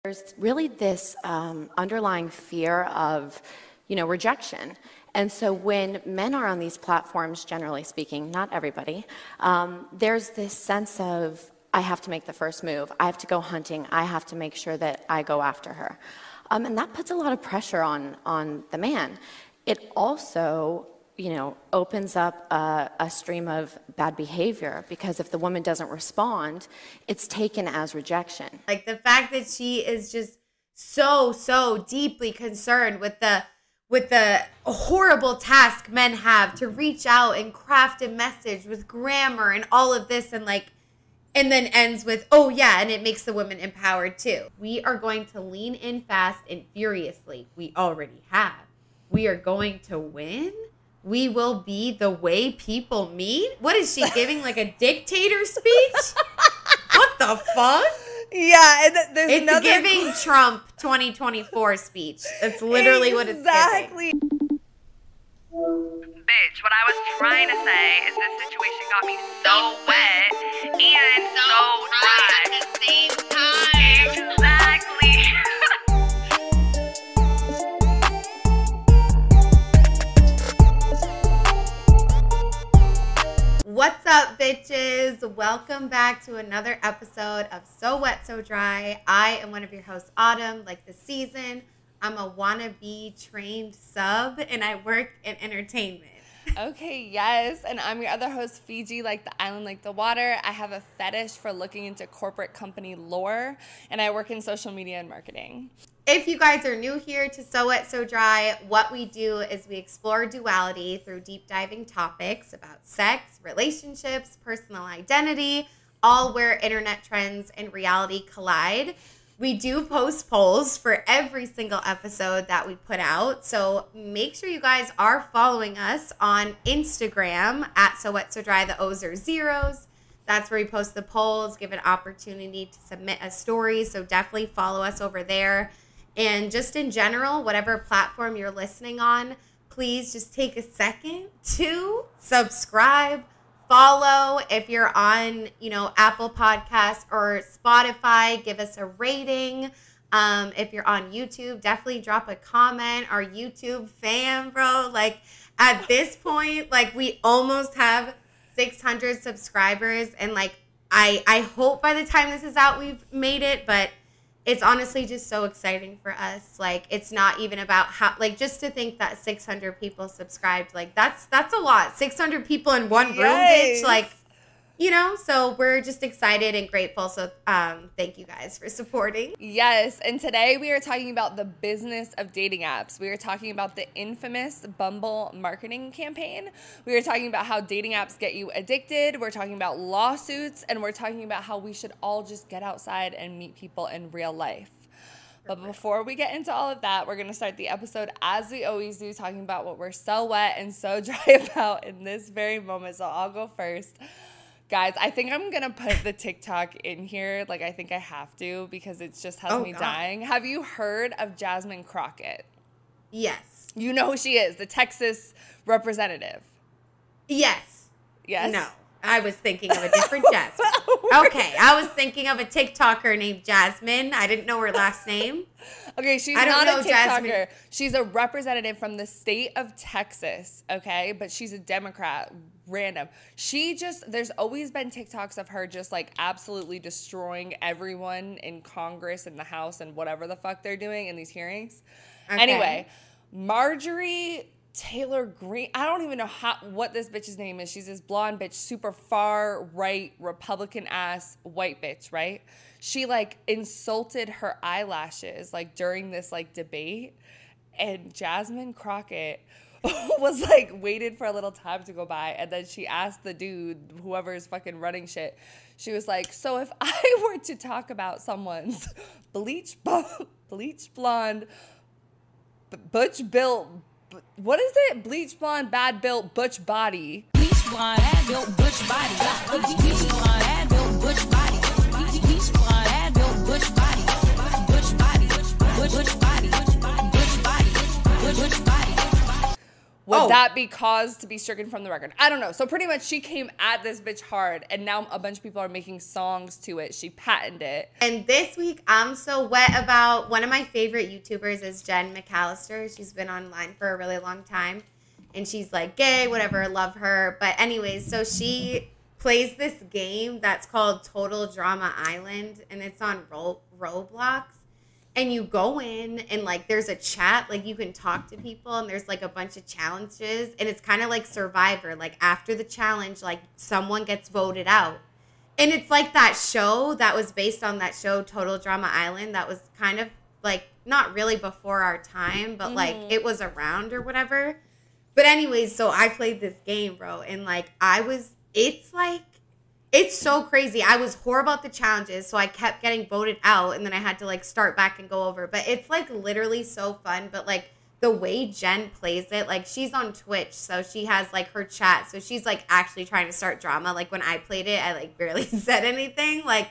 There's really this underlying fear of, rejection. And so when men are on these platforms, generally speaking, not everybody, there's this sense of, I have to make the first move. I have to go hunting. I have to make sure that I go after her. And that puts a lot of pressure on the man. It also, opens up a stream of bad behavior, because if the woman doesn't respond, it's taken as rejection. Like the fact that she is just so deeply concerned with the horrible task men have to reach out and craft a message with grammar and all of this, and then ends with, oh yeah, and it makes the women empowered too. We are going to lean in fast and furiously. We already have. We are going to win. We will be the way people meet. What is she giving, like a dictator speech? What the fuck? Yeah, and there's it's another giving Trump 2024 speech. That's literally what it's giving. Exactly. Bitch, what I was trying to say is this situation got me so wet and so dry at the same time. Exactly. What's up, bitches? Welcome back to another episode of So Wet, So Dry. I am one of your hosts, Autumn, like the season. I'm a wannabe trained sub, and I work in entertainment. Okay, yes. And I'm your other host, Fiji, like the island, like the water. I have a fetish for looking into corporate company lore, and I work in social media and marketing. If you guys are new here to So Wet, So Dry, what we do is we explore duality through deep diving topics about sex, relationships, personal identity, all where internet trends and reality collide. We do post polls for every single episode that we put out, so make sure you guys are following us on Instagram at So Wet, So Dry. The O's are zeros. That's where we post the polls, give an opportunity to submit a story, so definitely follow us over there. And just in general, whatever platform you're listening on, please just take a second to subscribe, follow. If you're on, Apple Podcasts or Spotify, give us a rating. If you're on YouTube, definitely drop a comment. Our YouTube fam, bro. At this point, we almost have 600 subscribers. And, I hope by the time this is out, we've made it. But it's honestly just so exciting for us. It's not even about how, just to think that 600 people subscribed, that's a lot. 600 people in one room, Yes. bitch. So we're just excited and grateful. So thank you guys for supporting. Yes, and today we are talking about the business of dating apps. We are talking about the infamous Bumble marketing campaign. We are talking about how dating apps get you addicted. We're talking about lawsuits, and we're talking about how we should all just get outside and meet people in real life. But before we get into all of that, we're going to start the episode as we always do, talking about what we're so wet and so dry about in this very moment. So I'll go first. Guys, I think I'm going to put the TikTok in here. I think I have to, because it just has me dying. Have you heard of Jasmine Crockett? Yes. You know who she is, the Texas representative. Yes. Yes? No. I was thinking of a different Jasmine. Okay, I was thinking of a TikToker named Jasmine. I didn't know her last name. Okay, she's I don't not know a TikToker. Jasmine. She's a representative from the state of Texas, okay? But she's a Democrat, random. There's always been TikToks of her just absolutely destroying everyone in Congress and the House and whatever the fuck they're doing in these hearings. Okay. Anyway, Marjorie Taylor Greene, I don't even know what this bitch's name is. She's this blonde bitch, super far right, Republican ass white bitch, right? She insulted her eyelashes during this debate, and Jasmine Crockett was waited for a little time to go by, and then she asked the dude, whoever is fucking running shit, she was like, so if I were to talk about someone's bleach blonde, butch built, what is it? Bleach blonde, bad built, butch body. Bleach blonde, bad built, butch body. Bleach blonde, bad built, butch body. Bleach blonde, bad built, butch body. Butch body, butch body, butch body, butch body. would that be cause to be stricken from the record? I don't know. So pretty much she came at this bitch hard, and now a bunch of people are making songs to it. She patented it. And this week, I'm so wet about one of my favorite YouTubers is Jenn McAllister. She's been online for a really long time. And she's like gay, whatever, love her. But anyways, so she plays this game that's called Total Drama Island. And it's on Roblox. And you go in and, like, there's a chat. Like, you can talk to people. And there's, like, a bunch of challenges. And it's kind of like Survivor. Like, after the challenge, like, someone gets voted out. And it's like that show that was based on that show, Total Drama Island. That was kind of, like, not really before our time. But, like, it was around or whatever. But anyways, so I played this game, bro. And, like, it's so crazy. I was horrible at the challenges, so I kept getting voted out, and then I had to, like, start back and go over. But it's, like, literally so fun. But, like, the way Jenn plays it, like, she's on Twitch, so she has, like, her chat. So she's, like, actually trying to start drama. Like, when I played it, I, like, barely said anything. Like,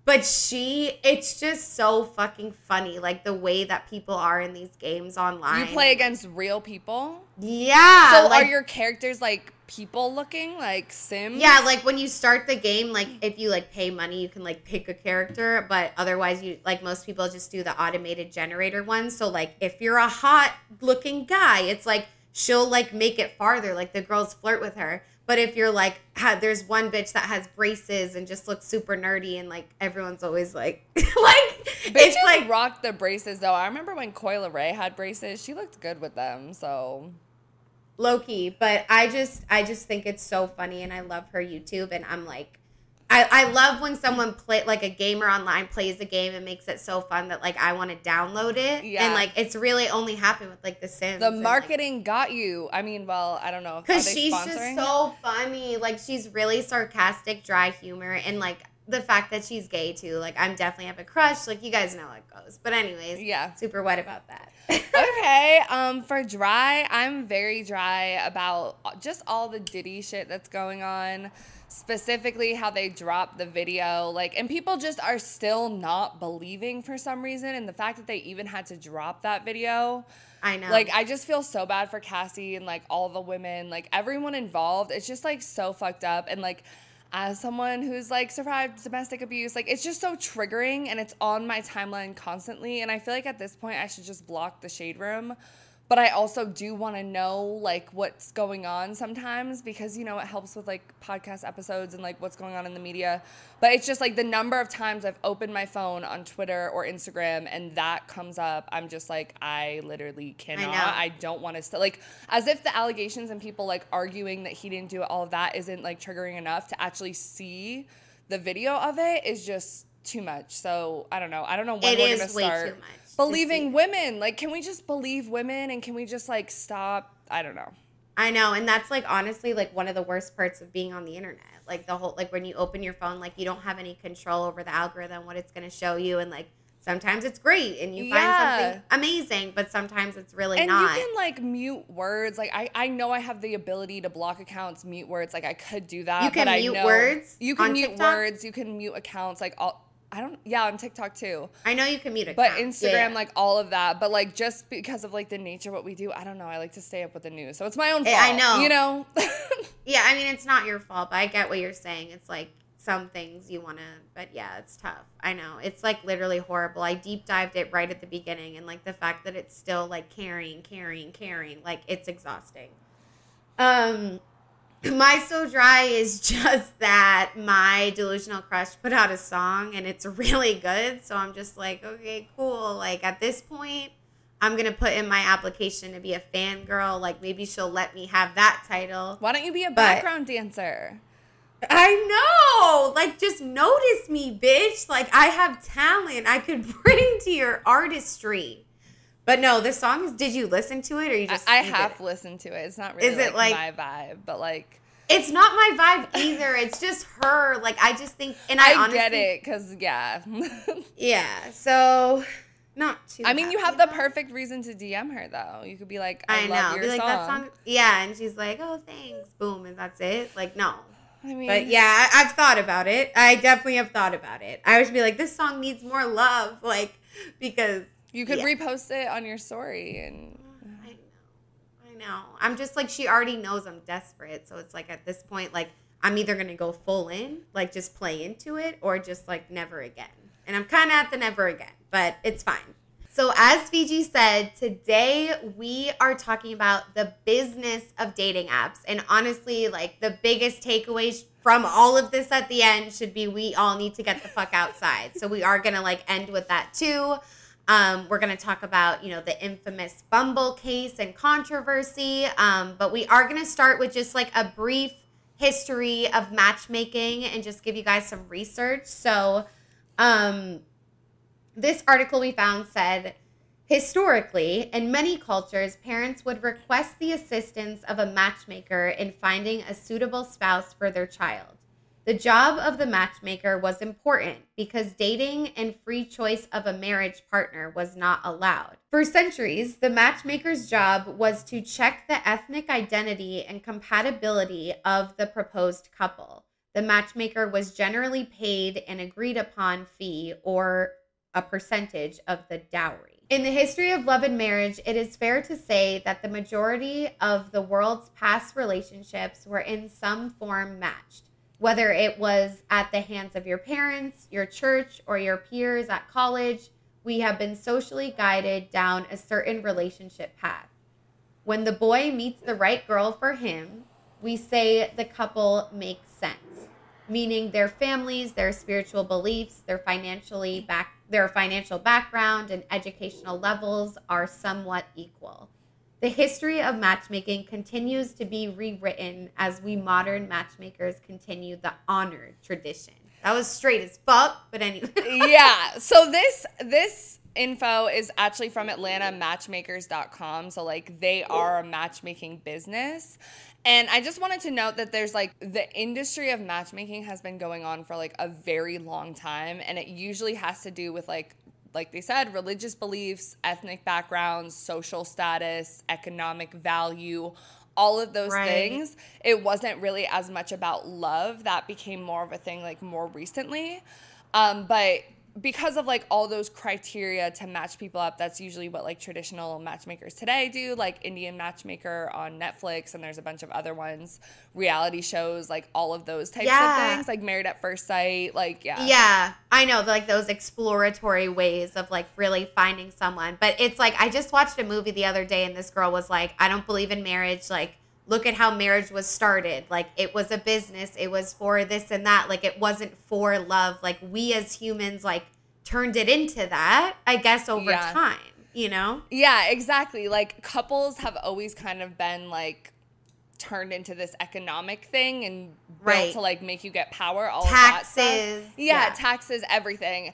but it's just so fucking funny, like, the way that people are in these games online. You play against real people? Yeah. So like, are your characters, like, people looking, like Sims? Yeah, like, when you start the game, like, if you, like, pay money, you can, like, pick a character. But otherwise, you, like, most people just do the automated generator one. So, like, if you're a hot-looking guy, it's, like, she'll, like, make it farther. Like, the girls flirt with her. But if you're like, there's one bitch that has braces and just looks super nerdy, and like everyone's always like, Bitches like rock the braces though. I remember when Coyle Ray had braces, she looked good with them. So low key, but I just think it's so funny, and I love her YouTube, and I'm like, I love when someone like a gamer online plays a game and makes it so fun that like I want to download it. Yeah. And like it's really only happened with like The Sims. The marketing got you. I mean, well, I don't know. Because she's just so funny. Like she's really sarcastic, dry humor, and like the fact that she's gay too. Like I'm definitely have a crush. Like you guys know how it goes. But anyways, yeah, super wet about that. Okay. For dry, I'm very dry about just all the Diddy shit that's going on. Specifically how they dropped the video, like, and people just are still not believing for some reason, and the fact that they even had to drop that video, I know, like, I just feel so bad for Cassie and like all the women, like everyone involved. It's just like so fucked up, and like as someone who's like survived domestic abuse, like it's just so triggering, and it's on my timeline constantly, and I feel like at this point I should just block the shade room. But I also do want to know, like, what's going on sometimes because, you know, it helps with, like, podcast episodes and, like, what's going on in the media. But it's just, like, the number of times I've opened my phone on Twitter or Instagram and that comes up, I'm just, like, I literally cannot. I don't want to like, as if the allegations and people, like, arguing that he didn't do all of that isn't, like, triggering enough to actually see the video of it is just too much. So, I don't know. I don't know when we're going to start believing women. Like, can we just believe women and can we just, like, stop? I don't know. I know. And that's, like, honestly, like, one of the worst parts of being on the internet. Like, the whole, like, when you open your phone, like, you don't have any control over the algorithm, what it's going to show you. And, like, sometimes it's great and you find something amazing, but sometimes it's really not. And you can, like, mute words. Like, I know I have the ability to block accounts, mute words. Like, I could do that. You can mute words? You can mute words. You can mute accounts. Like, on TikTok too. I know you can mute accounts. But Instagram, like all of that. But like just because of like the nature of what we do, I don't know. I like to stay up with the news. So it's my own fault. I know. You know? Yeah, I mean, it's not your fault, but I get what you're saying. It's like some things you want to, but yeah, it's tough. I know. It's like literally horrible. I deep dived it right at the beginning, and like the fact that it's still like carrying, like it's exhausting. My so dry is just that my delusional crush put out a song and it's really good. So I'm just like, okay, cool. Like at this point, I'm going to put in my application to be a fangirl. Like maybe she'll let me have that title. Why don't you be a background dancer? I know. Like just notice me, bitch. Like I have talent I could bring to your artistry. But no, the song is, did you listen to it or you just... I have listened to it. It's not really like my vibe, but like... It's not my vibe either. It's just her. Like, I just think... And I honestly... get it, because, yeah. Yeah, so... Not too... I mean, you have the perfect reason to DM her, though. You could be like, I love your song. That song. Yeah, and she's like, oh, thanks. Boom, and that's it. Like, no. I mean... But yeah, I've thought about it. I definitely have thought about it. I would be like, this song needs more love. Like, because... You could repost it on your story and... I I know. I'm just like, she already knows I'm desperate. So it's like at this point, like, I'm either going to go full in, like just play into it, or just like never again. And I'm kind of at the never again, but it's fine. So as Fiji said, today we are talking about the business of dating apps. And honestly, like the biggest takeaways from all of this at the end should be we all need to get the fuck outside. So we are going to like end with that too. We're going to talk about, you know, the infamous Bumble case and controversy. But we are going to start with just like a brief history of matchmaking and just give you guys some research. So, this article we found said, historically, in many cultures, parents would request the assistance of a matchmaker in finding a suitable spouse for their child. The job of the matchmaker was important because dating and free choice of a marriage partner was not allowed. For centuries, the matchmaker's job was to check the ethnic identity and compatibility of the proposed couple. The matchmaker was generally paid an agreed upon fee or a percentage of the dowry. In the history of love and marriage, it is fair to say that the majority of the world's past relationships were in some form matched. Whether it was at the hands of your parents, your church, or your peers at college, we have been socially guided down a certain relationship path. When the boy meets the right girl for him, we say the couple makes sense, meaning their families, their spiritual beliefs, their financial background, and educational levels are somewhat equal. The history of matchmaking continues to be rewritten as we modern matchmakers continue the honored tradition. That was straight as fuck, but anyway. Yeah. So this info is actually from AtlantaMatchmakers.com. So like they are a matchmaking business. And I just wanted to note that there's like the industry of matchmaking has been going on for like a very long time. And it usually has to do with like they said, religious beliefs, ethnic backgrounds, social status, economic value, all of those things. It wasn't really as much about love. That became more of a thing like more recently. But because of like all those criteria to match people up, that's usually what like traditional matchmakers today do, like Indian Matchmaker on Netflix, and there's a bunch of other ones, reality shows, like all of those types of things, like Married at First Sight, like Yeah, I know, like those exploratory ways of like really finding someone. But it's like, I just watched a movie the other day and this girl was like, I don't believe in marriage, like look at how marriage was started. Like it was a business. It was for this and that. Like it wasn't for love. Like we as humans like turned it into that, I guess, over time, you know? Yeah, exactly. Like couples have always kind of been like turned into this economic thing and built to like make you get power, all taxes, of that stuff. Yeah, taxes, everything.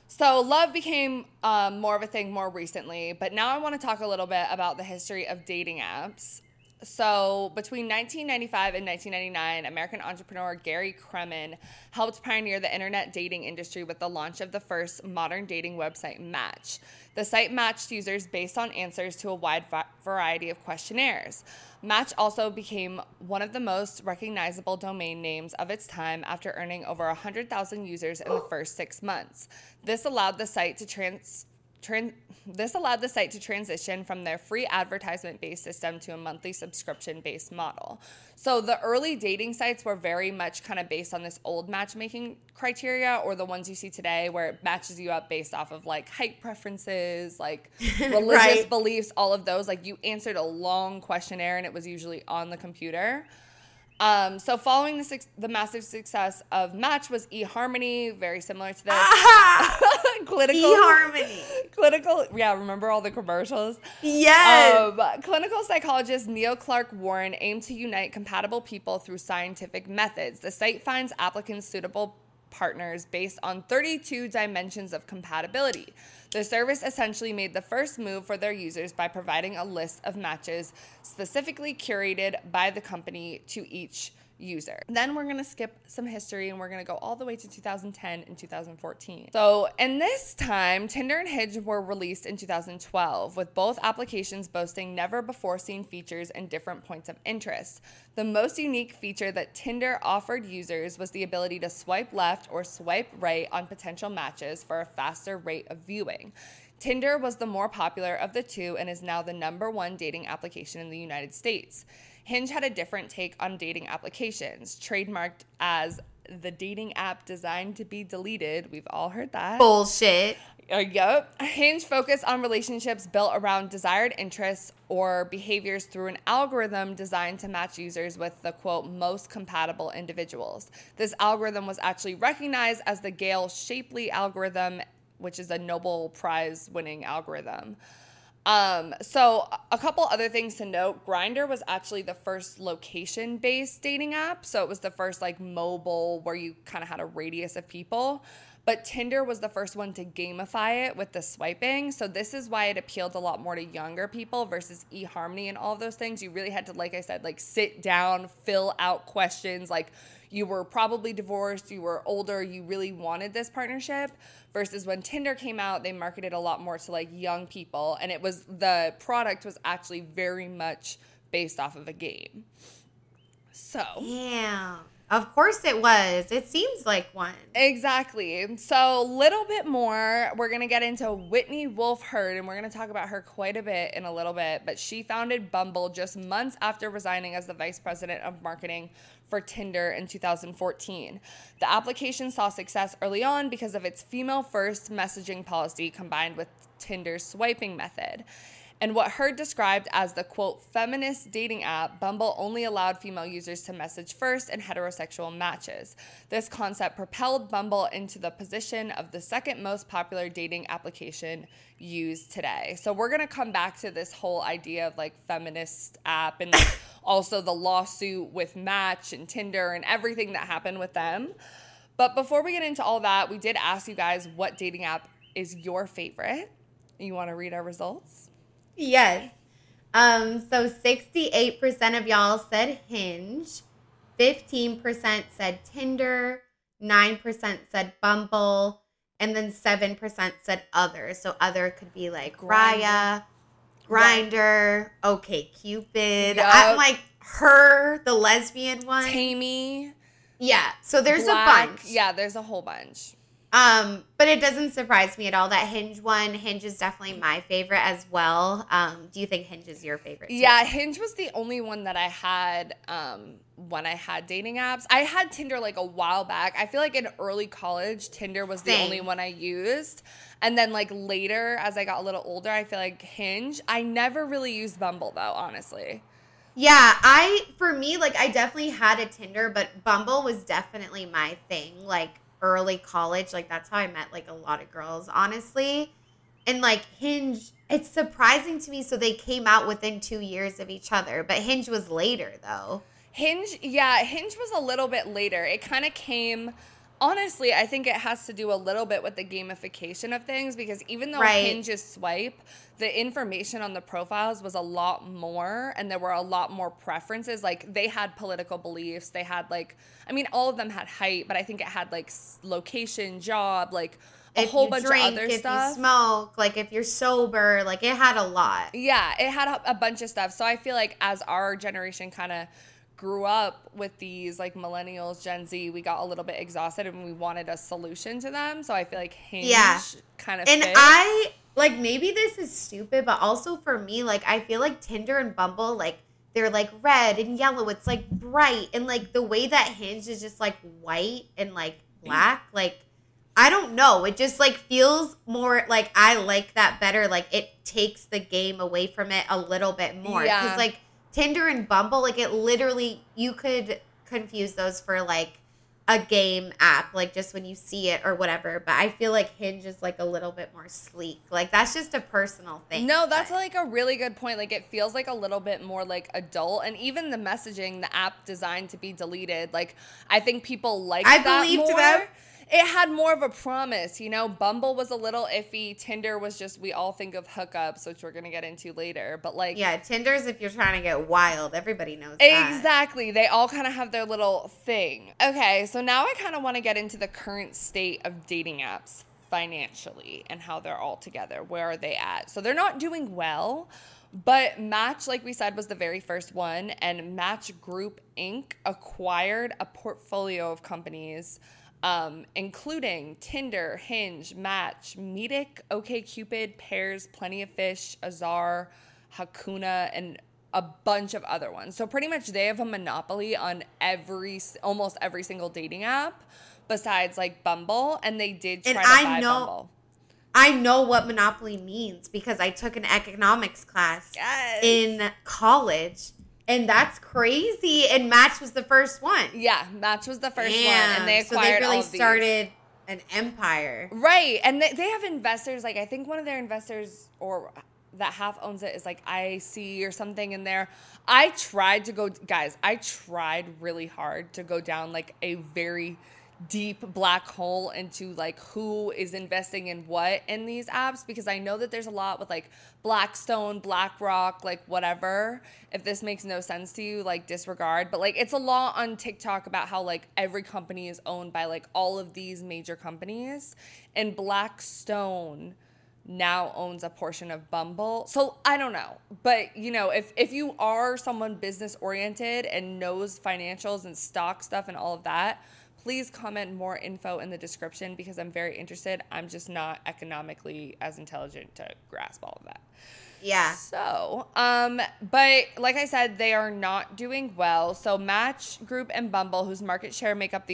So love became more of a thing more recently. But now I want to talk a little bit about the history of dating apps. So between 1995 and 1999, American entrepreneur Gary Kremen helped pioneer the internet dating industry with the launch of the first modern dating website, Match. The site matched users based on answers to a wide variety of questionnaires. Match also became one of the most recognizable domain names of its time after earning over 100,000 users in the first 6 months. This allowed the site to transition from their free advertisement-based system to a monthly subscription-based model. So the early dating sites were very much kind of based on this old matchmaking criteria, or the ones you see today where it matches you up based off of like height preferences, like religious beliefs, all of those. Like you answered a long questionnaire and it was usually on the computer. So following the massive success of Match was eHarmony, very similar to this. eHarmony. Remember all the commercials? Yes. Clinical psychologist Neil Clark Warren aimed to unite compatible people through scientific methods. The site finds applicants suitable partners based on 32 dimensions of compatibility. The service essentially made the first move for their users by providing a list of matches specifically curated by the company to each user. Then we're going to skip some history and we're going to go all the way to 2010 and 2014. So in this time, Tinder and Hinge were released in 2012, with both applications boasting never before seen features and different points of interest. The most unique feature that Tinder offered users was the ability to swipe left or swipe right on potential matches for a faster rate of viewing. Tinder was the more popular of the two and is now the #1 dating application in the United States. Hinge had a different take on dating applications, trademarked as the dating app designed to be deleted. We've all heard that. Bullshit. Yup. Hinge focused on relationships built around desired interests or behaviors through an algorithm designed to match users with the, quote, most compatible individuals. This algorithm was actually recognized as the Gale Shapley algorithm, which is a Nobel Prize winning algorithm. So a couple other things to note. Grindr was actually the first location-based dating app. So it was the first like mobile where you kind of had a radius of people. But Tinder was the first one to gamify it with the swiping. So this is why it appealed a lot more to younger people versus eHarmony and all of those things. You really had to, like I said, like sit down, fill out questions. Like you were probably divorced, you were older, you really wanted this partnership. Versus when Tinder came out, they marketed a lot more to like young people. And the product was actually very much based off of a game. So. Damn. Of course it was. It seems like one. Exactly. So a little bit more, we're going to get into Whitney Wolfe Herd, and we're going to talk about her quite a bit in a little bit. But she founded Bumble just months after resigning as the vice president of marketing for Tinder in 2014. The application saw success early on because of its female-first messaging policy combined with Tinder's swiping method. And what Herd described as the, quote, feminist dating app, Bumble only allowed female users to message first in heterosexual matches. This concept propelled Bumble into the position of the second most popular dating application used today. So we're going to come back to this whole idea of like feminist app and like also the lawsuit with Match and Tinder and everything that happened with them. But before we get into all that, we did ask you guys what dating app is your favorite. You want to read our results? Yes. So 68% of y'all said Hinge, 15% said Tinder, 9% said Bumble, and then 7% said other. So other could be like Raya, Grindr, OkCupid. Yep. I'm like her, the lesbian one. Tammy. Yeah. So there's Black. a bunch. Yeah, there's a whole bunch. But it doesn't surprise me at all that Hinge won. Hinge is definitely my favorite as well. Do you think Hinge is your favorite too? Yeah, Hinge was the only one that I had when I had dating apps. I had Tinder like a while back. I feel like in early college, Tinder was the only one I used. And then like later, as I got a little older, I feel like Hinge. I never really used Bumble though, honestly. Yeah, for me, like I definitely had a Tinder, but Bumble was definitely my thing. Like early college, like that's how I met like a lot of girls, honestly. And like Hinge, it's surprising to me, so they came out within 2 years of each other, but Hinge was later though. Hinge was a little bit later. It kind of came, honestly, I think it has to do a little bit with the gamification of things, because even though Hinge is swipe, the information on the profiles was a lot more, and there were a lot more preferences. Like they had political beliefs, they had like, I mean, all of them had height, but I think it had like location, job, like a whole bunch of other stuff. If you smoke, like if you're sober, like it had a lot. Yeah, it had a bunch of stuff. So I feel like as our generation kind of grew up with these like millennials, Gen Z, we got a little bit exhausted and we wanted a solution to them. So I feel like Hinge kind of fit. I like, maybe this is stupid, but also for me, like I feel like Tinder and Bumble, like they're like red and yellow. It's like bright, and like the way that Hinge is just like white and like black, like I don't know. It just like feels more like I like that better. Like it takes the game away from it a little bit more. Yeah. Because like Tinder and Bumble, like it literally, you could confuse those for like a game app, like just when you see it or whatever. But I feel like Hinge is like a little bit more sleek. Like that's just a personal thing. No, that's like a really good point. Like it feels like a little bit more like adult, and even the messaging, the app designed to be deleted. Like I think people like that more. I believed them. It had more of a promise, you know. Bumble was a little iffy. Tinder was just, we all think of hookups, which we're going to get into later. But like, yeah, Tinder's if you're trying to get wild. Everybody knows that. Exactly. They all kind of have their little thing. Okay, so now I kind of want to get into the current state of dating apps financially and how they're all together. Where are they at? So they're not doing well. But Match, like we said, was the very first one. And Match Group Inc. acquired a portfolio of companies including Tinder, Hinge, Match, Meetic, OkCupid, Pairs, Plenty of Fish, Azar, Hakuna, and a bunch of other ones. So pretty much they have a monopoly on almost every single dating app besides like Bumble, and they did try to buy Bumble. I know what monopoly means because I took an economics class in college. And that's crazy. And Match was the first one. Yeah, Match was the first one. And they acquired all of these. So they really started an empire. Right. And they have investors. Like, I think one of their investors or that half owns it is like IC or something in there. I tried really hard to go down like a very deep black hole into like who is investing in what in these apps, because I know that there's a lot with like Blackstone, BlackRock, like whatever. If this makes no sense to you, like disregard. But like it's a law on TikTok about how like every company is owned by like all of these major companies, and Blackstone now owns a portion of Bumble. So I don't know. But you know, if you are someone business oriented and knows financials and stock stuff and all of that, please comment more info in the description because I'm very interested. I'm just not economically as intelligent to grasp all of that. Yeah. So, but like I said, they are not doing well. So Match Group and Bumble, whose market share make up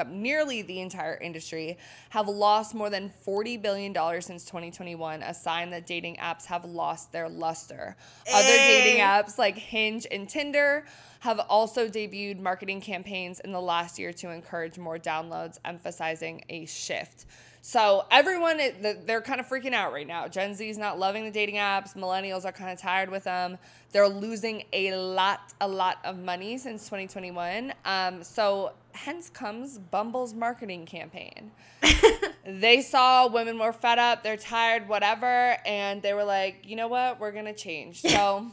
nearly the entire industry, have lost more than $40 billion since 2021, a sign that dating apps have lost their luster. Other dating apps like Hinge and Tinder have also debuted marketing campaigns in the last year to encourage more downloads, emphasizing a shift. So everyone, they're kind of freaking out right now. Gen Z is not loving the dating apps. Millennials are kind of tired with them. They're losing a lot of money since 2021. So hence comes Bumble's marketing campaign. They saw women were fed up. They're tired, whatever. And they were like, you know what? We're going to change. So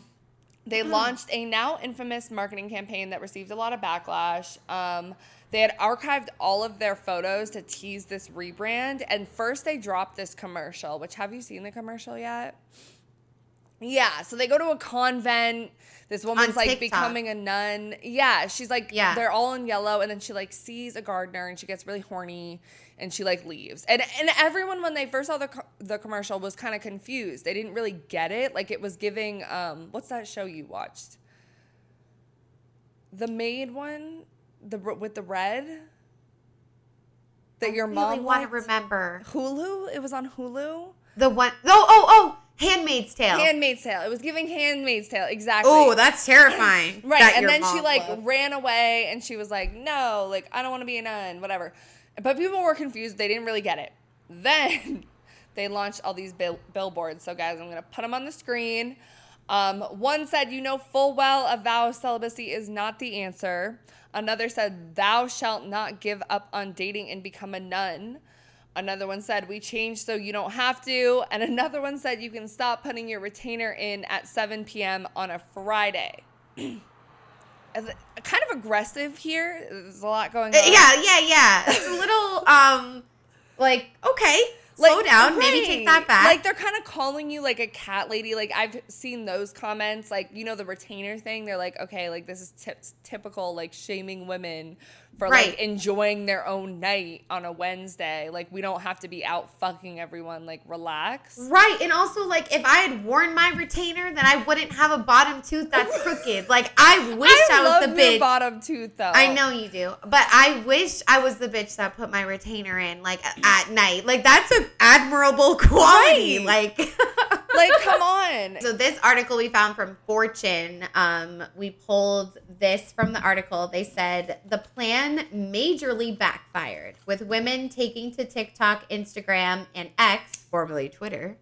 they launched a now infamous marketing campaign that received a lot of backlash. They had archived all of their photos to tease this rebrand. And first they dropped this commercial, which, have you seen the commercial yet? Yeah. So they go to a convent. This woman's like becoming a nun. Yeah. She's like, they're all in yellow. And then she like sees a gardener and she gets really horny and she like leaves. And everyone, when they first saw the commercial, was kind of confused. They didn't really get it. Like it was giving, what's that show you watched? The Maid one? With the red that your mom really want to remember. Hulu? It was on Hulu. The one oh Handmaid's Tale. Handmaid's Tale. It was giving Handmaid's Tale, exactly. Oh, that's terrifying. Right. And then she like ran away and she was like, no, like I don't want to be a nun, whatever. But people were confused. They didn't really get it. Then they launched all these billboards. So guys, I'm gonna put them on the screen. One said, you know full well a vow of celibacy is not the answer. Another said, thou shalt not give up on dating and become a nun. Another one said, we changed so you don't have to. And another one said, you can stop putting your retainer in at 7 p.m. on a Friday. Kind of aggressive here. There's a lot going on. Yeah. It's a little, like, okay. Slow down, maybe take that back. Like, they're kind of calling you, like, a cat lady. Like, I've seen those comments. Like, you know, the retainer thing. They're like, okay, like, this is typical, like, shaming women for, like, enjoying their own night on a Wednesday. Like, we don't have to be out fucking everyone. Like, relax. Right. And also, like, if I had worn my retainer, then I wouldn't have a bottom tooth that's crooked. Like, I wish I was the bitch. I love your bottom tooth, though. I know you do. But I wish I was the bitch that put my retainer in, like, at night. Like, that's an admirable quality. Right. Like, come on. So this article we found from Fortune, we pulled this from the article. They said the plan majorly backfired, with women taking to TikTok, Instagram, and X, formerly Twitter,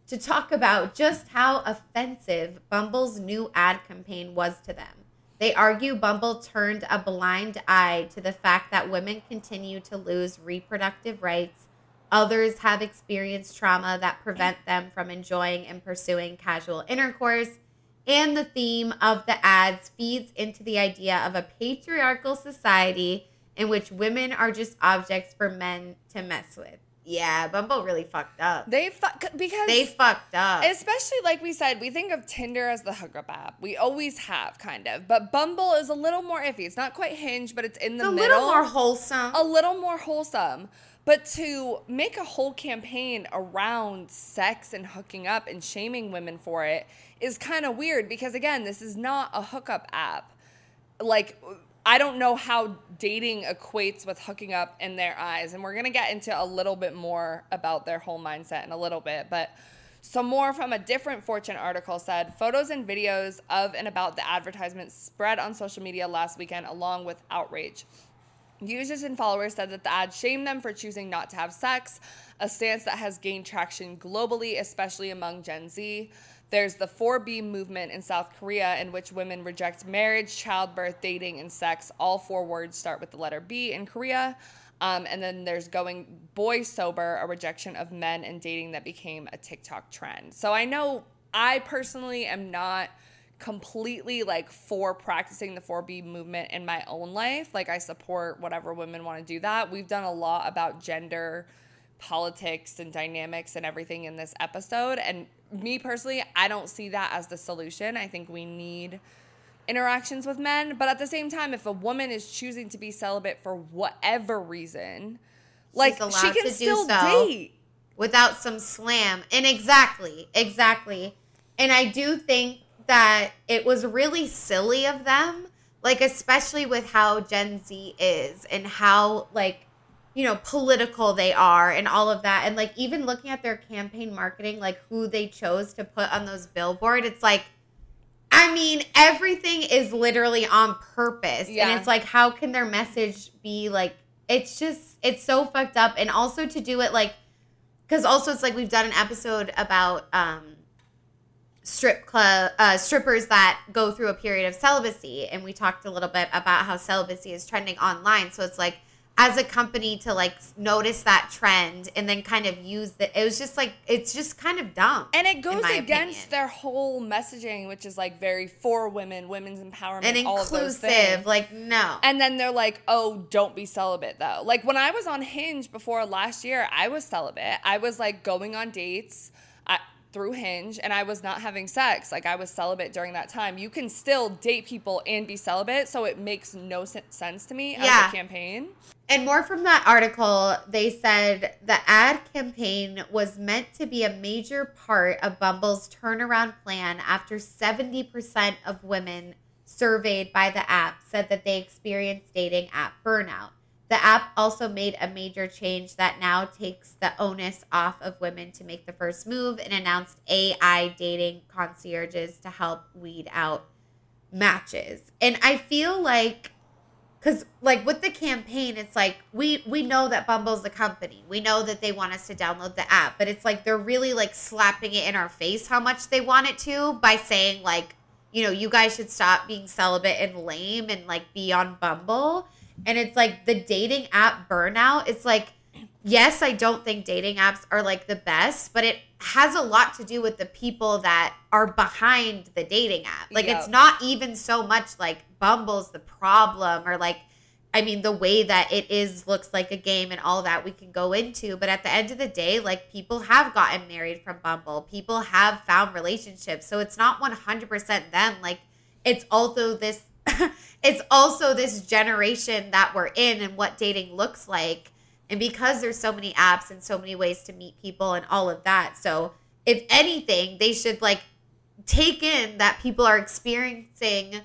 to talk about just how offensive Bumble's new ad campaign was to them. They argue Bumble turned a blind eye to the fact that women continue to lose reproductive rights. Others have experienced trauma that prevent them from enjoying and pursuing casual intercourse. And the theme of the ads feeds into the idea of a patriarchal society in which women are just objects for men to mess with. Yeah, Bumble really fucked up. Because they fucked up. Especially like we said, we think of Tinder as the hookup app. We always have, kind of. But Bumble is a little more iffy. It's not quite Hinge, but it's in the middle. A little more wholesome. A little more wholesome. But to make a whole campaign around sex and hooking up and shaming women for it is kind of weird because, again, this is not a hookup app. Like, I don't know how dating equates with hooking up in their eyes. And we're going to get into a little bit more about their whole mindset in a little bit. But some more from a different Fortune article said, photos and videos of and about the advertisement spread on social media last weekend along with outrage. Users and followers said that the ad shamed them for choosing not to have sex, a stance that has gained traction globally, especially among Gen Z. There's the 4B movement in South Korea in which women reject marriage, childbirth, dating, and sex. All 4 words start with the letter B in Korea. And then there's going boy sober, a rejection of men and dating that became a TikTok trend. So I know I personally am not completely like for practicing the 4B movement in my own life. Like I support whatever women want to do that. We've done a lot about gender politics and dynamics and everything in this episode. And me personally, I don't see that as the solution. I think we need interactions with men. But at the same time, if a woman is choosing to be celibate for whatever reason, like she can still date without some slam. And exactly. And I do think that it was really silly of them, like especially with how Gen Z is and how like, you know, political they are and all of that. And like even looking at their campaign marketing, like who they chose to put on those billboards, it's like, I mean, everything is literally on purpose. Yeah. And it's like, how can their message be like, it's just, it's so fucked up. And also to do it like, because also it's like we've done an episode about strippers that go through a period of celibacy, and we talked a little bit about how celibacy is trending online. So it's like as a company to like notice that trend and then kind of use it was just like it's just kind of dumb, and it goes against their whole messaging, which is like very for women, women's empowerment, and all inclusive. Of those things. Like no, and then they're like, oh, don't be celibate though. Like when I was on Hinge before last year, I was celibate. I was like going on dates through Hinge, and I was not having sex. Like I was celibate during that time. You can still date people and be celibate, so it makes no sense to me as a campaign. And more from that article, they said the ad campaign was meant to be a major part of Bumble's turnaround plan after 70% of women surveyed by the app said that they experienced dating app burnout. The app also made a major change that now takes the onus off of women to make the first move and announced AI dating concierges to help weed out matches. And I feel like, because like with the campaign, it's like we know that Bumble's the company. We know that they want us to download the app, but it's like they're really like slapping it in our face how much they want it to by saying like, you know, you guys should stop being celibate and lame and like be on Bumble. And it's like the dating app burnout. It's like, yes, I don't think dating apps are like the best, but it has a lot to do with the people that are behind the dating app. Like it's not even so much like Bumble's the problem or like, I mean, the way that it is looks like a game and all that we can go into. But at the end of the day, like people have gotten married from Bumble. People have found relationships. So it's not 100% them. Like it's also this generation that we're in and what dating looks like. And because there's so many apps and so many ways to meet people and all of that. So if anything, they should like take in that people are experiencing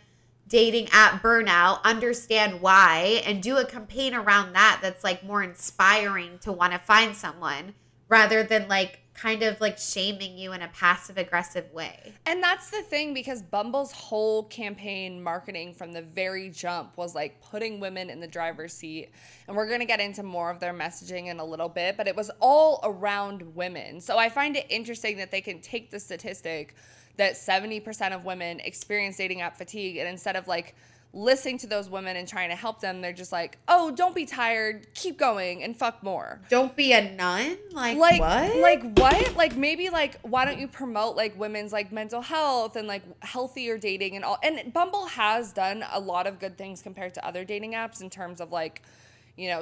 dating app burnout, understand why, and do a campaign around that that's like more inspiring to want to find someone rather than like kind of like shaming you in a passive aggressive way. And that's the thing, because Bumble's whole campaign marketing from the very jump was like putting women in the driver's seat. And we're going to get into more of their messaging in a little bit, but it was all around women. So I find it interesting that they can take the statistic that 70% of women experience dating app fatigue, and instead of like listening to those women and trying to help them, they're just like, oh, don't be tired, keep going and fuck more. Don't be a nun? Like what? Like what? Like maybe like why don't you promote like women's like mental health and like healthier dating and all. And Bumble has done a lot of good things compared to other dating apps in terms of like,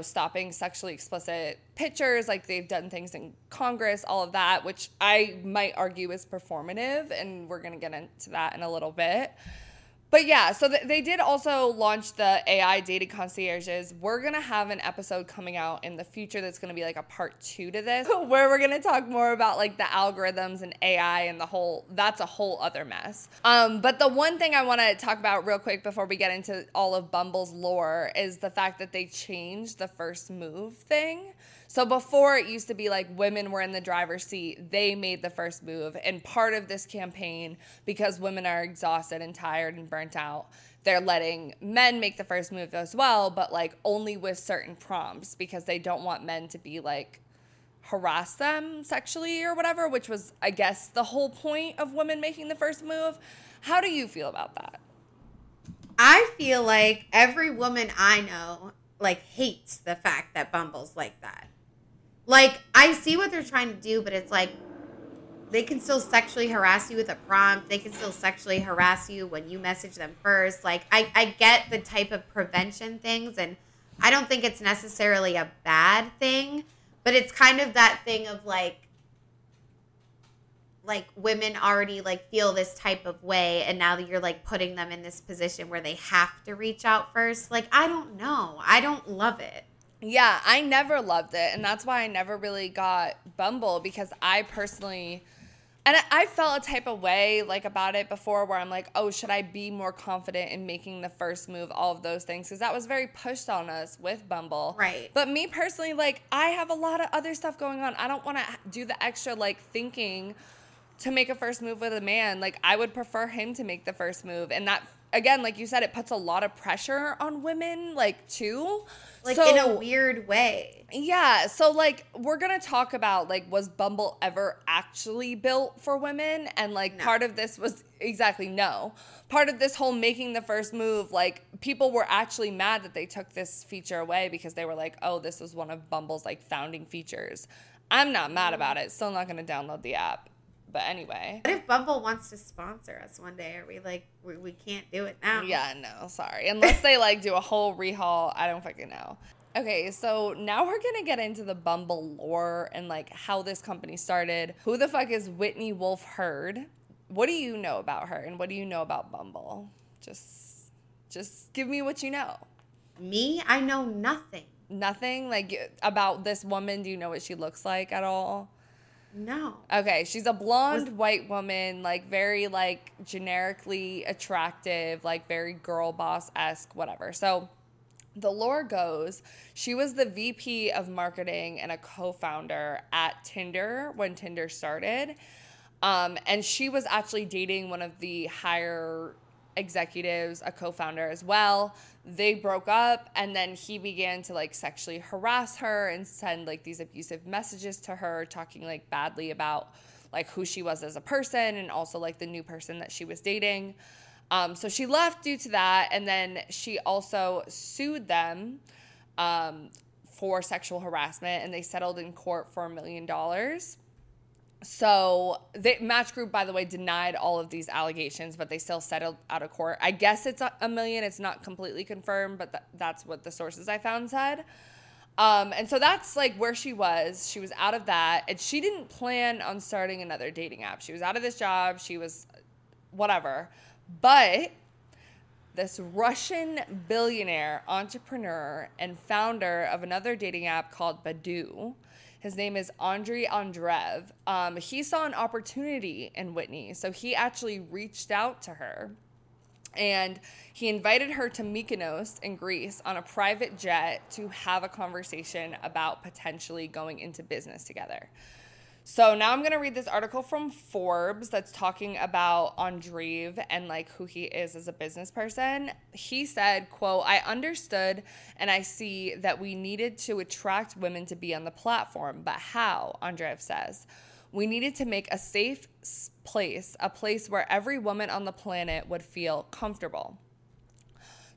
stopping sexually explicit pictures. Like, they've done things in Congress, all of that, which I might argue is performative, and we're going to get into that in a little bit. But yeah, so they did also launch the AI dating concierges. We're going to have an episode coming out in the future that's going to be like a part 2 to this, where we're going to talk more about like the algorithms and AI and that's a whole other mess. But the one thing I want to talk about real quick before we get into all of Bumble's lore is the fact that they changed the first move thing. So before, it used to be like women were in the driver's seat. They made the first move. And part of this campaign, because women are exhausted and tired and burnt out, they're letting men make the first move as well, but like only with certain prompts, because they don't want men to be like harass them sexually or whatever, which was, I guess, the whole point of women making the first move. How do you feel about that? I feel like every woman I know like hates the fact that Bumble's like that. Like, I see what they're trying to do, but it's like they can still sexually harass you with a prompt. They can still sexually harass you when you message them first. Like, I get the type of prevention things, and I don't think it's necessarily a bad thing, but it's kind of that thing of like women already like feel this type of way, and now that you're like putting them in this position where they have to reach out first. Like, I don't know. I don't love it. Yeah, I never loved it, and that's why I never really got Bumble, because I personally, and I felt a type of way like about it before, where I'm like, oh, should I be more confident in making the first move, all of those things, because that was very pushed on us with Bumble. Right. But me personally, like, I have a lot of other stuff going on. I don't want to do the extra like thinking to make a first move with a man. Like, I would prefer him to make the first move, and that, again, like you said, it puts a lot of pressure on women, like, too. Like, so, in a weird way. Yeah. So, like, we're going to talk about, like, was Bumble ever actually built for women? And, like, no. Part of this was, exactly, no. Part of this whole making the first move, like, people were actually mad that they took this feature away, because they were like, oh, this was one of Bumble's, like, founding features. I'm not mad about it. Still not going to download the app. But anyway. What if Bumble wants to sponsor us one day? Are we like, we can't do it now? Yeah, no, sorry. Unless they like do a whole rehaul, I don't fucking know. Okay, so now we're going to get into the Bumble lore and like how this company started. Who the fuck is Whitney Wolfe Herd? What do you know about her, and what do you know about Bumble? Just give me what you know. Me? I know nothing. Nothing? Like, about this woman, do you know what she looks like at all? No. Okay, she's a blonde white woman, like very like generically attractive, like very girl boss-esque, whatever. So the lore goes, she was the VP of marketing and a co-founder at Tinder when Tinder started. And she was actually dating one of the higher executives, a co-founder as well. They broke up, and then he began to like sexually harass her and send like these abusive messages to her, talking like badly about like who she was as a person, and also like the new person that she was dating. So she left due to that, and then she also sued them for sexual harassment, and they settled in court for $1 million. So the Match Group, by the way, denied all of these allegations, but they still settled out of court. I guess it's $1 million. It's not completely confirmed, but that's what the sources I found said. And so that's like where she was. She was out of that, and she didn't plan on starting another dating app. She was out of this job. She was whatever. But this Russian billionaire, entrepreneur, and founder of another dating app called Badoo, his name is Andrei Andreev. He saw an opportunity in Whitney, so he actually reached out to her, and he invited her to Mykonos in Greece on a private jet to have a conversation about potentially going into business together. So now I'm going to read this article from Forbes that's talking about Andreev and like who he is as a business person. He said, quote, "I understood and I see that we needed to attract women to be on the platform, but how?" Andreev says, "We needed to make a safe place, a place where every woman on the planet would feel comfortable."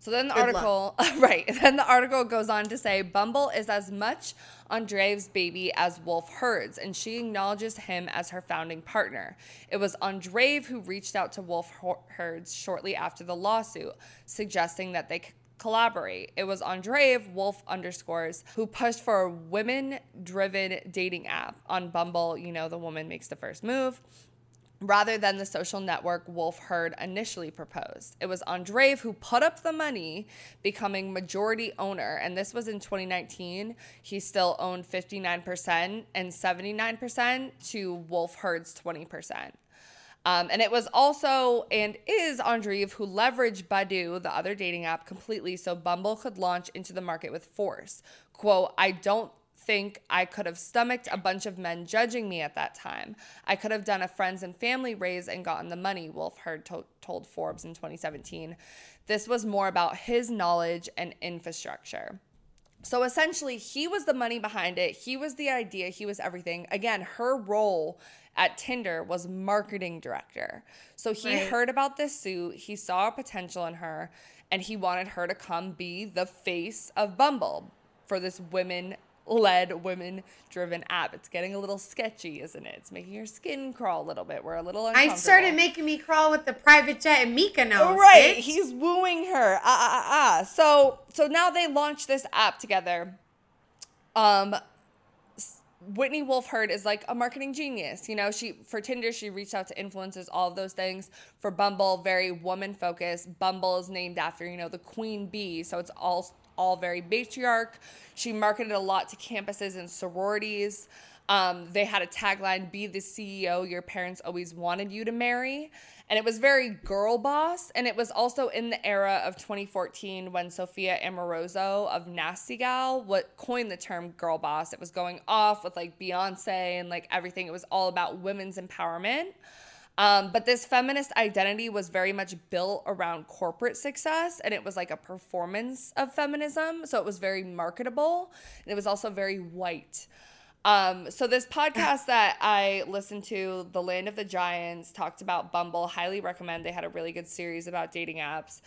So then the article, right, then the article goes on to say, Bumble is as much Andreev's baby as Wolfe Herd's, and she acknowledges him as her founding partner. It was Andreev who reached out to Wolfe Herd's shortly after the lawsuit, suggesting that they collaborate. It was Andreev, Wolfe _ who pushed for a women-driven dating app on Bumble. You know, the woman makes the first move, rather than the social network Wolfe Herd initially proposed. It was Andreev who put up the money, becoming majority owner, and this was in 2019. He still owned 59% and 79% to Wolfe Herd's 20%. And it was also and is Andreev who leveraged Badoo, the other dating app, completely so Bumble could launch into the market with force. Quote, I don't think I could have stomached a bunch of men judging me at that time. I could have done a friends and family raise and gotten the money, Wolfe Herd told Forbes in 2017. This was more about his knowledge and infrastructure. So essentially, he was the money behind it. He was the idea. He was everything. Again, her role at Tinder was marketing director. So he heard about this suit. He saw a potential in her, and he wanted her to come be the face of Bumble for this women-led, women-driven app. It's getting a little sketchy, isn't it? It's making your skin crawl a little bit. We're a little uncomfortable. I started making me crawl with the private jet and Mykonos. Right. Bitch. He's wooing her. So now they launched this app together. Whitney Wolfe Herd is like a marketing genius. You know, for Tinder, she reached out to influencers, all of those things. For Bumble, very woman focused. Bumble is named after, you know, the queen bee. So it's all very matriarch. She marketed a lot to campuses and sororities. They had a tagline, be the CEO your parents always wanted you to marry. And it was very girl boss. And it was also in the era of 2014 when Sophia Amoruso of Nasty Gal coined the term girl boss. It was going off with like Beyonce and like everything. It was all about women's empowerment. But this feminist identity was very much built around corporate success, and it was like a performance of feminism. So it was very marketable, and it was also very white. So this podcast that I listened to, The Land of the Giants, talked about Bumble. Highly recommend. They had a really good series about dating apps.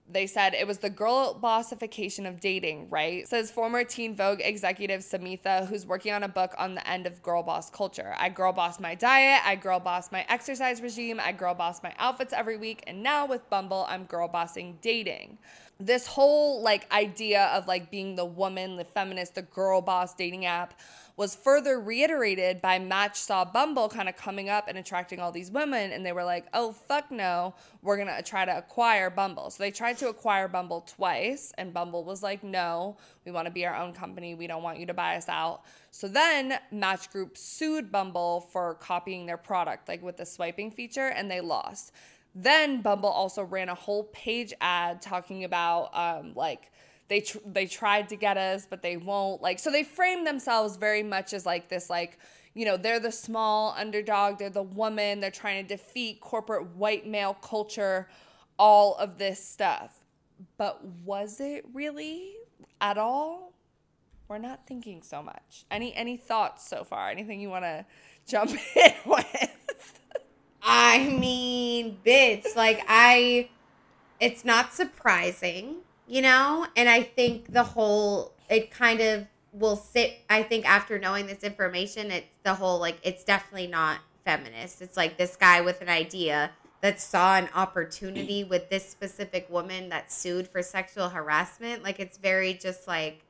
They said it was the girl bossification of dating, right? Says former Teen Vogue executive Samitha, who's working on a book on the end of girl boss culture. I girl boss my diet. I girl boss my exercise regime. I girl boss my outfits every week. And now with Bumble, I'm girl bossing dating. This whole like idea of like being the woman, the feminist, the girl boss dating app was further reiterated by Match saw Bumble kind of coming up and attracting all these women, and they were like, oh, fuck no, we're going to try to acquire Bumble. So they tried to acquire Bumble twice, and Bumble was like, no, we want to be our own company. We don't want you to buy us out. So then Match Group sued Bumble for copying their product, like with the swiping feature, and they lost. Then Bumble also ran a whole page ad talking about like they tried to get us, but they won't. Like, so they frame themselves very much as like this, like, you know, they're the small underdog, they're the woman, they're trying to defeat corporate white male culture, all of this stuff. But was it really at all? We're not thinking so much. Any thoughts so far? Anything you want to jump in with? I mean, bitch, like it's not surprising, you know? And I think it kind of will sit, I think after knowing this information, it's the whole, like, it's definitely not feminist. It's like this guy with an idea that saw an opportunity with this specific woman that sued for sexual harassment. Like, it's very just like,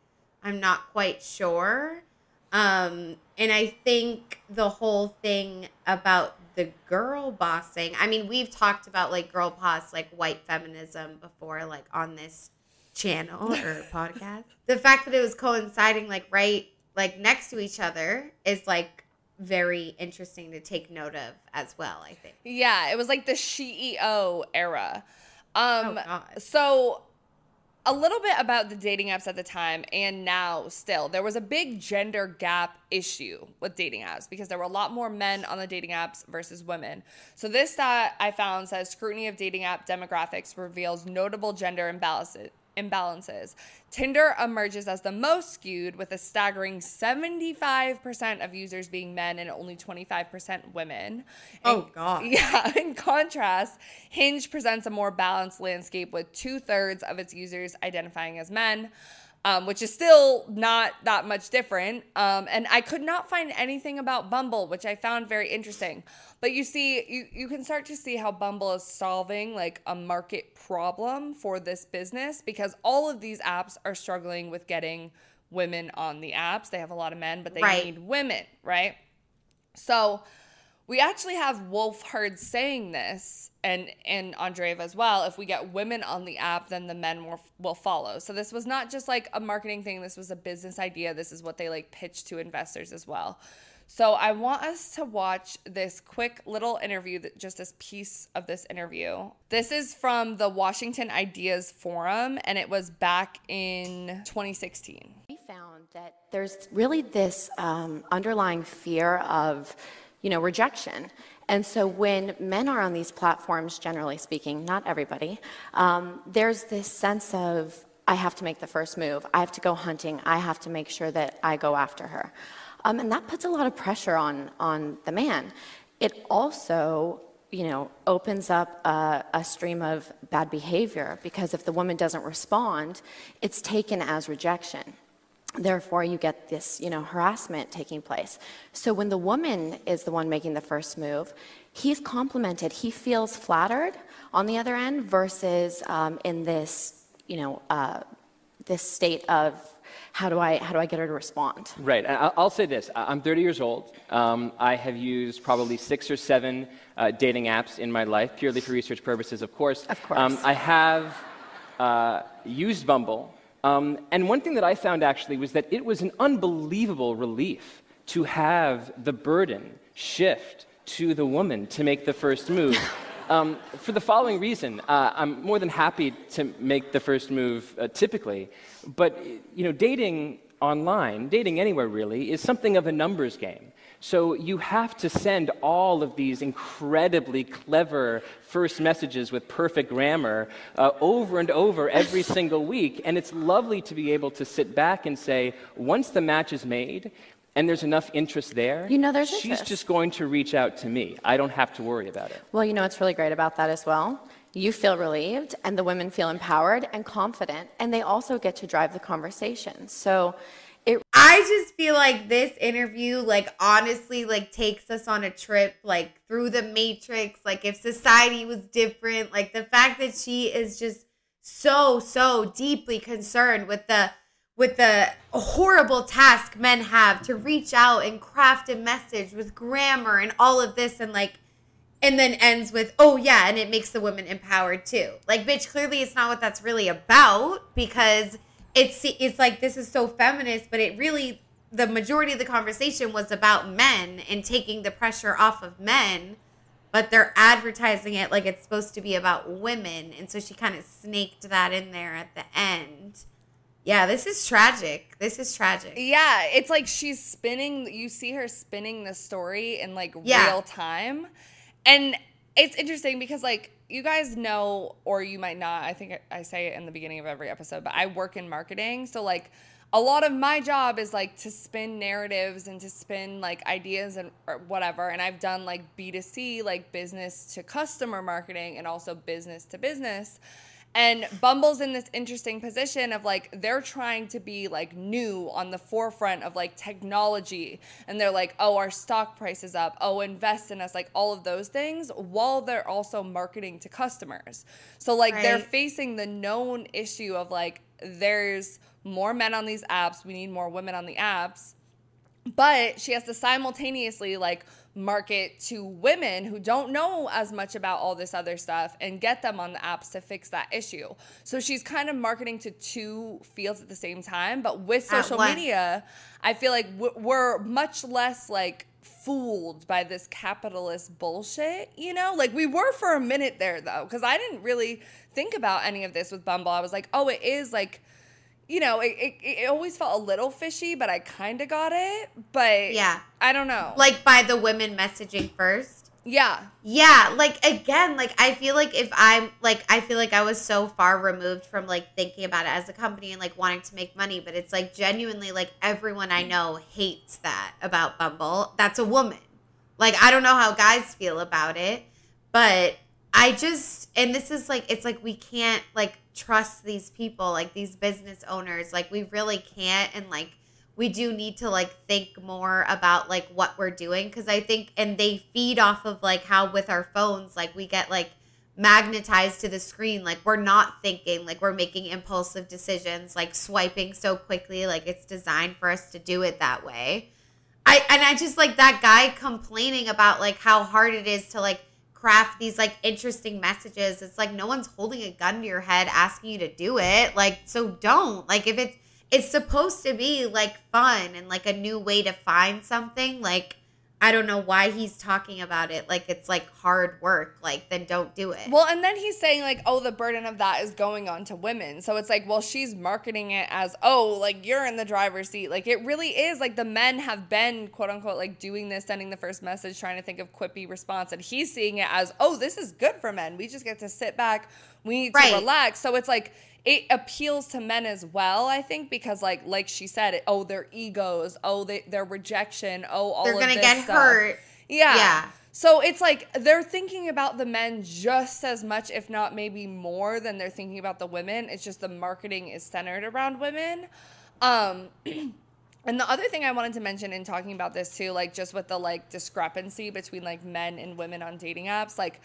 I'm not quite sure. And I think the whole thing about the girl bossing, I mean, we've talked about like girl boss, like white feminism before, like on this channel or podcast. The fact that it was coinciding like right, like next to each other is like very interesting to take note of as well, I think. Yeah, it was like the CEO era. Oh, God. So a little bit about the dating apps at the time and now still. There was a big gender gap issue with dating apps because there were a lot more men on the dating apps versus women. So this stat I found says scrutiny of dating app demographics reveals notable gender imbalances. Tinder emerges as the most skewed with a staggering 75% of users being men and only 25% women. Oh, God. Yeah. In contrast, Hinge presents a more balanced landscape with 2/3 of its users identifying as men. which is still not that much different. And I could not find anything about Bumble, which I found very interesting. But you see, you can start to see how Bumble is solving like a market problem for this business, because all of these apps are struggling with getting women on the apps. They have a lot of men, but they need women, right? So we actually have Wolfe Herd saying this, and Andreeva as well. If we get women on the app, then the men will follow. So this was not just like a marketing thing. This was a business idea. This is what they like pitched to investors as well. So I want us to watch this quick little interview, just this piece of this interview. This is from the Washington Ideas Forum, and it was back in 2016. We found that there's really this underlying fear of, rejection. And so when men are on these platforms, generally speaking, not everybody, there's this sense of, I have to make the first move. I have to go hunting. I have to make sure that I go after her. And that puts a lot of pressure on the man. It also, opens up a stream of bad behavior, because if the woman doesn't respond, it's taken as rejection. Therefore, you get this, harassment taking place. So when the woman is the one making the first move, he's complimented. He feels flattered on the other end versus in this, this state of how do I get her to respond? Right. I'll say this. I'm 30 years old. I have used probably 6 or 7 dating apps in my life, purely for research purposes, of course. Of course. I have used Bumble. And one thing that I found actually was that it was an unbelievable relief to have the burden shift to the woman to make the first move. For the following reason, I'm more than happy to make the first move typically, but dating online, dating anywhere really, is something of a numbers game. So you have to send all of these incredibly clever first messages with perfect grammar over and over every single week. And it's lovely to be able to sit back and say, once the match is made and there's enough interest there, there's she's interest. just going to reach out to me. I don't have to worry about it. Well, what's really great about that as well? You feel relieved, and the women feel empowered and confident, and they also get to drive the conversation. So I just feel like this interview, honestly, takes us on a trip, through the matrix. If society was different, the fact that she is just so deeply concerned with the horrible task men have to reach out and craft a message with grammar and all of this, and then ends with, oh yeah, and it makes the women empowered too. Bitch, clearly it's not what that's really about, because it's like, this is so feminist, but it really, the majority of the conversation was about men and taking the pressure off of men, but they're advertising it like it's supposed to be about women. And so she kind of snaked that in there at the end. Yeah, this is tragic. Yeah, it's like she's spinning, you see her spinning the story in real time. And it's interesting because you guys know, or you might not, I think I say it in the beginning of every episode, but I work in marketing. So a lot of my job is to spin narratives and to spin ideas and or whatever. And I've done B2C, business to customer marketing, and also business to business. And Bumble's in this interesting position of they're trying to be new on the forefront of technology. And they're oh, our stock price is up. Oh, invest in us. All of those things, while they're also marketing to customers. So they're facing the known issue of there's more men on these apps. We need more women on the apps. But she has to simultaneously market to women who don't know as much about all this other stuff and get them on the apps to fix that issue. So she's kind of marketing to 2 fields at the same time. But with social media, I feel like we're much less fooled by this capitalist bullshit, we were for a minute there though, because I didn't really think about any of this with Bumble. I was oh, it is it always felt a little fishy, but I kind of got it. But yeah, I don't know. By the women messaging first. Yeah. Yeah. Again, I feel if I'm I feel I was so far removed from thinking about it as a company and wanting to make money, but it's genuinely everyone I know hates that about Bumble. That's a woman. I don't know how guys feel about it, but and this is like, it's like we can't like trust these people, like these business owners, like we really can't. And like, we do need to like think more about like what we're doing. Cause I think, and they feed off of like how with our phones, like we get like magnetized to the screen. Like we're not thinking, like we're making impulsive decisions, like swiping so quickly. Like it's designed for us to do it that way. I just like that guy complaining about like how hard it is to like craft these like interesting messages. It's like no one's holding a gun to your head asking you to do it. Like, so don't. Like if it's supposed to be like fun and like a new way to find something, like I don't know why he's talking about it like it's like hard work. Like, then don't do it. Well, and then he's saying like, oh, the burden of that is going on to women. So it's like, well, she's marketing it as, oh, like you're in the driver's seat. Like it really is like the men have been quote unquote like doing this, sending the first message, trying to think of quippy response. And he's seeing it as, oh, this is good for men. We just get to sit back. We need to relax. So it's like, it appeals to men as well, I think, because like she said, oh, their egos, oh, their rejection, oh, all they're of gonna this get stuff. hurt. Yeah. So it's like they're thinking about the men just as much, if not maybe more, than they're thinking about the women. It's just the marketing is centered around women. And the other thing I wanted to mention in talking about this too, like just with the like discrepancy between like men and women on dating apps, like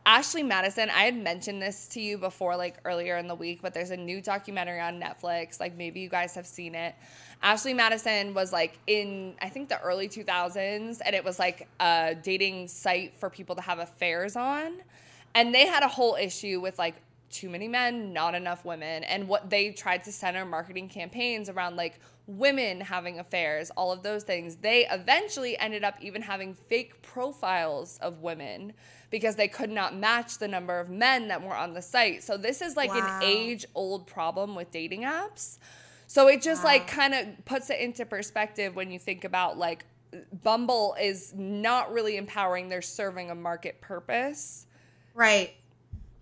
Ashley Madison, I had mentioned this to you before, like earlier in the week, but there's a new documentary on Netflix. Like maybe you guys have seen it. Ashley Madison was like in, I think, the early 2000s, and it was like a dating site for people to have affairs on. And they had a whole issue with like too many men, not enough women. And what they tried to center marketing campaigns around like women having affairs, all of those things. They eventually ended up even having fake profiles of women because they could not match the number of men that were on the site. So this is like an age-old problem with dating apps. So it just like kind of puts it into perspective when you think about like Bumble is not really empowering, they're serving a market purpose. Right.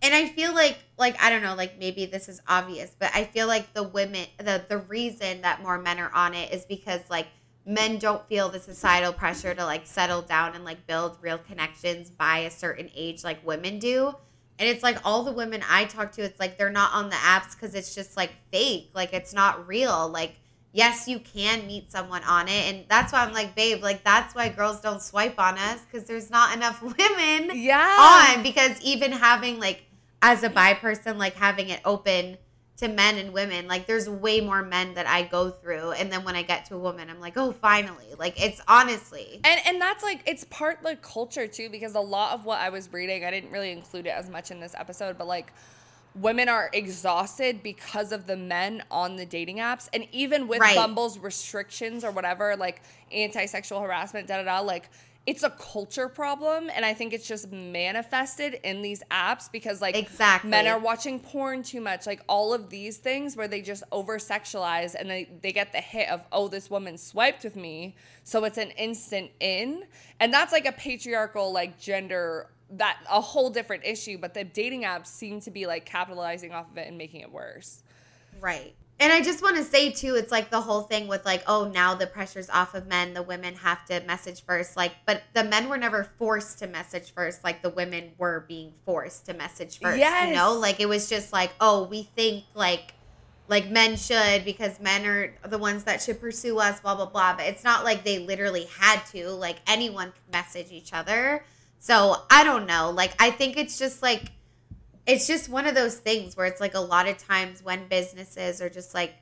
And I feel like I don't know, like maybe this is obvious, but I feel like the women, the reason that more men are on it is because like men don't feel the societal pressure to like settle down and like build real connections by a certain age like women do. And it's like all the women I talk to, it's like they're not on the apps because it's just like fake. Like it's not real. Like, yes, you can meet someone on it. And that's why I'm like, babe, like that's why girls don't swipe on us, because there's not enough women on. Because even having like, as a bi person, like having it open to men and women, like there's way more men that I go through, and then when I get to a woman, I'm like, oh, finally. Like it's honestly, and that's like, it's part like culture too, because a lot of what I was reading, I didn't really include it as much in this episode, but like women are exhausted because of the men on the dating apps. And even with Bumble's restrictions or whatever, like anti-sexual harassment, like it's a culture problem, and I think it's just manifested in these apps because, like, men are watching porn too much, like all of these things where they just over-sexualize, and they get the hit of, oh, this woman swiped with me, so it's an instant in, and that's like a patriarchal, like, gender, that a whole different issue, but the dating apps seem to be, like, capitalizing off of it and making it worse. Right. And I just want to say, too, it's like the whole thing with like, oh, now the pressure's off of men. The women have to message first. Like, but the men were never forced to message first. Like the women were being forced to message first. Yes. You know, like it was just like, oh, we think like men should because men are the ones that should pursue us, blah, blah, blah. But it's not like they literally had to. Like anyone could message each other. So I don't know. Like, I think it's just like, it's just one of those things where it's like a lot of times when businesses or just like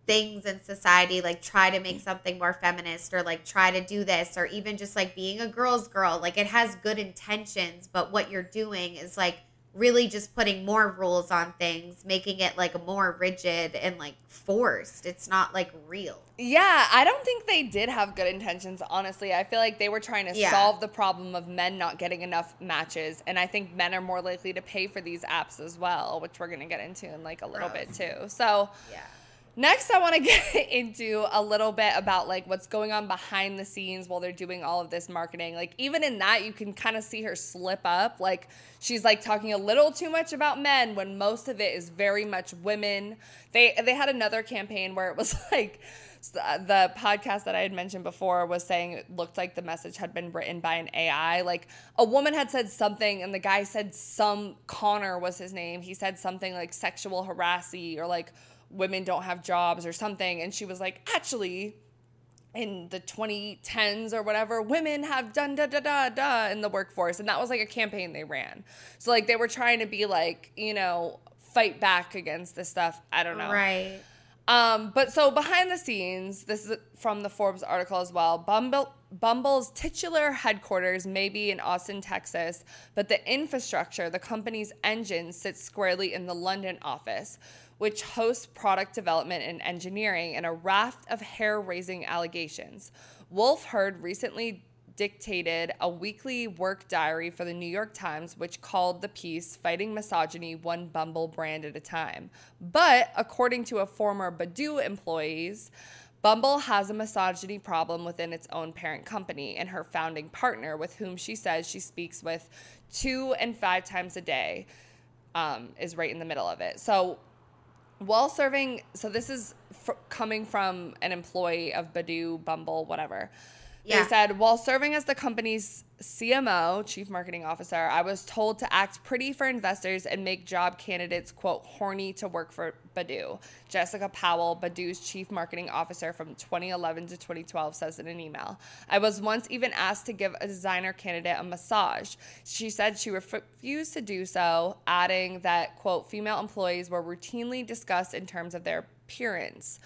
things in society like try to make something more feminist or like try to do this, or even just like being a girl's girl, like it has good intentions, but what you're doing is like really just putting more rules on things, making it like more rigid and like forced. It's not like real. Yeah, I don't think they did have good intentions, honestly. I feel like they were trying to solve the problem of men not getting enough matches, and I think men are more likely to pay for these apps as well, which we're going to get into in like a little bit too. So next, I want to get into a little bit about like what's going on behind the scenes while they're doing all of this marketing. Like even in that, you can kind of see her slip up. Like she's like talking a little too much about men when most of it is very much women. They had another campaign where it was like So the podcast that I had mentioned before was saying it looked like the message had been written by an AI. Like a woman had said something and the guy said Connor was his name. He said something like sexual harassy or like women don't have jobs or something. And she was like, actually, in the 2010s or whatever, women have done da in the workforce. And that was like a campaign they ran. So like they were trying to be like, you know, fight back against this stuff. I don't know. Right. But so behind the scenes, this is from the Forbes article as well. Bumble's titular headquarters may be in Austin, Texas, but the infrastructure, the company's engine, sits squarely in the London office, which hosts product development and engineering and a raft of hair-raising allegations. Wolfe Herd recently dictated a weekly work diary for the New York Times, which called the piece "Fighting Misogyny One Bumble Brand at a Time." But according to a former Badoo employees, Bumble has a misogyny problem within its own parent company, and her founding partner, with whom she says she speaks with 2 and 5 times a day, is right in the middle of it. So while serving, so this is coming from an employee of Badoo, Bumble, whatever. Yeah. They said, while serving as the company's CMO, Chief Marketing Officer, I was told to act pretty for investors and make job candidates, quote, horny to work for Badoo. Jessica Powell, Badoo's Chief Marketing Officer from 2011 to 2012, says in an email. I was once even asked to give a designer candidate a massage. She said she refused to do so, adding that, quote, female employees were routinely discussed in terms of their appearance.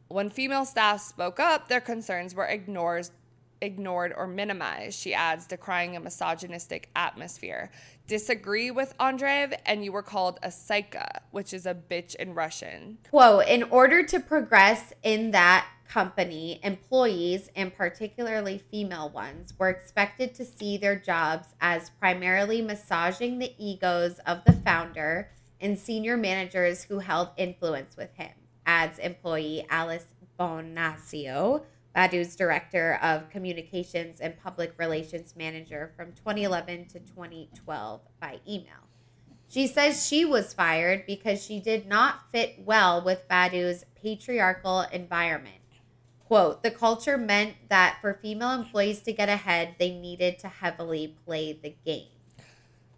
When female staff spoke up, their concerns were ignored or minimized, she adds, decrying a misogynistic atmosphere. Disagree with Andreev, and you were called a psycha, which is a bitch in Russian. Quote, in order to progress in that company, employees, and particularly female ones, were expected to see their jobs as primarily massaging the egos of the founder and senior managers who held influence with him, adds employee Alice Bonacio, Badoo's Director of Communications and Public Relations Manager from 2011 to 2012 by email. She says she was fired because she did not fit well with Badoo's patriarchal environment. Quote, the culture meant that for female employees to get ahead, they needed to heavily play the game.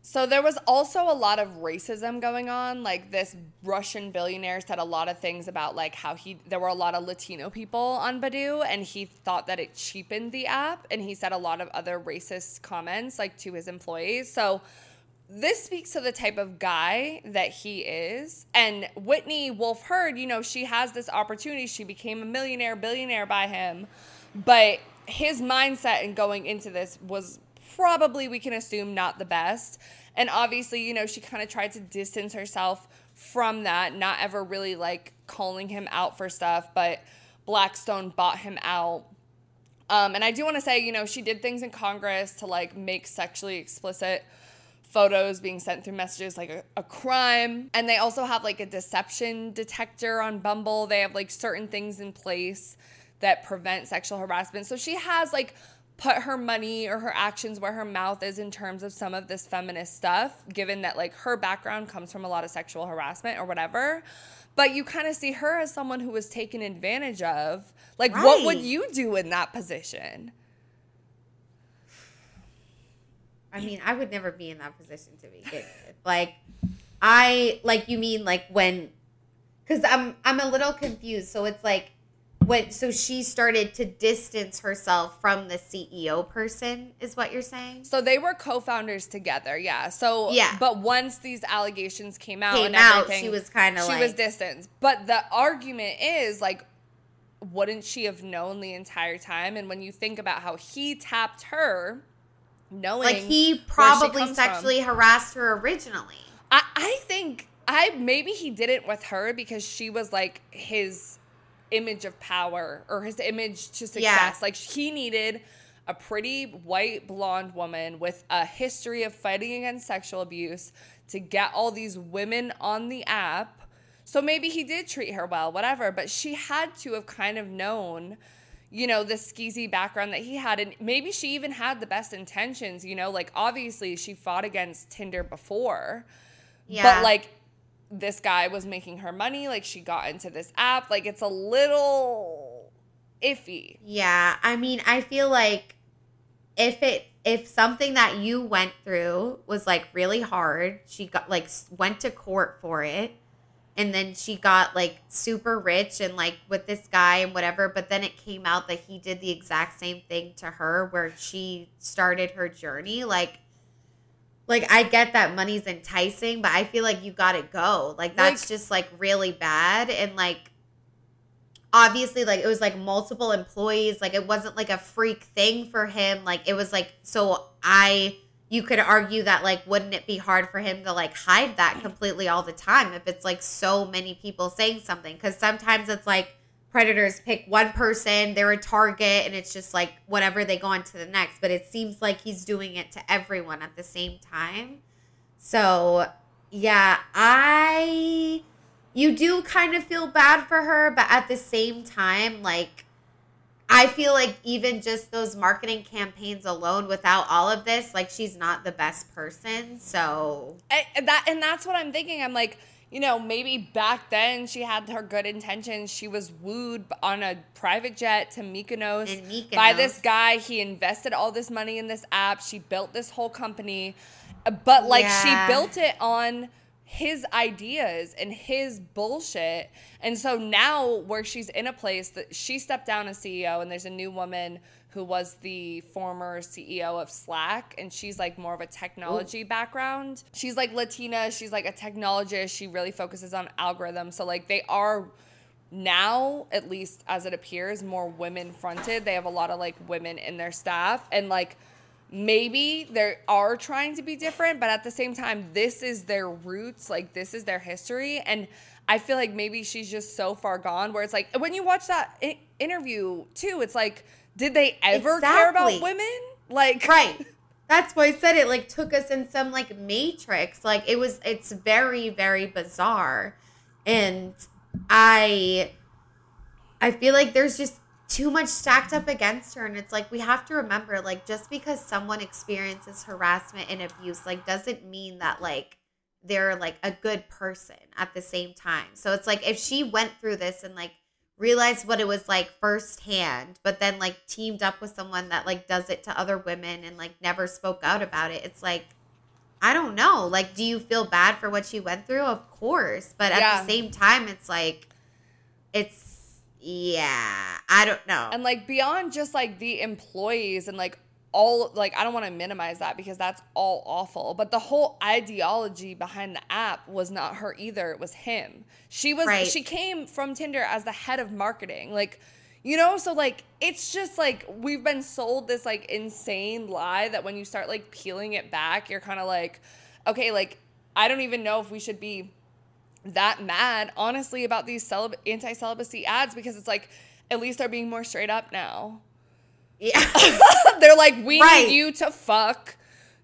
So there was also a lot of racism going on. Like this Russian billionaire said a lot of things about like how there were a lot of Latino people on Badoo and he thought that it cheapened the app, and he said a lot of other racist comments like to his employees. So this speaks to the type of guy that he is. And Whitney Wolfe Herd, you know, she has this opportunity. She became a billionaire by him. But his mindset in going into this was probably, we can assume, not the best. And obviously, you know, she kind of tried to distance herself from that, not ever really like calling him out for stuff, but Blackstone bought him out. And I do want to say, you know, she did things in Congress to like make sexually explicit photos being sent through messages like a crime. And they also have like a deception detector on Bumble. They have like certain things in place that prevent sexual harassment. So she has like put her money or her actions where her mouth is in terms of some of this feminist stuff, given that like her background comes from a lot of sexual harassment or whatever. But you kind of see her as someone who was taken advantage of. Like, right. What would you do in that position? I mean, I would never be in that position to begin with. You mean like when, because I'm a little confused. So it's like, so she started to distance herself from the CEO person, is what you're saying? So they were co-founders together, yeah. So yeah. But once these allegations came out, everything, she was kind of like, she was distanced. But the argument is like, wouldn't she have known the entire time? And when you think about how he tapped her, knowing like he probably sexually harassed her originally. I think maybe he didn't with her because she was like his image of power or his image to success. Yeah. Like he needed a pretty white blonde woman with a history of fighting against sexual abuse to get all these women on the app. So maybe he did treat her well, whatever, but she had to have kind of known, you know, the skeezy background that he had. And maybe she even had the best intentions, you know, like obviously she fought against Tinder before, but like this guy was making her money. Like she got into this app. Like it's a little iffy. Yeah, I mean, I feel like if something that you went through was like really hard, she got like went to court for it, and then she got like super rich and like with this guy and whatever, but then it came out that he did the exact same thing to her where she started her journey. Like I get that money's enticing, but I feel like you gotta go. Like that's just like really bad. And like obviously like it was like multiple employees. Like it wasn't like a freak thing for him. Like it was like, you could argue that like, wouldn't it be hard for him to like hide that completely all the time if it's like so many people saying something? Because sometimes it's like predators pick one person, they're a target, and it's just like whatever, they go on to the next. But it seems like he's doing it to everyone at the same time. So yeah, you do kind of feel bad for her, but at the same time, like I feel like even just those marketing campaigns alone, without all of this, like she's not the best person. So that's what I'm thinking. I'm like, you know, maybe back then she had her good intentions. She was wooed on a private jet to Mykonos by this guy. He invested all this money in this app. She built this whole company, but like she built it on his ideas and his bullshit. And so now where she's in a place that she stepped down as CEO, and there's a new woman who was the former CEO of Slack, and she's like more of a technology background. She's like Latina, she's like a technologist, she really focuses on algorithms. So like they are now, at least as it appears, more women fronted. They have a lot of like women in their staff, and like maybe they are trying to be different, but at the same time, this is their roots, like this is their history. And I feel like maybe she's just so far gone where it's like, when you watch that interview too, it's like, did they ever care about women? Like, right. That's why I said it like took us in some like matrix. Like it's very, very bizarre. And I feel like there's just too much stacked up against her. And it's like, we have to remember, like, just because someone experiences harassment and abuse, like, doesn't mean that like they're like a good person at the same time. So it's like, if she went through this and like realized what it was like firsthand, but then like teamed up with someone that like does it to other women and like never spoke out about it, it's like, I don't know. Like, do you feel bad for what she went through? Of course. But at the same time, it's like, I don't know. And like beyond just like the employees and like all, like, I don't want to minimize that because that's all awful, but the whole ideology behind the app was not her either. It was him. She came from Tinder as the head of marketing. Like, you know, so like, it's just like, we've been sold this like insane lie that when you start like peeling it back, you're kind of like, okay, like, I don't even know if we should be that mad, honestly, about these anti-celibacy ads, because it's like, at least they're being more straight up now. Yeah. They're like, we need you to fuck.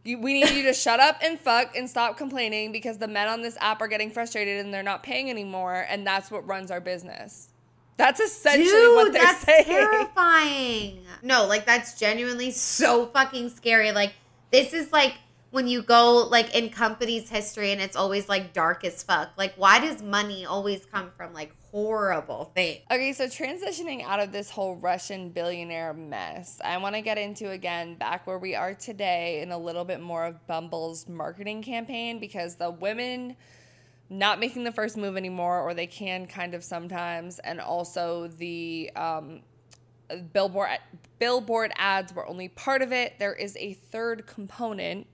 We need you to shut up and fuck and stop complaining because the men on this app are getting frustrated and they're not paying anymore, and that's what runs our business. That's essentially what they're saying. That's terrifying. No, like, that's genuinely so fucking scary. Like, this is like when you go like in companies' history and it's always like dark as fuck. Like, why does money always come from like horrible things? Okay, so transitioning out of this whole Russian billionaire mess, I want to get into, again, back where we are today in a little bit more of Bumble's marketing campaign, because the women not making the first move anymore, or they can kind of sometimes, and also the billboard ads were only part of it. There is a third component.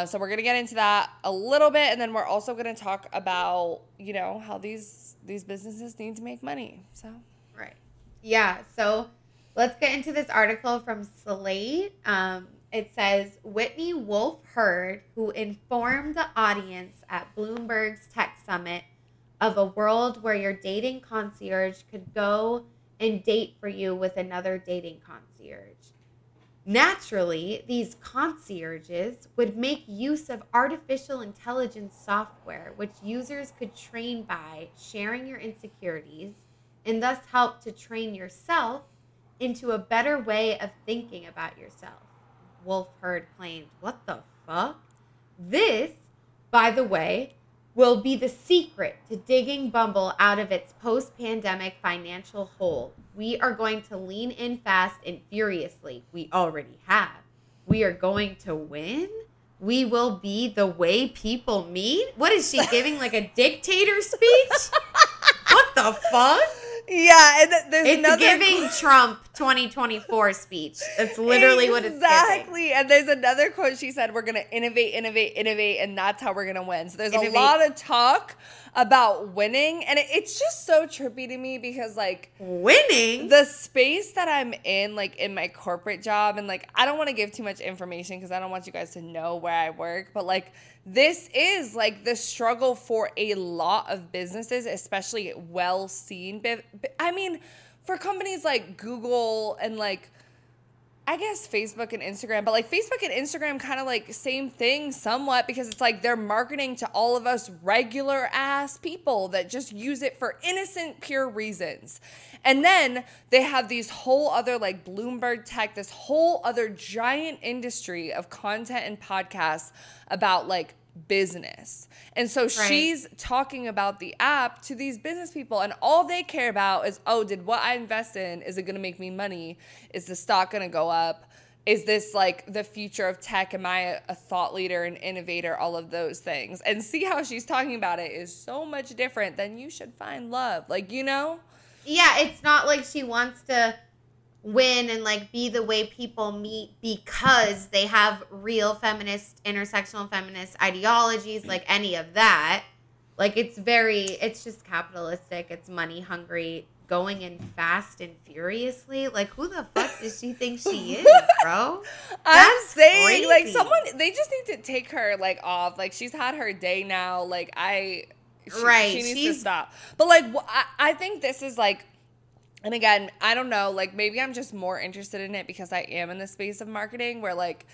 So we're going to get into that a little bit, and then we're also going to talk about, you know, how these businesses need to make money. So right. Yeah, so let's get into this article from Slate. It says, Whitney Wolfe Herd, who informed the audience at Bloomberg's Tech Summit of a world where your dating concierge could go and date for you with another dating concierge. Naturally, these concierges would make use of artificial intelligence software, which users could train by sharing your insecurities and thus help to train yourself into a better way of thinking about yourself. Wolfe Herd claimed. What the fuck? This, by the way, will be the secret to digging Bumble out of its post-pandemic financial hole. We are going to lean in fast and furiously. We already have. We are going to win. We will be the way people meet. What is she giving, like a dictator speech? What the fuck? Yeah, and there's It's another giving Trump 2024 speech. That's literally what it's giving. Exactly. And there's another quote she said, we're going to innovate, and that's how we're going to win. So there's a lot of talk about winning, and it's just so trippy to me because, like, winning? The space that I'm in, like, in my corporate job, and, like, I don't want to give too much information because I don't want you guys to know where I work, but, like, this is, like, the struggle for a lot of businesses, especially well-seen. I mean, for companies like Google and, like, I guess Facebook and Instagram, but, like, Facebook and Instagram kind of, like, same thing somewhat because it's, like, they're marketing to all of us regular-ass people that just use it for innocent, pure reasons. And then they have these whole other, like, Bloomberg Tech, this whole other giant industry of content and podcasts about, like, business. And so she's talking about the app to these business people, and all they care about is, oh, did what I invest in, is it going to make me money? Is the stock going to go up? Is this, like, the future of tech? Am I a thought leader, an innovator, all of those things? And see how she's talking about it is so much different than you should find love. Like, you know? Yeah, it's not like she wants to win and, like, be the way people meet because they have real feminist, intersectional feminist ideologies, like any of that. Like, it's just capitalistic. It's money hungry, going in fast and furiously. Like, who the fuck does she think she is, bro? I'm saying, crazy. like, they just need to take her, like, off. Like, she's had her day now. Like, she needs to stop. But, like, I think this is, like, and again, I don't know, like, maybe I'm just more interested in it because I am in the space of marketing where, like,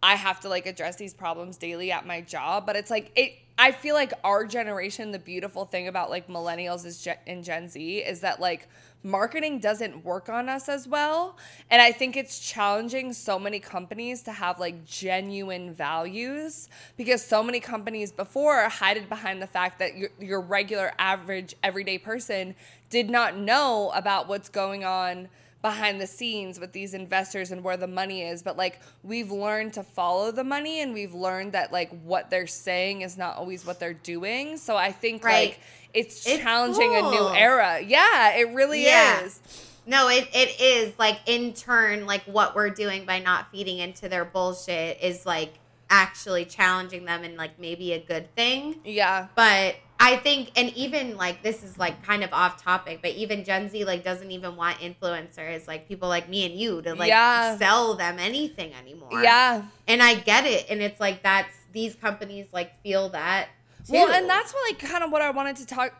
I have to, like, address these problems daily at my job. But it's, like, I feel like our generation, the beautiful thing about, like, millennials and Gen Z is that, like, marketing doesn't work on us as well. And I think it's challenging so many companies to have, like, genuine values because so many companies before hid behind the fact that your regular, average, everyday person did not know about what's going on behind the scenes with these investors and where the money is. But, like, we've learned to follow the money, and we've learned that, like, what they're saying is not always what they're doing. So I think, like, it's challenging a new era. Yeah, it really is. No, it is. Like, in turn, like, what we're doing by not feeding into their bullshit is, like, actually challenging them and, like, maybe a good thing. Yeah. But I think, and even, like, this is, like, kind of off topic, but even Gen Z, like, doesn't even want influencers, like, people like me and you to, like, sell them anything anymore. Yeah. And I get it. And it's, like, these companies, like, feel that too. Well, and that's what, like, kind of what I wanted to talk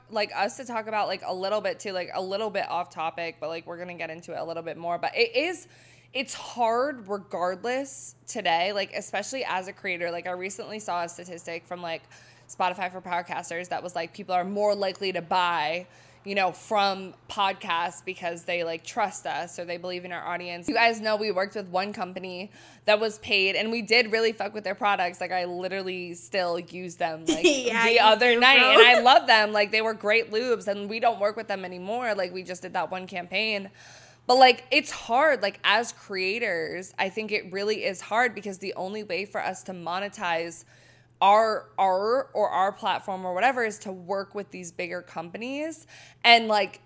about, like, a little bit too, like, a little bit off topic, but, like, we're going to get into it a little bit more. But it's hard regardless today, like, especially as a creator. Like, I recently saw a statistic from, like, Spotify for podcasters that was, like, people are more likely to buy, you know, from podcasts because they, like, trust us or they believe in our audience. You guys know we worked with one company that was paid, and we did really fuck with their products. Like, I literally still use them, like, the other night, and I love them. Like, they were great lubes, and we don't work with them anymore. Like, we just did that one campaign. But, like, it's hard. Like, as creators, I think it really is hard because the only way for us to monetize our platform or whatever is to work with these bigger companies. And, like,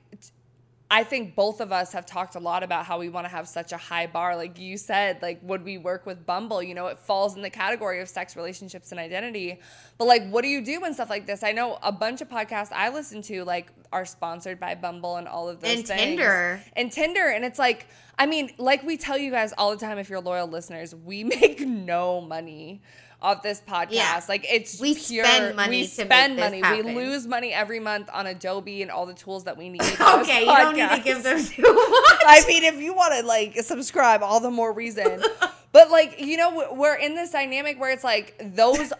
I think both of us have talked a lot about how we want to have such a high bar. Like you said, like, would we work with Bumble? You know, it falls in the category of sex, relationships, and identity. But, like, what do you do when stuff like this? I know a bunch of podcasts I listen to, like, are sponsored by Bumble and all of those things. And Tinder. And it's like, I mean, like we tell you guys all the time, if you're loyal listeners, we make no money off this podcast. Yeah. Like, it's we pure, spend money. We lose money every month on Adobe and all the tools that we need. Okay, you don't need to give them too much. I mean, if you want to, like, subscribe, all the more reason. But, like, you know, we're in this dynamic where it's like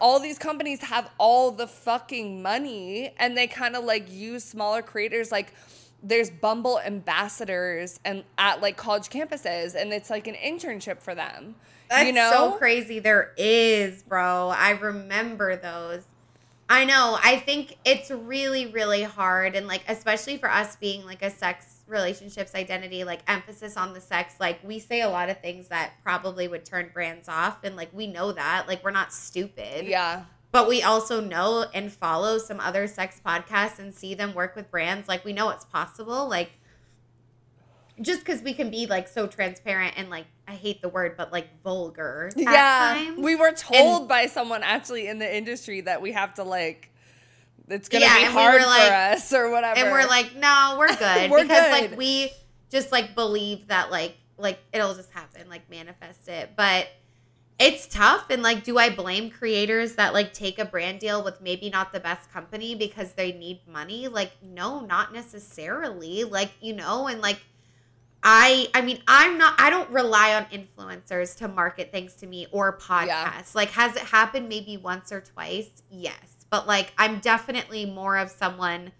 all these companies have all the fucking money, and they kind of, like, use smaller creators. Like, there's Bumble ambassadors and at, like, college campuses, and it's like an internship for them. That's you know? so crazy. There is, bro. I remember those. I know. I think it's really, really hard. And like, especially for us being like a sex relationships identity, like emphasis on the sex, like we say a lot of things that probably would turn brands off. And like, we know that, like, we're not stupid. Yeah. But we also know and follow some other sex podcasts and see them work with brands. Like, we know it's possible. Like, just because we can be like so transparent and like, I hate the word, but like vulgar at times. We were told by someone actually in the industry that we have to like, it's going to be hard for us or whatever. And we're like, no, we're good. We're because good. like we just like believe that like it'll just happen, like manifest it. But it's tough. And like, do I blame creators that like take a brand deal with maybe not the best company because they need money? Like, no, not necessarily. Like, you know, and like, I mean, I don't rely on influencers to market things to me or podcasts. Yeah. Like, has it happened maybe once or twice? Yes. But like, I'm definitely more of someone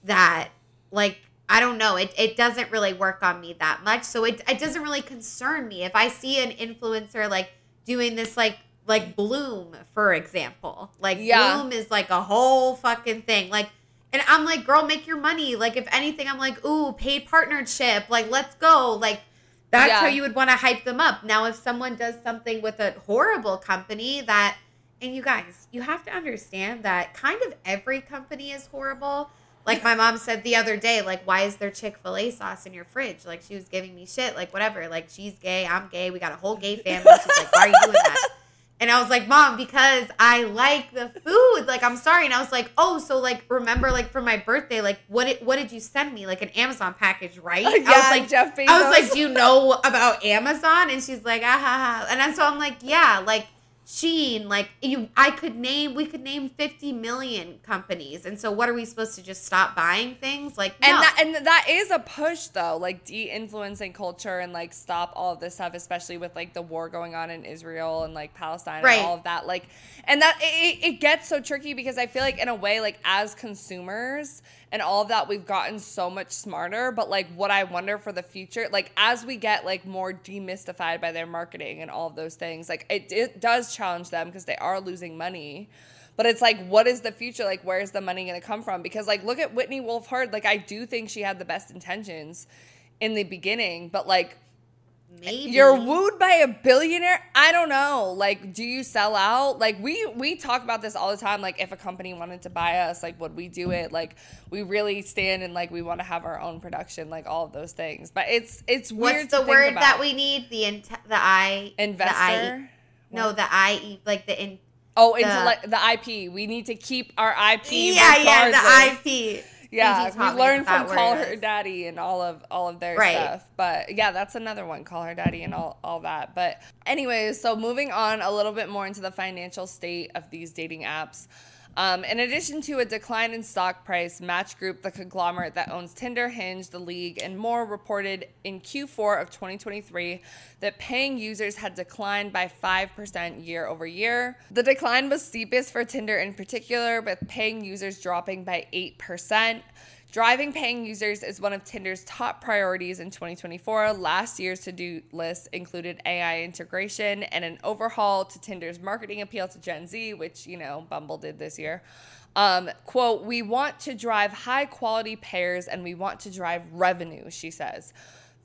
that like, I don't know. It doesn't really work on me that much. So it doesn't really concern me. If I see an influencer like doing this, like Bloom, for example, like Bloom is like a whole fucking thing. Like, and I'm like, girl, make your money. Like, if anything, I'm like, ooh, paid partnership. Like, let's go. Like, that's how you would want to hype them up. Now, if someone does something with a horrible company that, and you guys, you have to understand that kind of every company is horrible. Like my mom said the other day, like, why is there Chick-fil-A sauce in your fridge? Like, she was giving me shit, like, whatever. Like, she's gay, I'm gay. We got a whole gay family. She's like, why are you doing that? And I was like, Mom, because I like the food. Like, I'm sorry. And I was like, oh, so, like, remember, like, for my birthday, like, what did you send me? Like, an Amazon package, right? Yeah, I was like, Jeff Bezos. I was like, do you know about Amazon? And she's like, ah, ha, ha. And then, so I'm like, yeah, like, Shein, like, we could name 50 million companies. And so what are we supposed to just stop buying things? Like, no. And that is a push, though, like de-influencing culture and like stop all of this stuff, especially with like the war going on in Israel and like Palestine and all of that. Like, and that it gets so tricky because I feel like in a way, like as consumers and all of that, we've gotten so much smarter. But like what I wonder for the future, like as we get like more demystified by their marketing and all of those things, like it does challenge them because they are losing money. But it's like, what is the future? Like, where's the money going to come from? Because like, look at Whitney Wolfe Herd. Like, I do think she had the best intentions in the beginning, but like, maybe you're wooed by a billionaire. I don't know. Like, do you sell out? Like, we talk about this all the time. Like, if a company wanted to buy us, like, would we do it? Like, we really stand and like we want to have our own production, like all of those things. But it's weird. What's the word that we need? The investor. The IP. We need to keep our IP. Yeah, the IP. Yeah, we learned from Call Her Daddy and all of their stuff. But yeah, that's another one, Call Her Daddy and all that. But anyways, so moving on a little bit more into the financial state of these dating apps. In addition to a decline in stock price, Match Group, the conglomerate that owns Tinder, Hinge, The League, and more, reported in Q4 of 2023 that paying users had declined by 5% year over year. The decline was steepest for Tinder in particular, with paying users dropping by 8%. Driving paying users is one of Tinder's top priorities in 2024. Last year's to-do list included AI integration and an overhaul to Tinder's marketing appeal to Gen Z, which, you know, Bumble did this year. Quote, "We want to drive high-quality pairs and we want to drive revenue," she says,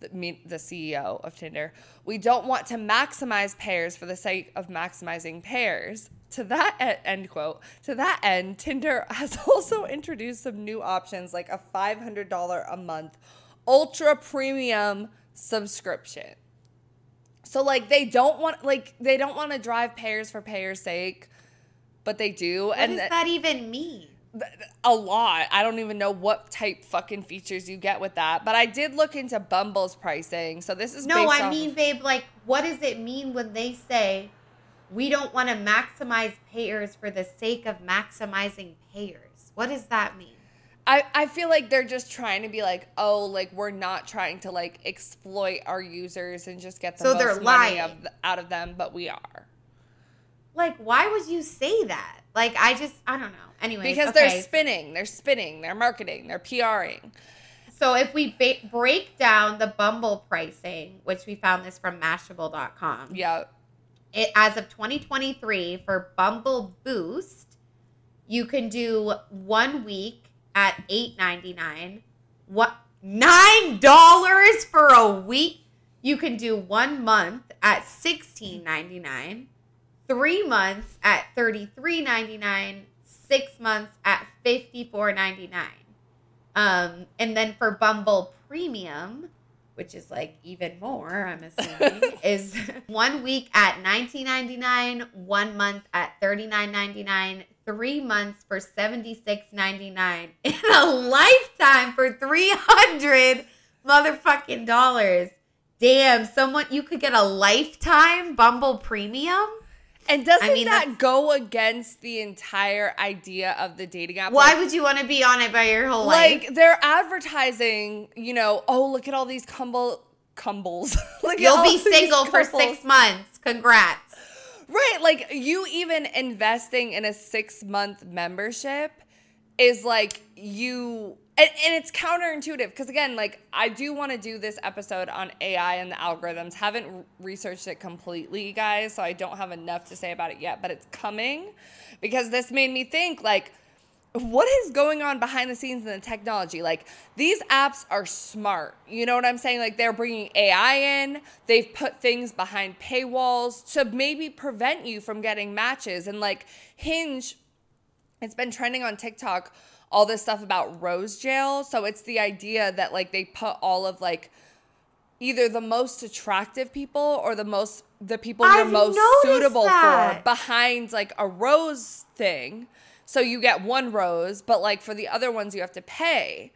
the CEO of Tinder. "We don't want to maximize pairs for the sake of maximizing pairs." To that end quote. To that end, Tinder has also introduced some new options like a $500 a month ultra premium subscription. So like they don't want to drive pairs for pairs' sake, but they do. What does that even mean? A lot. I don't even know what type fucking features you get with that. But I did look into Bumble's pricing. So this is babe, like what does it mean when they say we don't want to maximize payers for the sake of maximizing payers? What does that mean? I feel like they're just trying to be like, oh, like we're not trying to like exploit our users and just get the most money out of them, but we are. Like, why would you say that? Like, I don't know. Anyways, because they're spinning, they're marketing, they're PRing. So if we break down the Bumble pricing, which we found this from Mashable.com. Yeah. As of 2023 for Bumble Boost, You can do 1 week at $8.99. What? $9 for a week? You can do 1 month at $16.99. 3 months at $33.99. 6 months at $54.99. And then for Bumble Premium, which is like even more, I'm assuming, is 1 week at $19.99, 1 month at $39.99, 3 months for $76.99, and a lifetime for $300 motherfucking dollars. Damn, you could get a lifetime Bumble Premium? And doesn't that go against the entire idea of the dating app? Why would you want to be on it by your whole life? Like, they're advertising, oh, look at all these cumbles. You'll be single for 6 months. Congrats. Right. Like, you even investing in a 6-month membership is like and it's counterintuitive because, again, like, I do want to do this episode on AI and the algorithms. Haven't researched it completely, guys, so I don't have enough to say about it yet, but it's coming because this made me think, like, what is going on behind the scenes in the technology? Like, these apps are smart. You know what I'm saying? Like, they're bringing AI in. They've put things behind paywalls to maybe prevent you from getting matches. And, like, Hinge, it's been trending on TikTok, all this stuff about rose jail. So it's the idea that, like, they put all of, like, either the most attractive people or the people you're most suitable for behind, like, a rose thing. So you get 1 rose, but, like, for the other ones you have to pay.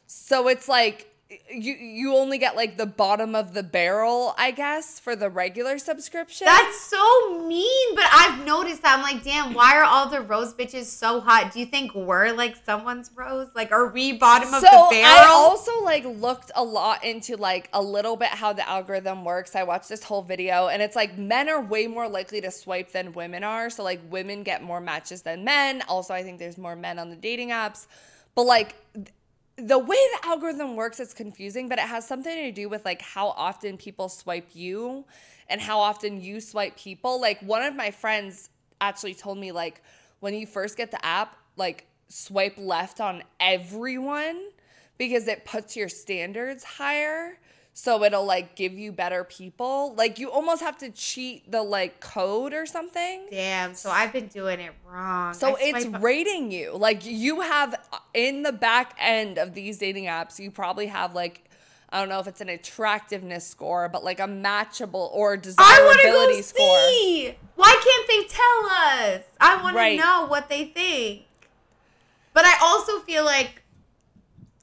So it's like you only get, like, the bottom of the barrel, I guess, for the regular subscription. That's so mean, but I've noticed that. I'm like, damn, why are all the rose bitches so hot? Do you think we're, like, someone's rose? Like, are we bottom of the barrel? I also, like, looked a lot into, like, a little bit how the algorithm works. I watched this whole video, and it's like men are way more likely to swipe than women are. So, like, women get more matches than men. Also, I think there's more men on the dating apps. But, like, the way the algorithm works, it's confusing, but it has something to do with, like, how often people swipe you and how often you swipe people. Like, one of my friends actually told me, like, when you first get the app, like, swipe left on everyone because it puts your standards higher. So it'll, like, give you better people. Like, you almost have to cheat the, like, code or something. Damn, so I've been doing it wrong. So it's rating you. Like, you have, in the back end of these dating apps, you probably have, like, I don't know if it's an attractiveness score, but, like, a matchable or desirability score. See. Why can't they tell us? I want to know what they think. But I also feel like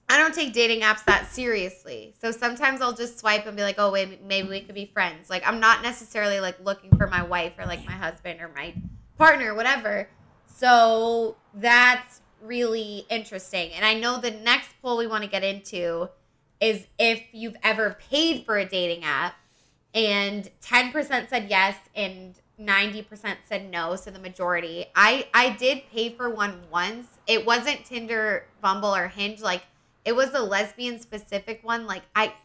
I don't take dating apps that seriously. So sometimes I'll just swipe and be like, oh, wait, maybe we could be friends. Like, I'm not necessarily, like, looking for my wife or, like, my husband or my partner or whatever. So that's really interesting. And I know the next poll we want to get into is if you've ever paid for a dating app. And 10% said yes and 90% said no. So the majority. I did pay for one once. It wasn't Tinder, Bumble, or Hinge. Like, it was a lesbian specific one. Like,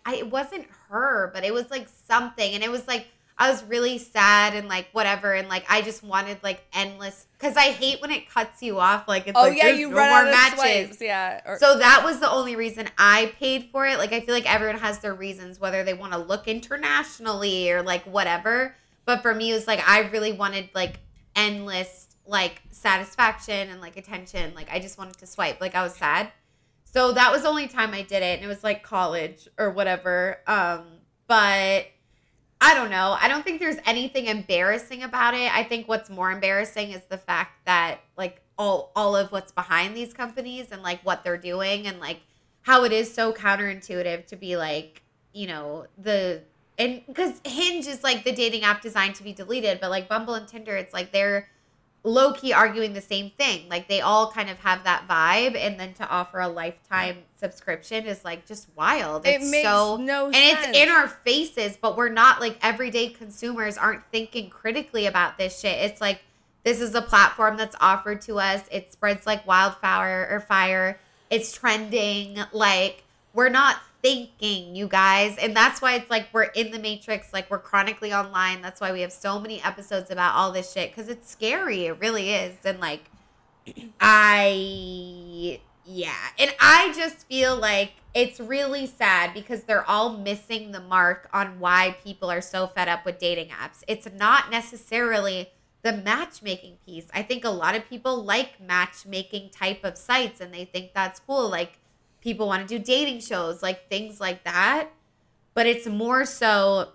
it wasn't her, but it was, like, something. And it was, like, I was really sad and, like, whatever. And, like, I just wanted, like, endless. Because I hate when it cuts you off. Like, it's you run out of swipes. Yeah. So that was the only reason I paid for it. Like, I feel like everyone has their reasons, whether they want to look internationally or, like, whatever. But for me, it was, like, I really wanted, like, endless, like, satisfaction and, like, attention. Like, I just wanted to swipe. Like, I was sad. So that was the only time I did it, and it was, like, college or whatever. But I don't know. I don't think there's anything embarrassing about it. I think what's more embarrassing is the fact that, like, all of what's behind these companies and, like, what they're doing and, like, how it is so counterintuitive to be, like, you know, and because Hinge is, like, the dating app designed to be deleted, but, like, Bumble and Tinder, it's like they're low-key arguing the same thing. Like, they all kind of have that vibe, and then to offer a lifetime subscription is, like, just wild. It makes no sense. And it's in our faces, but we're not, like, everyday consumers aren't thinking critically about this shit. It's like, this is a platform that's offered to us. It spreads like wildfire or fire. It's trending. Like, we're not thinking, you guys. And that's why it's like we're in the matrix, like we're chronically online. That's why we have so many episodes about all this shit, because it's scary. It really is. And, like, Yeah. And I just feel like it's really sad because they're all missing the mark on why people are so fed up with dating apps. It's not necessarily the matchmaking piece. I think a lot of people like matchmaking type of sites and they think that's cool. Like people want to do dating shows, like things like that. But it's more so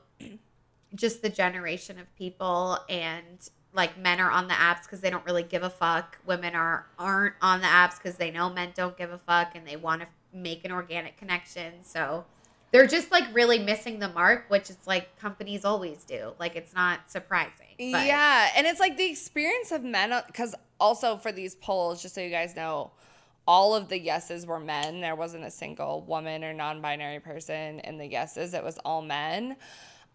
just the generation of people, and like men are on the apps because they don't really give a fuck. Women aren't on the apps because they know men don't give a fuck and they want to make an organic connection. So they're just like really missing the mark, which is like companies always do. Like it's not surprising. But. Yeah, and it's like the experience of men, because also for these polls, just so you guys know, all of the yeses were men. There wasn't a single woman or non-binary person in the yeses. It was all men.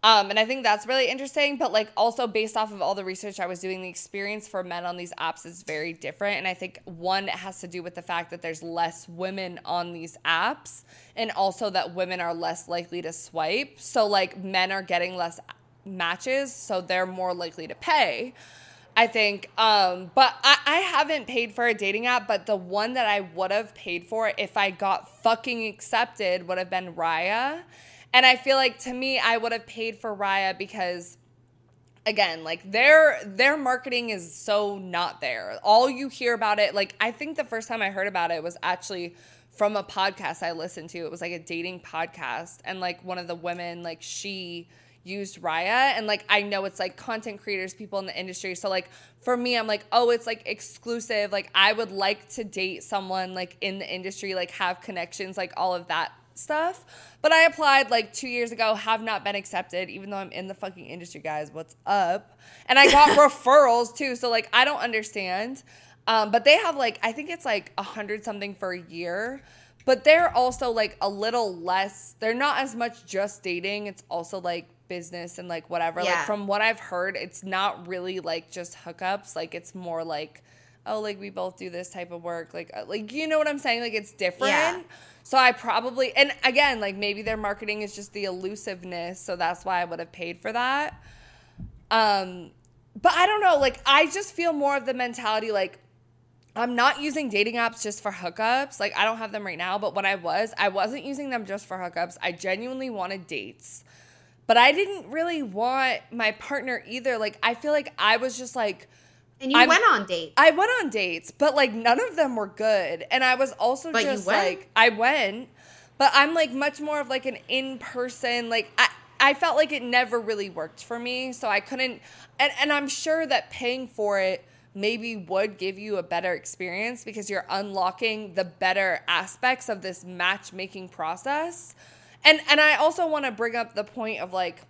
And I think that's really interesting, but like also based off of all the research I was doing, the experience for men on these apps is very different. And I think one, it has to do with the fact that there's less women on these apps, and also that women are less likely to swipe. So like men are getting less matches, so they're more likely to pay, I think. But I haven't paid for a dating app, but the one that I would have paid for if I got fucking accepted would have been Raya. And I feel like, to me, I would have paid for Raya because, again, like, their marketing is so not there. All you hear about it, like, I think the first time I heard about it was actually from a podcast I listened to. It was, like, a dating podcast. And, like, one of the women, like, she used Raya. And, like, I know it's, like, content creators, people in the industry. So, like, for me, I'm like, oh, it's, like, exclusive. Like, I would like to date someone, like, in the industry, like, have connections, like, all of that stuff. But I applied like 2 years ago, have not been accepted, even though I'm in the fucking industry, guys. What's up? And I got referrals too. So like, I don't understand. But they have like, I think it's like 100 something for a year, but they're also like a little less, they're not as much just dating. It's also like business and like whatever. Yeah. Like from what I've heard, it's not really like just hookups. Like it's more like, oh, like we both do this type of work. Like, you know what I'm saying? Like it's different. Yeah. So I probably, and again, like maybe their marketing is just the elusiveness. So that's why I would have paid for that. But I don't know. Like I just feel more of the mentality, like I'm not using dating apps just for hookups. Like I don't have them right now, but when I wasn't using them just for hookups. I genuinely wanted dates, but I didn't really want my partner either. Like I feel like I was just like, and you went on dates. I went on dates, but like none of them were good. And I was also but just you went? like, I went, but I'm like much more of like an in-person, like I felt like it never really worked for me. So I couldn't, and I'm sure that paying for it maybe would give you a better experience because you're unlocking the better aspects of this matchmaking process. And I also want to bring up the point of like,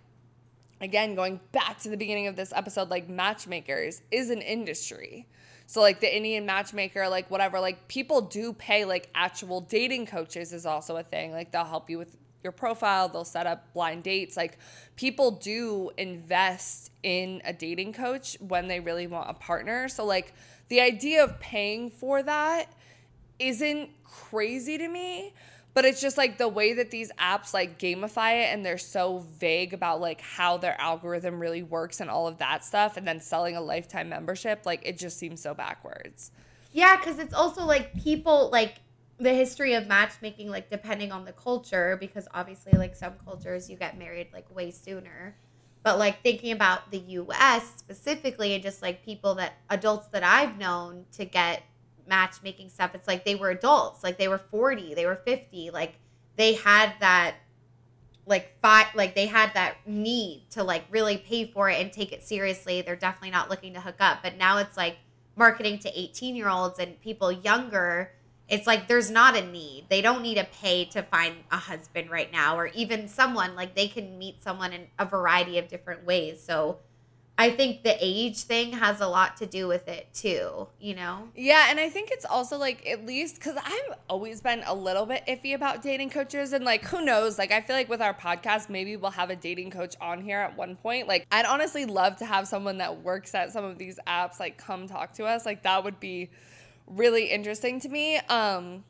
again, going back to the beginning of this episode, like matchmakers is an industry. So like the Indian matchmaker, like whatever, like people do pay, like actual dating coaches is also a thing. Like they'll help you with your profile. They'll set up blind dates. Like people do invest in a dating coach when they really want a partner. So like the idea of paying for that isn't crazy to me. But it's just like the way that these apps like gamify it and they're so vague about like how their algorithm really works and all of that stuff, and then selling a lifetime membership, like it just seems so backwards. Yeah, because it's also like people like the history of matchmaking, like depending on the culture, because obviously like some cultures you get married like way sooner. But like thinking about the US specifically and just like adults that I've known to get matchmaking stuff, it's like they were adults, like they were 40, they were 50, like they had that they had that need to like really pay for it and take it seriously. They're definitely not looking to hook up. But now it's like marketing to 18-year-olds and people younger. It's like there's not a need. They don't need to pay to find a husband right now, or even someone, like they can meet someone in a variety of different ways. So I think the age thing has a lot to do with it too, you know? Yeah, and I think it's also like, at least, because I've always been a little bit iffy about dating coaches, and like, who knows? Like, I feel like with our podcast, maybe we'll have a dating coach on here at one point. Like, I'd honestly love to have someone that works at some of these apps, like, come talk to us. Like, that would be really interesting to me. But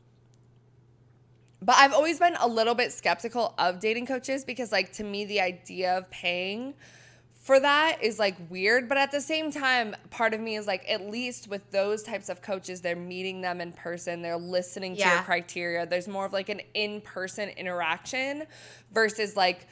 I've always been a little bit skeptical of dating coaches because, like, to me, the idea of paying for that is like weird, but at the same time, part of me is like, at least with those types of coaches, they're meeting them in person, they're listening to your criteria. There's more of like an in-person interaction versus like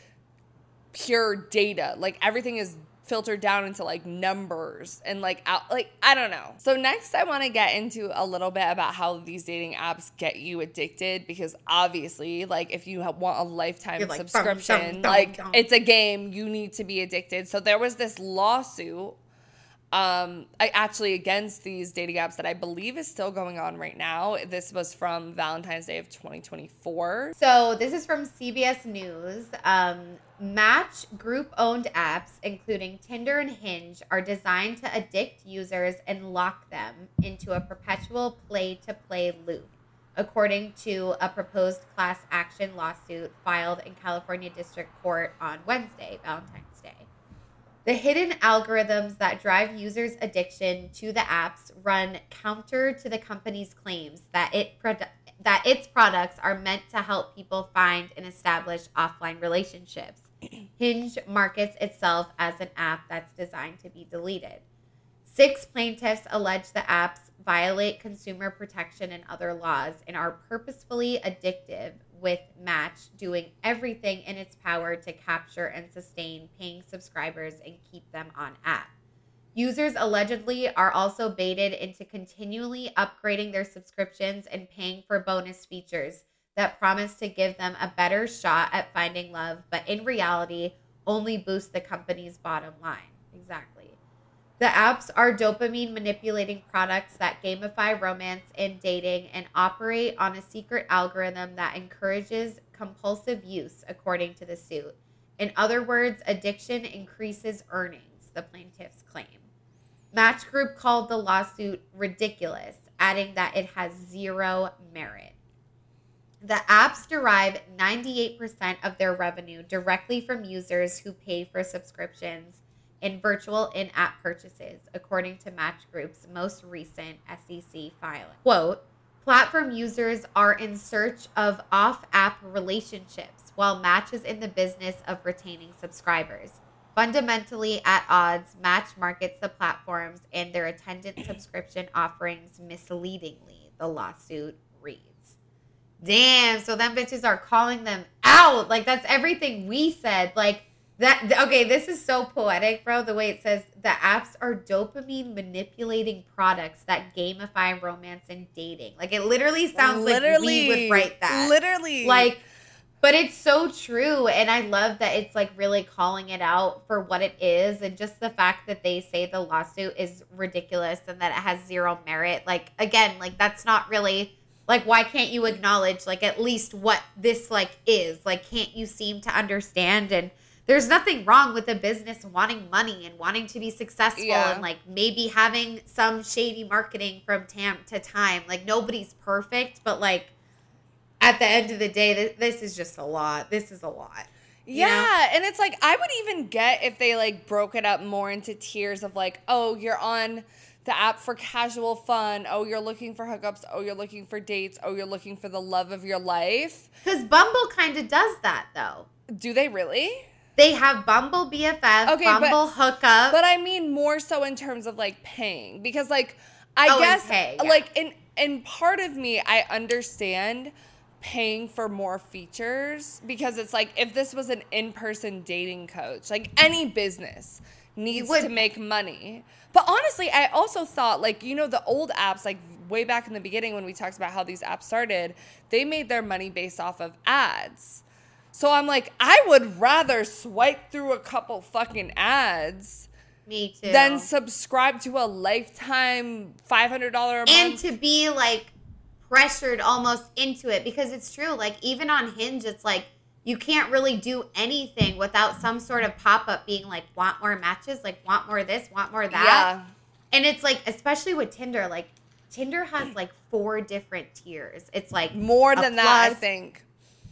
pure data. Like everything is filtered down into like numbers and like out, like I don't know. So next I want to get into a little bit about how these dating apps get you addicted, because obviously like if you want a lifetime subscription, it's a game, you need to be addicted. So there was this lawsuit against these dating apps that I believe is still going on right now. This was from Valentine's Day of 2024. So this is from CBS News. Match group-owned apps, including Tinder and Hinge, are designed to addict users and lock them into a perpetual play-to-play loop, according to a proposed class action lawsuit filed in California District Court on Wednesday, Valentine's Day. The hidden algorithms that drive users' addiction to the apps run counter to the company's claims that its products are meant to help people find and establish offline relationships. Hinge markets itself as an app that's designed to be deleted. 6 plaintiffs allege the apps violate consumer protection and other laws and are purposefully addictive, with Match doing everything in its power to capture and sustain paying subscribers and keep them on app. Users allegedly are also baited into continually upgrading their subscriptions and paying for bonus features that promise to give them a better shot at finding love, but in reality only boost the company's bottom line. Exactly. The apps are dopamine manipulating products that gamify romance and dating and operate on a secret algorithm that encourages compulsive use, according to the suit. In other words, addiction increases earnings, the plaintiffs claim. Match Group called the lawsuit ridiculous, adding that it has zero merit. The apps derive 98% of their revenue directly from users who pay for subscriptions in virtual in-app purchases, according to Match Group's most recent SEC filing. Quote, platform users are in search of off-app relationships, while Match is in the business of retaining subscribers. Fundamentally at odds, Match markets the platforms and their attendant subscription offerings misleadingly, the lawsuit reads. Damn, so them bitches are calling them out. Like, that's everything we said. Like, that, okay, this is so poetic, bro, the way it says the apps are dopamine manipulating products that gamify romance and dating. Like, it literally sounds like we would write that. Literally. Like, but it's so true, and I love that it's, like, really calling it out for what it is, and just the fact that they say the lawsuit is ridiculous and that it has zero merit. Like, again, like, that's not really... Like, why can't you acknowledge, like, at least what this, like, is? Like, can't you seem to understand? And there's nothing wrong with a business wanting money and wanting to be successful and, like, maybe having some shady marketing from time to time. Like, nobody's perfect, but, like, at the end of the day, this is just a lot. This is a lot. Yeah, you know? And it's, like, I would even get if they, like, broke it up more into tiers of, like, oh, you're on... the app for casual fun. Oh, you're looking for hookups. Oh, you're looking for dates. Oh, you're looking for the love of your life. Because Bumble kind of does that, though. Do they really? They have Bumble BFF, okay, Bumble hookup. But I mean more so in terms of, like, paying. Because, like, I guess, like, in part of me, I understand paying for more features. Because it's like, if this was an in-person dating coach, like, any business needs to make money. But honestly, I also thought, like, you know, the old apps, like, way back in the beginning when we talked about how these apps started, they made their money based off of ads. So I'm like, I would rather swipe through a couple fucking ads. Me too. Than subscribe to a lifetime $500 a month. And to be, like, pressured almost into it. Because it's true. Like, even on Hinge, it's like, you can't really do anything without some sort of pop-up being like, want more matches? Like, want more of this? Want more of that? Yeah. And it's like, especially with Tinder, like, Tinder has like 4 different tiers. It's like more than that, I think.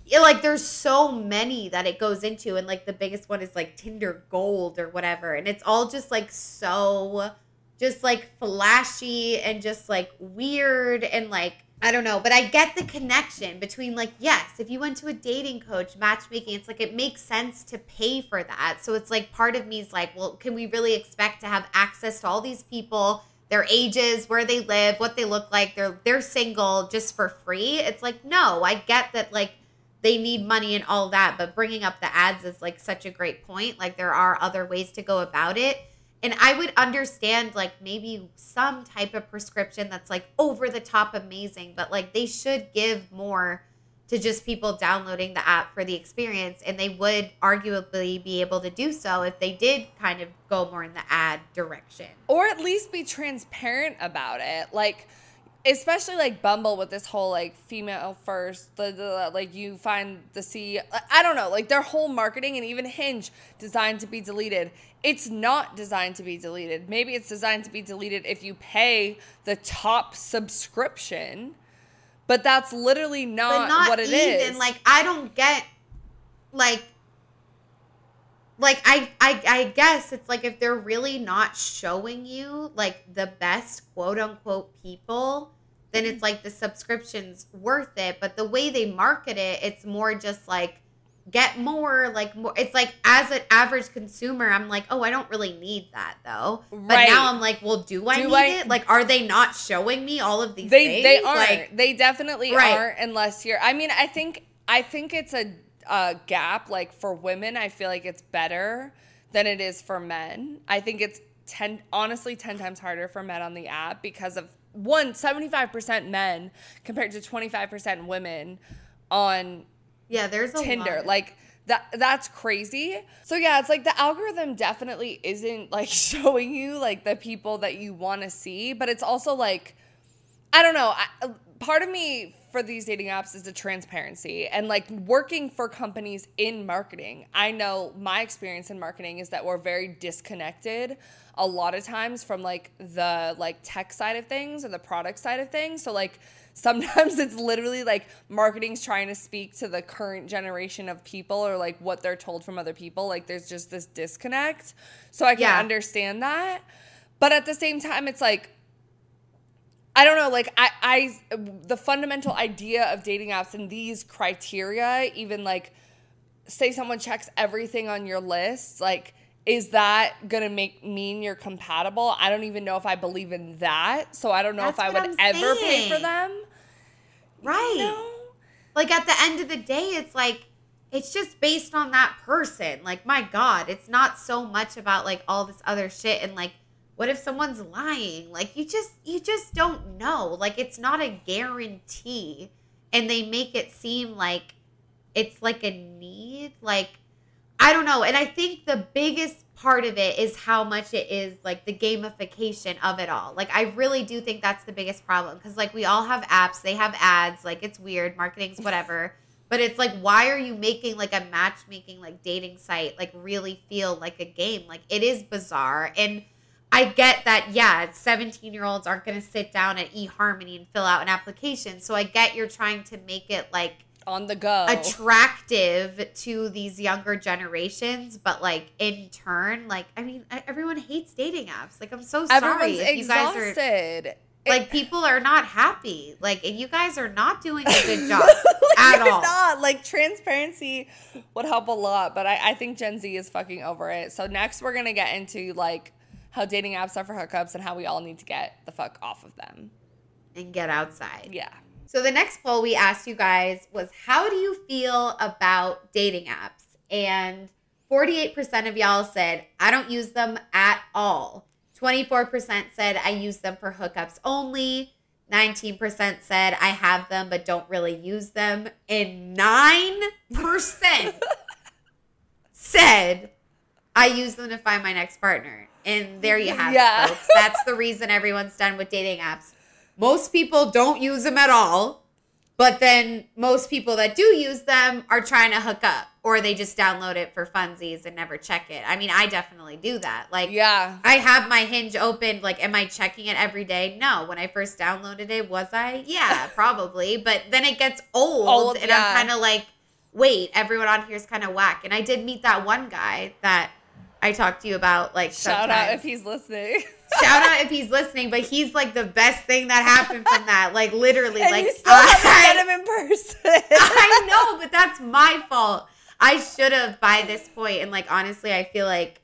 Yeah, like, there's so many that it goes into. And, like, the biggest one is, like, Tinder Gold or whatever. And it's all just, like, so just like flashy and just like weird and like, I don't know, but I get the connection between like, yes, if you went to a dating coach, matchmaking, it's like it makes sense to pay for that. So it's like part of me is like, well, can we really expect to have access to all these people, their ages, where they live, what they look like, they're single just for free? It's like, no, I get that like they need money and all that, but bringing up the ads is like such a great point. Like there are other ways to go about it. And I would understand like maybe some type of prescription that's like over the top amazing, but like they should give more to just people downloading the app for the experience. And they would arguably be able to do so if they did kind of go more in the ad direction. Or at least be transparent about it. Like, especially like Bumble with this whole like female first, like you find the CEO, I don't know, like their whole marketing, and even Hinge designed to be deleted. It's not designed to be deleted. Maybe it's designed to be deleted if you pay the top subscription, but that's literally not what it is. Like I don't get like I guess it's like if they're really not showing you like the best quote unquote people, then it's like the subscription's worth it. But the way they market it, it's more just like get more, like more. It's like as an average consumer, I'm like, oh, I don't really need that though. But now I'm like, well, do I need it? Like, are they not showing me all of these things? They aren't. Like, they definitely aren't unless you're. I mean, I think it's a gap. Like for women, I feel like it's better than it is for men. I think it's 10 times harder for men on the app because of 75% men compared to 25% women on there's a Tinder. lot. Like that's crazy. So yeah, it's like the algorithm definitely isn't like showing you like the people that you want to see, but it's also like, I don't know. Part of me for these dating apps is the transparency and like working for companies in marketing. I know my experience in marketing is that we're very disconnected a lot of times from like the like tech side of things or the product side of things. So like sometimes it's literally like marketing's trying to speak to the current generation of people or like what they're told from other people. Like there's just this disconnect. So I can understand that. But at the same time, it's like, I don't know, like the fundamental idea of dating apps and these criteria, even like say someone checks everything on your list, like is that gonna mean you're compatible? I don't even know if I believe in that. So I don't know if I would ever pay for them. Right. You know? Like at the end of the day, it's like it's just based on that person. Like my God, it's not so much about like all this other shit and like what if someone's lying? Like you just don't know. Like it's not a guarantee. And they make it seem like it's like a need. Like I don't know. And I think the biggest part of it is how much it is like the gamification of it all. Like I really do think that's the biggest problem. Because like we all have apps. They have ads. Like it's weird. Marketing's whatever. But it's like, why are you making like a matchmaking like dating site like really feel like a game? Like it is bizarre. And I get that, 17-year-olds aren't going to sit down at eHarmony and fill out an application. So I get you're trying to make it like on the go, attractive to these younger generations. But like in turn, like, I mean, everyone hates dating apps. Like, I'm so sorry. Everyone's if you guys exhausted. Like, people are not happy. Like, and you guys are not doing a good job at all. Not. Like, transparency would help a lot. But I think Gen Z is fucking over it. So next we're going to get into like how dating apps are for hookups and how we all need to get the fuck off of them. And get outside. Yeah. So the next poll we asked you guys was, how do you feel about dating apps? And 48% of y'all said, I don't use them at all. 24% said, I use them for hookups only. 19% said, I have them but don't really use them. And 9% said, I use them to find my next partner. And there you have it, folks. That's the reason everyone's done with dating apps. Most people don't use them at all. But then most people that do use them are trying to hook up. Or they just download it for funsies and never check it. I mean, I definitely do that. Like, I have my Hinge open. Like, am I checking it every day? No. When I first downloaded it, was I? Yeah, probably. But then it gets old and I'm kind of like, wait, everyone on here is kind of whack. And I did meet that one guy that I talked to you about, like, shout out if he's listening. Shout out if he's listening, but he's like the best thing that happened from that. Like literally, And like you still haven't met him in person. I know, but that's my fault. I should have by this point, and like honestly, I feel like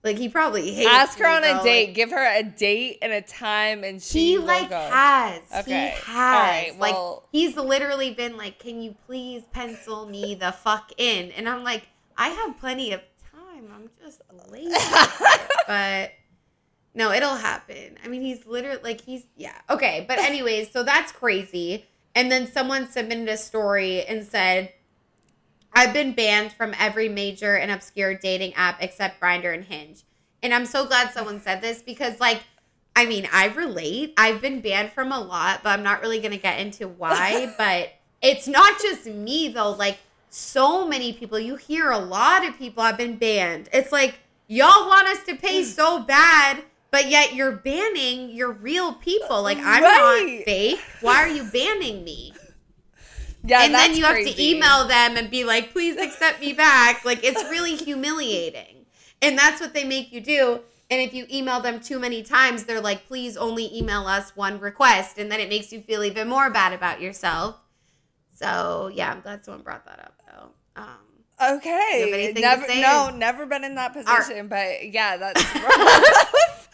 he probably hates Ask her me, on a though. date. Like, Give her a date and a time, and she will like go. has. Okay. He has. All right, well- like he's literally been like, "Can you please pencil me the fuck in?" And I'm like, I have plenty of time. I'm just lazy. But no, it'll happen. I mean, he's literally like yeah. Okay, but anyways, so that's crazy. And then someone submitted a story and said, I've been banned from every major and obscure dating app except Grindr and Hinge. And I'm so glad someone said this because, like, I mean, I relate. I've been banned from a lot, but I'm not really going to get into why. But it's not just me, though. Like, so many people, you hear a lot of people have been banned. It's like, y'all want us to pay so bad, but yet you're banning your real people. Like, I'm not fake. Why are you banning me? Yeah, and that's then you have crazy. to email them and be like, please accept me back. Like, it's really humiliating. And that's what they make you do. And if you email them too many times, they're like, please only email us one request. And then it makes you feel even more bad about yourself. So, yeah, I'm glad someone brought that up, though. Okay. You have anything to say? Never been in that position, but yeah, that's rough.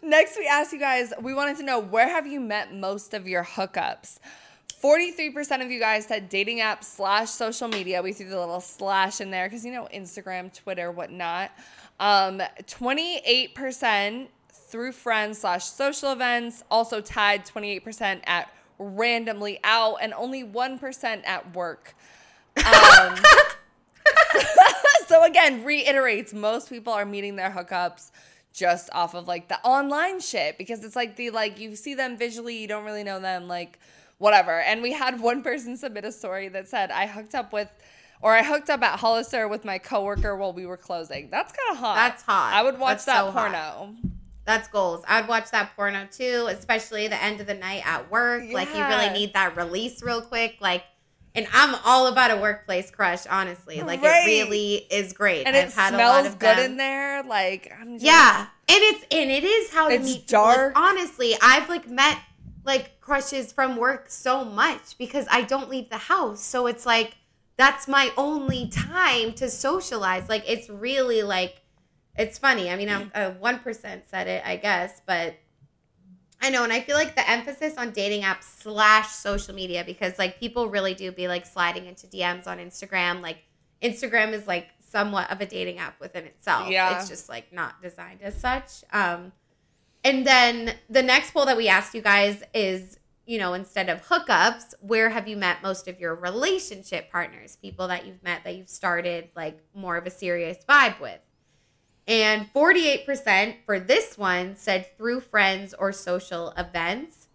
Next we asked you guys, we wanted to know, where have you met most of your hookups? 43% of you guys said dating app / social media. We threw the little slash in there because, you know, Instagram, Twitter, whatnot. 28% through friends / social events. Also tied 28% at randomly out, and only 1% at work. So again, reiterates, most people are meeting their hookups just off of like the online shit, because it's like you see them visually, you don't really know them, like whatever. And we had one person submit a story that said, I hooked up at Hollister with my coworker while we were closing. That's kind of hot. That's hot. I would watch That's that so porno. hot. That's goals. I'd watch that porno too, especially the end of the night at work. Yeah. Like, you really need that release real quick. Like, and I'm all about a workplace crush, honestly. Like, Right. it really is great. And I've it had a smells lot of good them. in there. Like, I'm just, Yeah. And it is how to It's meet people. Like, dark. honestly, I've like met like crushes from work so much because I don't leave the house. So it's like, that's my only time to socialize. Like, it's really like, it's funny. I mean, 1% said it, I guess, but I know. And I feel like the emphasis on dating apps / social media, because like people really do be like sliding into DMs on Instagram. Like, Instagram is like somewhat of a dating app within itself. Yeah. It's just like not designed as such. And then the next poll that we asked you guys is, you know, instead of hookups, where have you met most of your relationship partners? People that you've met that you've started like more of a serious vibe with. And 48% for this one said through friends or social events.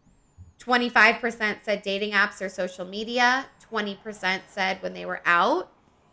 25% said dating apps or social media. 20% said when they were out.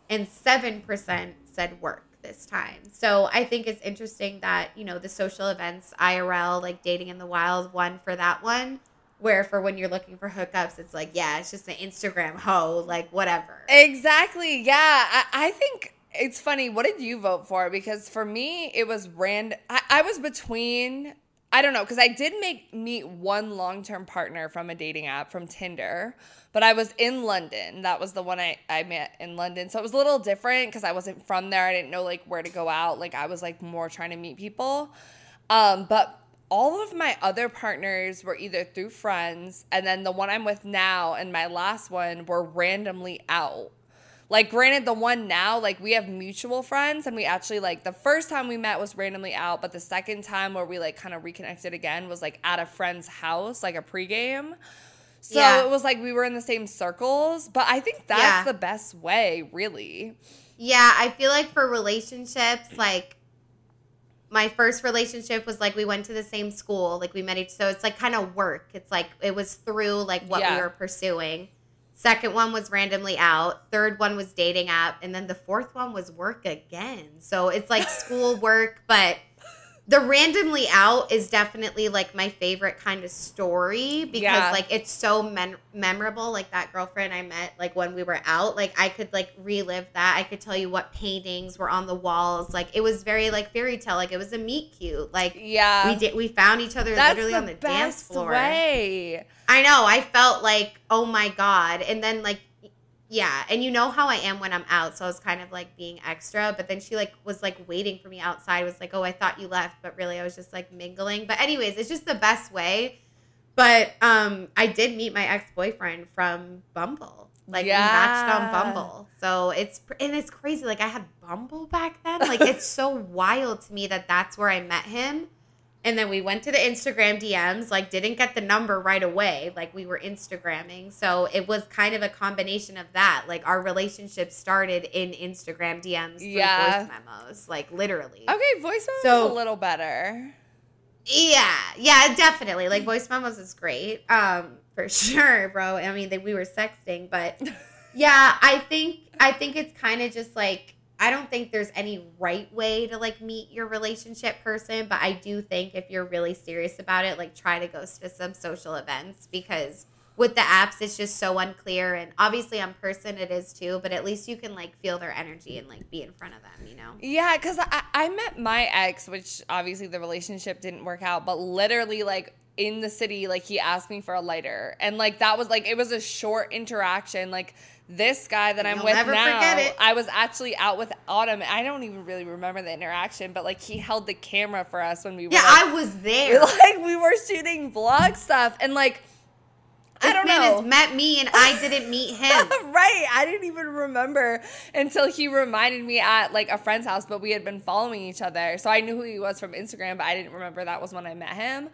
And 7% said work this time. So I think it's interesting that, you know, the social events, IRL, like dating in the wild, won for that one. Where for when you're looking for hookups, it's like, yeah, it's just an Instagram hoe, like whatever. Exactly. Yeah. I think it's funny. What did you vote for? Because for me, it was random. I was between, I don't know, because I did meet one long-term partner from a dating app, from Tinder, but I was in London. That was the one I met in London. So it was a little different because I wasn't from there. I didn't know like where to go out. Like, I was like more trying to meet people. But all of my other partners were either through friends, and then the one I'm with now and my last one were randomly out. Like, granted, the one now, like, we have mutual friends, and we actually, like, the first time we met was randomly out, but the second time where we, like, kind of reconnected again was, like, at a friend's house, like, a pregame. So Yeah. it was, like, we were in the same circles, but I think that's the best way, really. Yeah, I feel like for relationships, like, my first relationship was, like, we went to the same school, like, we met each, so it's, like, kind of work. It's, like, it was through, like, what we were pursuing. Second one was randomly out. Third one was dating app. And then the fourth one was work again. So it's like school work, but The randomly out is definitely like my favorite kind of story because like it's so memorable. Like that girlfriend I met like when we were out, like I could like relive that. I could tell you what paintings were on the walls. Like it was very like fairy tale. Like it was a meet cute. Like we found each other literally on the dance floor. Way. I know. I felt like, oh my God. And then like, yeah, and you know how I am when I'm out, so I was kind of like being extra, but then she like was like waiting for me outside, was like, oh, I thought you left, but really I was just like mingling. But anyways, it's just the best way. But I did meet my ex-boyfriend from Bumble. Like we matched on Bumble. So it's crazy. Like I had Bumble back then. Like it's so wild to me that that's where I met him. And then we went to the Instagram DMs, like didn't get the number right away. Like we were Instagramming. So it was kind of a combination of that. Like our relationship started in Instagram DMs through voice memos, like literally. Okay, voice memos is a little better. Yeah, definitely. Like voice memos is great. For sure, bro. I mean, we were sexting, but yeah, I think it's kind of just like, I don't think there's any right way to like meet your relationship person, but I do think if you're really serious about it, like try to go to some social events, because with the apps it's just so unclear, and obviously in person it is too, but at least you can like feel their energy and like be in front of them, you know? Yeah, because I met my ex, which obviously the relationship didn't work out, but literally like in the city, like he asked me for a lighter, and like that was like, it was a short interaction. Like this guy that I'm with now, I was actually out with Autumn. I don't even really remember the interaction, but like he held the camera for us when we were I was there. Like we were shooting vlog stuff, and like I don't know. This man has met me and I didn't meet him. Right. I didn't even remember until he reminded me at like a friend's house, but we had been following each other. So I knew who he was from Instagram, but I didn't remember that was when I met him.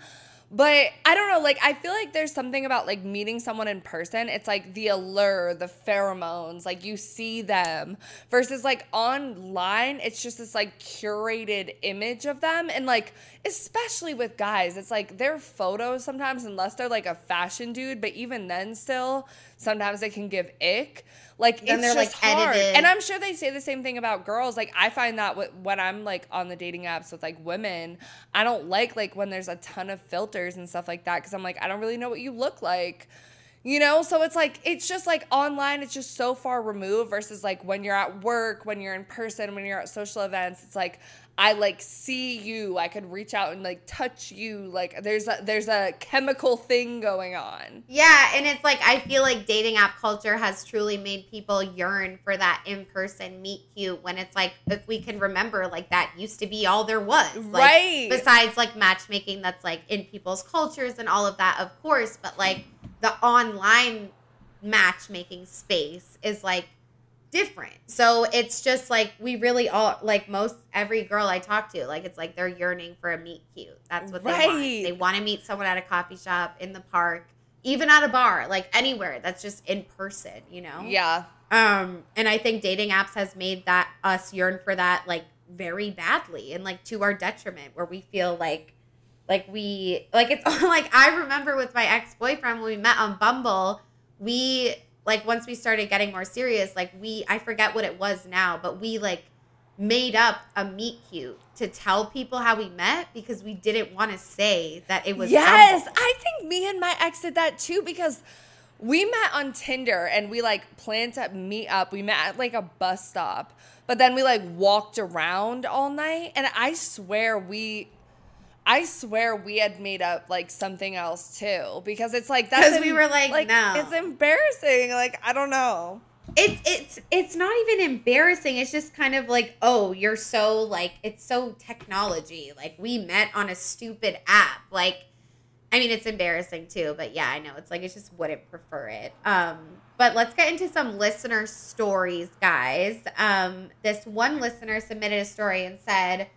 But I don't know, like, I feel like there's something about, like, meeting someone in person. It's, like, the allure, the pheromones, like, you see them. Versus, like, online, it's just this, like, curated image of them. And, like, especially with guys, it's, like, their photos sometimes, unless they're, like, a fashion dude, but even then still, sometimes they can give ick. Like, then it's they're just like hard. edited. And I'm sure they say the same thing about girls. Like, I find that when I'm, like, on the dating apps with, like, women, I don't like, when there's a ton of filters and stuff like that, because I'm like, I don't really know what you look like. You know? So it's, like, it's just, like, online, it's just so far removed versus, like, when you're at work, when you're in person, when you're at social events, it's, like, I, like, see you. I could reach out and, like, touch you. Like, there's a chemical thing going on. Yeah, and it's, like, I feel like dating app culture has truly made people yearn for that in-person meet cute, when it's, like, if we can remember, like, that used to be all there was. Like, right. Besides, like, matchmaking that's, like, in people's cultures and all of that, of course. But, like, the online matchmaking space is, like, different. So it's just like, we really all, like, every girl I talk to, like, it's like they're yearning for a meet cute. That's what they want. They want to meet someone at a coffee shop, in the park, even at a bar, like anywhere that's just in person, you know? Yeah. And I think dating apps has made that us yearn for that, like, very badly, and like to our detriment, where we feel like it's like, I remember with my ex-boyfriend when we met on Bumble, like, once we started getting more serious, like, I forget what it was now, but we, like, made up a meet cute to tell people how we met, because we didn't want to say that it was Yes, Bumble. I think me and my ex did that too, because we met on Tinder and we, like, planned to meet up. We met at, like, a bus stop, but then we, like, walked around all night, and I swear we had made up, like, something else, too. Because it's, like, that's... Because we were like, no. It's embarrassing. Like, I don't know. It's not even embarrassing. It's just kind of like, oh, you're so, like, it's so technology. Like, we met on a stupid app. Like, I mean, it's embarrassing, too. But, yeah, I know. It's like, it's just wouldn't prefer it. But let's get into some listener stories, guys. This one listener submitted a story and said...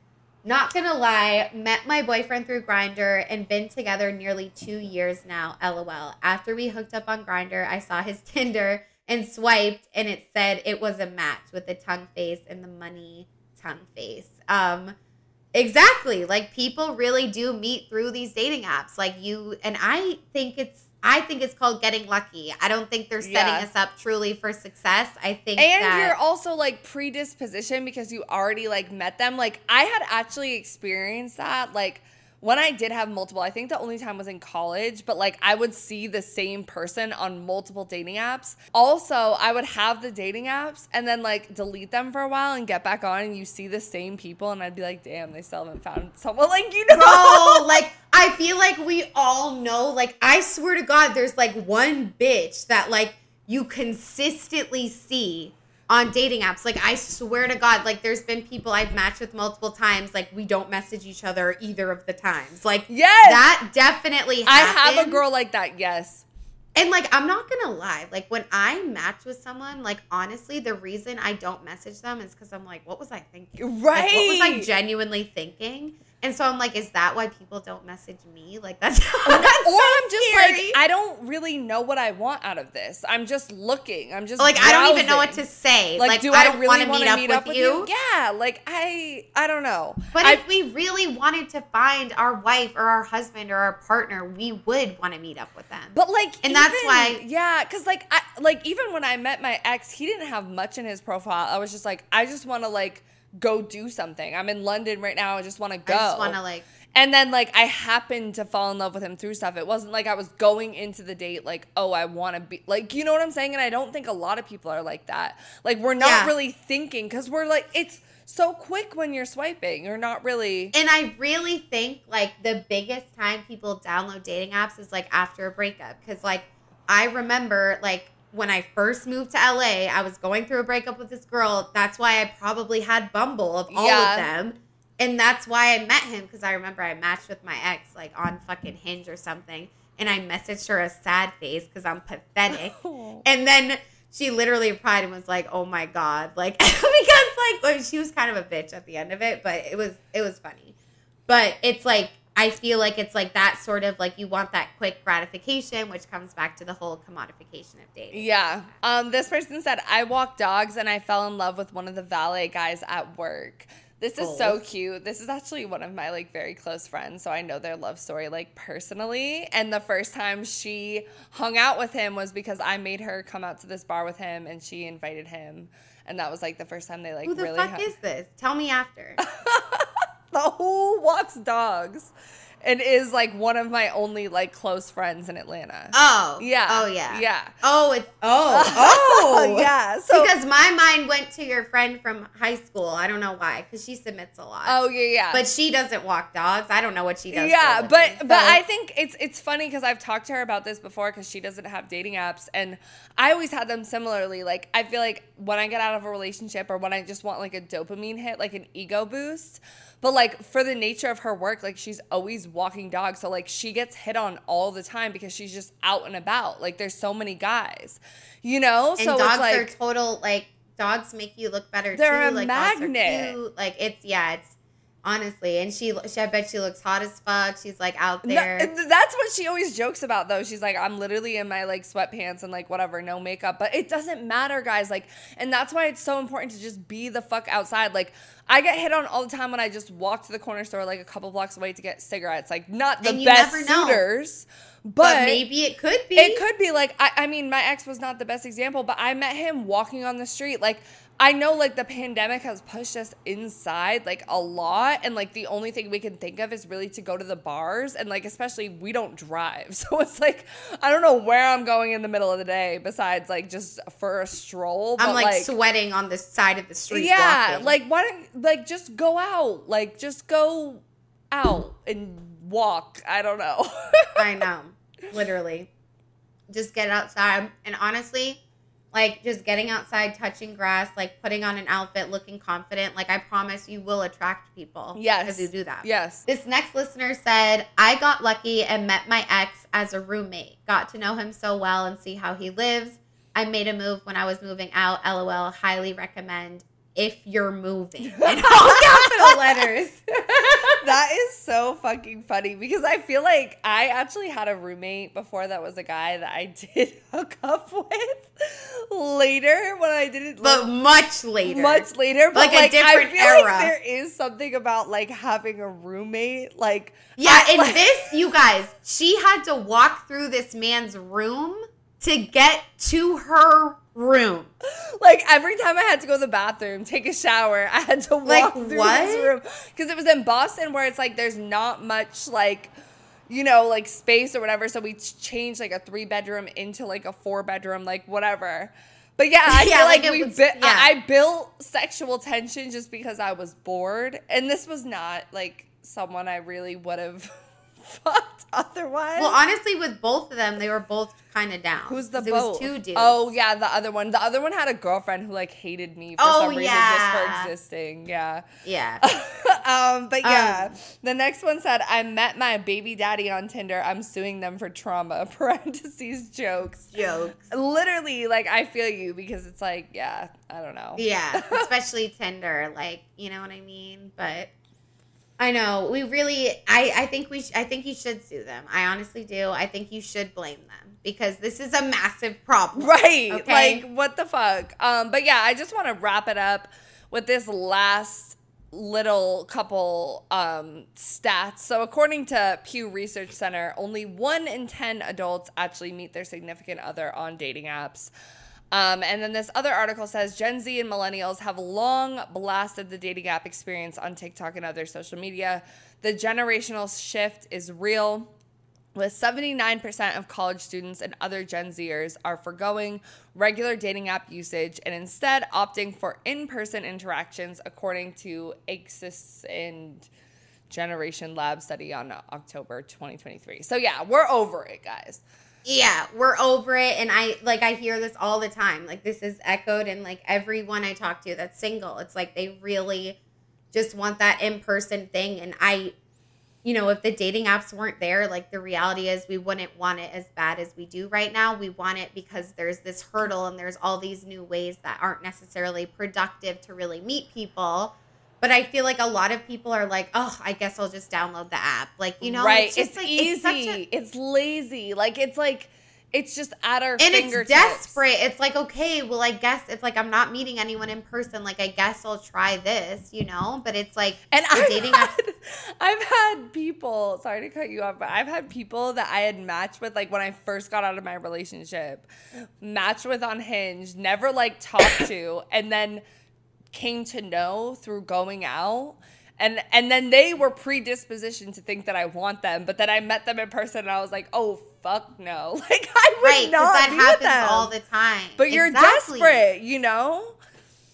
Not gonna lie, met my boyfriend through Grindr and been together nearly 2 years now, LOL. After we hooked up on Grindr, I saw his Tinder and swiped, and it said it was a match with the tongue face and the money tongue face. Exactly. Like, people really do meet through these dating apps. Like, and I think it's I think it's called getting lucky. I don't think they're setting us up truly for success. I think you're also like predisposition because you already like met them. Like I had actually experienced that. Like when I did have multiple, I think the only time was in college, but like I would see the same person on multiple dating apps. Also, I would have the dating apps and then like delete them for a while and get back on and you see the same people and I'd be like, damn, they still haven't found someone like, you know? Bro, like I feel like we all know, like I swear to God, there's like one bitch that like you consistently see on dating apps. Like, I swear to God, like, there's been people I've matched with multiple times. Like, we don't message each other either of the times. Like, yes, that definitely happens. I have a girl like that, yes. And, like, I'm not going to lie. Like, when I match with someone, like, honestly, the reason I don't message them is because I'm like, what was I thinking? Right. Like, what was I genuinely thinking? And so I'm like, is that why people don't message me? Like, that's so or I'm just scary. like, I don't really know what I want out of this. I'm just looking. I'm just like, browsing. I don't even know what to say. Like, do I I don't really want to meet up with you? Yeah, like I don't know. But if we really wanted to find our wife or our husband or our partner, we would want to meet up with them. But like, and that's why, yeah, because like even when I met my ex, he didn't have much in his profile. I was just like, I just want to like go do something. I'm in London right now. I just want to go. I just want to like. And then, like, I happened to fall in love with him through stuff. It wasn't like I was going into the date like, oh, I want to be, like, you know what I'm saying? And I don't think a lot of people are like that. Like, we're not really thinking because we're like, it's so quick when you're swiping. You're not really. And I really think, like, the biggest time people download dating apps is, like, after a breakup. Because, like, I remember, like, when I first moved to LA, I was going through a breakup with this girl. That's why I probably had Bumble of all of them. And that's why I met him, because I remember I matched with my ex, like, on fucking Hinge or something. And I messaged her a sad face because I'm pathetic. And then she literally replied and was like, oh, my God. Like, because, like, well, she was kind of a bitch at the end of it. But it was funny. But it's, like, I feel like it's, like, that sort of, like, you want that quick gratification, which comes back to the whole commodification of dating. Yeah. This person said, I walk dogs and I fell in love with one of the valet guys at work. This is so cute. This is actually one of my, like, very close friends, so I know their love story, like, personally. And the first time she hung out with him was because I made her come out to this bar with him, and she invited him. And that was, like, the first time they, like, really... Who the fuck is this? Tell me after. Who walks dogs and is, like, one of my only, like, close friends in Atlanta. Oh. Yeah. Oh, yeah. Yeah. Oh, it's... Oh. Yeah. So, because my mind went to your friend from high school. I don't know why, because she submits a lot. Oh, yeah. But she doesn't walk dogs. I don't know what she does. Yeah, but I think it's funny because I've talked to her about this before because she doesn't have dating apps. And I always had them similarly. Like, I feel like when I get out of a relationship or when I just want, like, a dopamine hit, like an ego boost. But, like, for the nature of her work, like, she's always walking dogs. So, like, she gets hit on all the time because she's just out and about. Like, there's so many guys, you know? And so dogs it's like, are total, like, dogs make you look better, they're too. a Like, magnet. dogs are cute. Like, it's, honestly. And I bet she looks hot as fuck. She's, like, out there. No, that's what she always jokes about, though. She's like, I'm literally in my, like, sweatpants and, like, whatever, no makeup. But it doesn't matter, guys. Like, and that's why it's so important to just be the fuck outside. Like, I get hit on all the time when I just walk to the corner store, like, a couple blocks away to get cigarettes. Like, not the best suitors. But maybe it could be. It could be. Like, I mean, my ex was not the best example, but I met him walking on the street. Like, I know, like, the pandemic has pushed us inside, like, a lot. And, like, the only thing we can think of is really to go to the bars. And, like, especially we don't drive. So it's, like, I don't know where I'm going in the middle of the day besides, like, just for a stroll. I'm, like, sweating on the side of the street. Yeah. Walking. Like, why don't, like, just go out. Like, just go out and walk. I don't know. I know. Literally. Just get outside. And honestly, like, just getting outside, touching grass, like, putting on an outfit, looking confident. Like, I promise you will attract people. Yes. Because you do that. Yes. This next listener said, I got lucky and met my ex as a roommate. Got to know him so well and see how he lives. I made a move when I was moving out. LOL. Highly recommend. if you're moving. In all capital letters. That is so fucking funny because I feel like I actually had a roommate before that was a guy that I did hook up with later when I didn't. But much later. Much later. But like a different I feel era. like there is something about like having a roommate. Like, yeah, this, you guys, she had to walk through this man's room to get to her room. Like every time I had to go to the bathroom, take a shower, I had to walk through this room. Because it was in Boston where it's like there's not much like, you know, like space or whatever. So we changed like a 3-bedroom into like a 4-bedroom, like whatever. But yeah, I feel like I built sexual tension just because I was bored. And this was not like someone I really would have fucked otherwise. Well, honestly, with both of them, they were both kind of down. Who's the both? It was 2 dudes. Oh, yeah, the other one. The other one had a girlfriend who, like, hated me for some reason just for existing. Yeah. Yeah. But yeah, the next one said, I met my baby daddy on Tinder. I'm suing them for trauma. Parentheses, jokes. Literally, like, I feel you because it's like, yeah, I don't know. Yeah, especially Tinder. Like, you know what I mean? But I know we really. I think you should sue them. I honestly do. I think you should blame them because this is a massive problem. Right? Okay? Like what the fuck? But yeah, I just want to wrap it up with this last little couple stats. So according to Pew Research Center, only 1 in 10 adults actually meet their significant other on dating apps. And then this other article says Gen Z and millennials have long blasted the dating app experience on TikTok and other social media. The generational shift is real, with 79% of college students and other Gen Zers are forgoing regular dating app usage and instead opting for in-person interactions, according to Axis and Generation Lab study on October 2023. So yeah, we're over it, guys. Yeah, we're over it, and I hear this all the time. Like, this is echoed in, like, everyone I talk to that's single. It's like they really just want that in-person thing, and if the dating apps weren't there, like, the reality is we wouldn't want it as bad as we do right now. We want it because there's this hurdle, and there's all these new ways that aren't necessarily productive to really meet people. But I feel like a lot of people are like, oh, I guess I'll just download the app. Like, right. It's just it's easy. It's lazy. It's just at our fingertips. And it's desperate. It's like, okay, well, I guess it's like I'm not meeting anyone in person. Like, I guess I'll try this, But it's like, and I've had people, sorry to cut you off, but I've had people that I had matched with, like, when I first got out of my relationship, matched with on Hinge, never, like, talked to, and then came to know through going out, and then they were predispositioned to think that I want them, but then I met them in person and I was like, oh fuck no, like I would not that be happens with them all the time. But you're desperate,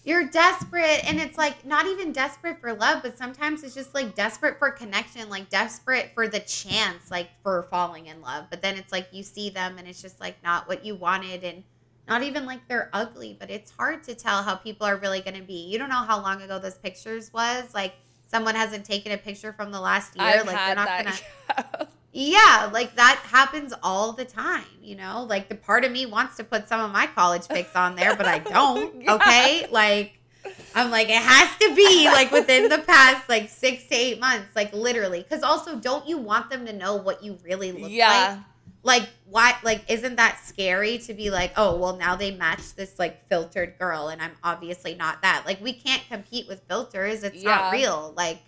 You're desperate, and it's like not even desperate for love, but sometimes it's just like desperate for connection, like desperate for the chance, like for falling in love. But then it's like you see them and it's just like not what you wanted, and not even like they're ugly, but it's hard to tell how people are really going to be. You don't know how long ago those pictures was. Like, someone hasn't taken a picture from the last year. I've like, had they're not that. gonna. Yeah, like that happens all the time. Like the part of me wants to put some of my college pics on there, but I don't. Yeah. Okay, like I'm like it has to be like within the past like 6 to 8 months, like literally. Because also, don't you want them to know what you really look like? Like, why? Like, isn't that scary to be like, oh, well, now they match this, like, filtered girl, and I'm obviously not that. Like, we can't compete with filters. It's not real. Like,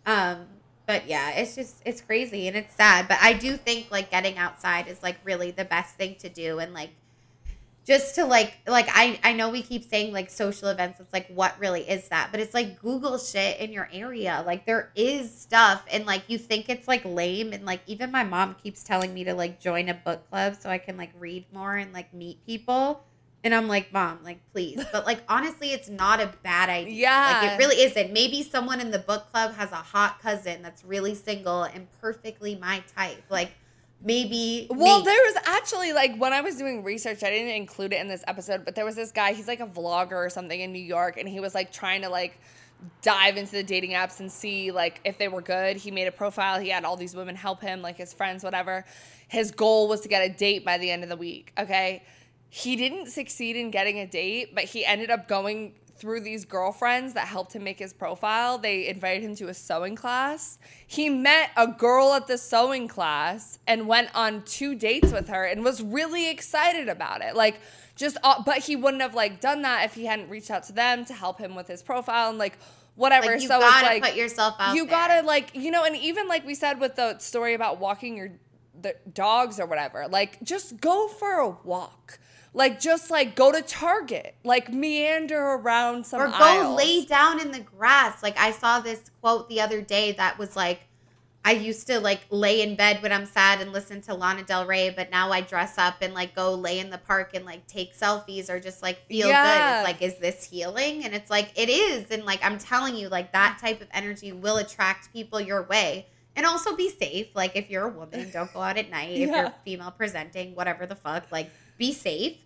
but, yeah, it's crazy, and it's sad. But I do think, like, getting outside is, like, really the best thing to do. And, like, just to, like I know we keep saying, like, social events. It's like, what really is that? But it's like Google shit in your area. Like, there is stuff, and, like, you think it's, like, lame. And, like, even my mom keeps telling me to, like, join a book club so I can, like, read more and, like, meet people. And I'm like, Mom, like, please. But, like, honestly, it's not a bad idea. Yeah. Like, it really isn't. Maybe someone in the book club has a hot cousin that's really single and perfectly my type. Like, maybe. Well, there was actually, like, when I was doing research, I didn't include it in this episode, but there was this guy, he's like a vlogger or something in New York, and he was like trying to like dive into the dating apps and see like if they were good. He made a profile. He had all these women help him, like his friends, whatever. His goal was to get a date by the end of the week. Okay. He didn't succeed in getting a date, but he ended up going through these girlfriends that helped him make his profile. They invited him to a sewing class. He met a girl at the sewing class and went on 2 dates with her and was really excited about it. Like, but he wouldn't have like done that if he hadn't reached out to them to help him with his profile and like whatever. Like, you so gotta it's like put yourself out you there. gotta like, you know, and even like we said with the story about walking the dogs or whatever, like just go for a walk. Like, just, like, go to Target. Like, meander around some aisles. Or go lay down in the grass. Like, I saw this quote the other day that was like, I used to, like, lay in bed when I'm sad and listen to Lana Del Rey, but now I dress up and, like, go lay in the park and, like, take selfies or just, like, feel good. It's like, is this healing? And it's like, it is. And, like, I'm telling you, like, that type of energy will attract people your way. And also be safe. Like, if you're a woman, don't go out at night. If you're female presenting, whatever the fuck, like, be safe.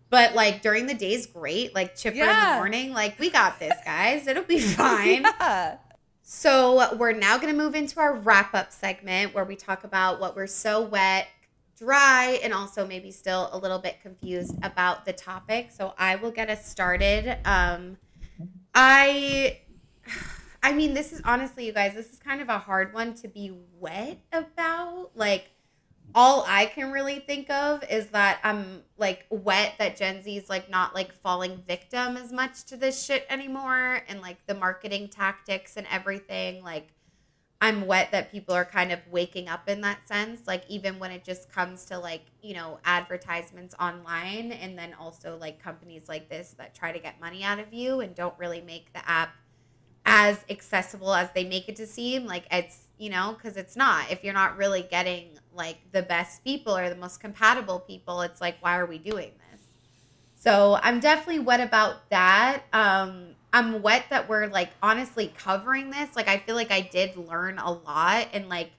But, like, during the day's great. Like, chipper in the morning. Like, we got this, guys. It'll be fine. So, we're now going to move into our wrap-up segment where we talk about what we're so wet, dry, and also maybe still a little bit confused about the topic. So, I will get us started. I mean, this is honestly, you guys, this is kind of a hard one to be wet about. Like, all I can really think of is that I'm, like, wet that Gen Z is, like, not, like, falling victim as much to this shit anymore. And, like, the marketing tactics and everything. Like, I'm wet that people are kind of waking up in that sense. Like, even when it just comes to, like, you know, advertisements online. And then also, like, companies like this that try to get money out of you and don't really make the app as accessible as they make it to seem. Like, it's, you know, because it's not. If you're not really getting, like, the best people or the most compatible people, it's like, why are we doing this? So I'm definitely wet about that. I'm wet that we're, like, honestly covering this. Like, I feel like I did learn a lot, and, like,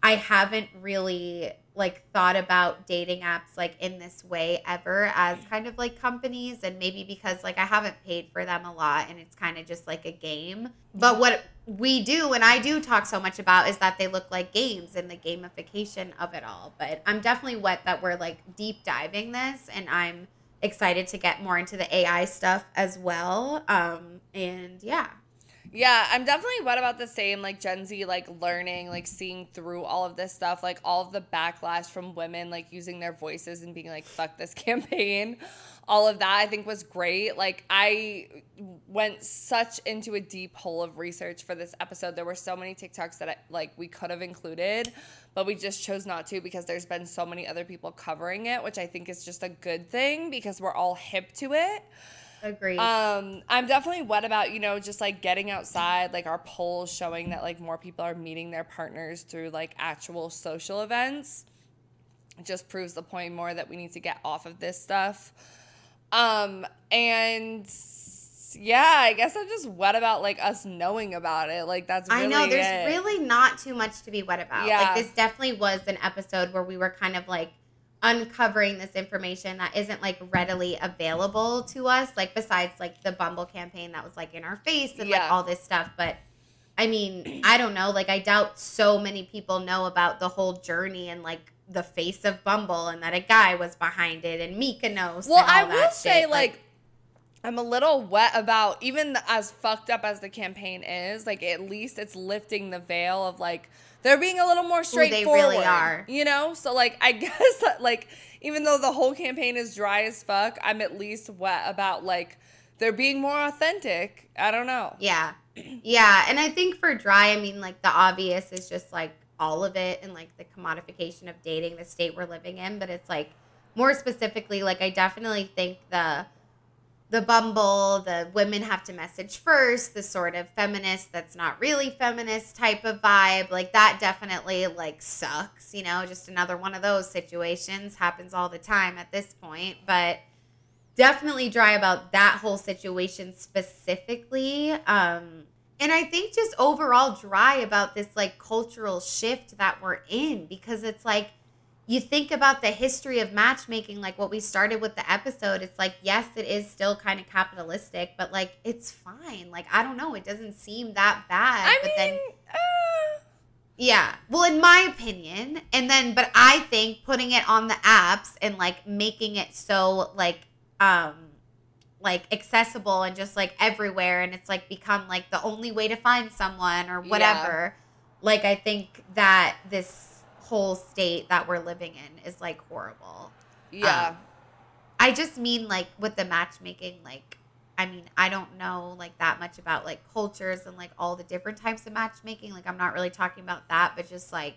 I haven't really, like, thought about dating apps, like, in this way ever as kind of, like, companies, and maybe because, like, I haven't paid for them a lot and it's kind of just, like, a game. But what we do, and I do talk so much about, is that they look like games and the gamification of it all. But I'm definitely wet that we're, like, deep diving this, and I'm excited to get more into the AI stuff as well. And yeah. Yeah, I'm definitely wet about the same, like, Gen Z, like, learning, like, seeing through all of this stuff, like, all of the backlash from women, like, using their voices and being like, fuck this campaign. All of that, I think, was great. Like, I went such into a deep hole of research for this episode. There were so many TikToks that, we could have included, but we just chose not to because there's been so many other people covering it, which I think is just a good thing because we're all hip to it. Agreed. I'm definitely wet about, you know, just, like, getting outside, like, our polls showing that, like, more people are meeting their partners through, like, actual social events. It just proves the point more that we need to get off of this stuff. And yeah, I guess I'm just wet about, like, us knowing about it. Like, that's really I know, there's it. really not too much to be wet about. Yeah. Like, this definitely was an episode where we were kind of, like, uncovering this information that isn't, like, readily available to us, like, besides, like, the Bumble campaign that was, like, in our face and like all this stuff. But I mean, I don't know, like, I doubt so many people know about the whole journey and, like, the face of Bumble and that a guy was behind it and Mykonos. Well, and all I that will say, shit. like, I'm a little wet about, even as fucked up as the campaign is, like, at least it's lifting the veil of, like, they're being a little more straightforward. They really are. You know? So, like, I guess, like, even though the whole campaign is dry as fuck, I'm at least wet about, like, they're being more authentic. I don't know. Yeah. Yeah. And I think for dry, I mean, like, the obvious is just, like, all of it and, like, the commodification of dating, the state we're living in. But it's, like, more specifically, like, I definitely think the Bumble, the women have to message first, the sort of feminist that's not really feminist type of vibe, like, that definitely, like, sucks, you know, just another one of those situations. Happens all the time at this point. But definitely dry about that whole situation specifically. And I think just overall dry about this, like, cultural shift that we're in, because it's like, you think about the history of matchmaking, like what we started with the episode, it's like, yes, it is still kind of capitalistic, but, like, it's fine. Like, I don't know, it doesn't seem that bad. Yeah. Well, in my opinion, but I think putting it on the apps and, like, making it so, like, like accessible and just like everywhere, and it's like become like the only way to find someone or whatever. Like I think that this whole state that we're living in is like horrible. I just mean like with the matchmaking, like I mean, I don't know like that much about like cultures and like all the different types of matchmaking. Like I'm not really talking about that, but just like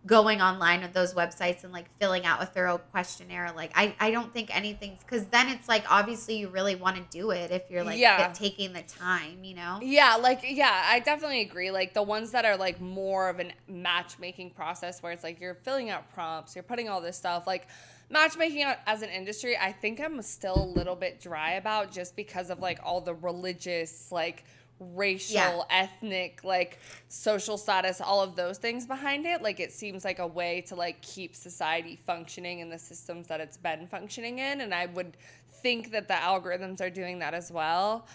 going online with those websites and like filling out a thorough questionnaire. Like I don't think anything's, because then it's like obviously you really want to do it if you're like taking the time, you know? I definitely agree. Like the ones that are like more of a matchmaking process where it's like you're filling out prompts, you're putting all this stuff, like matchmaking as an industry, I think I'm still a little bit dry about, just because of like all the religious, like racial, ethnic, like social status, all of those things behind it. Like it seems like a way to like keep society functioning in the systems that it's been functioning in, and I would think that the algorithms are doing that as well.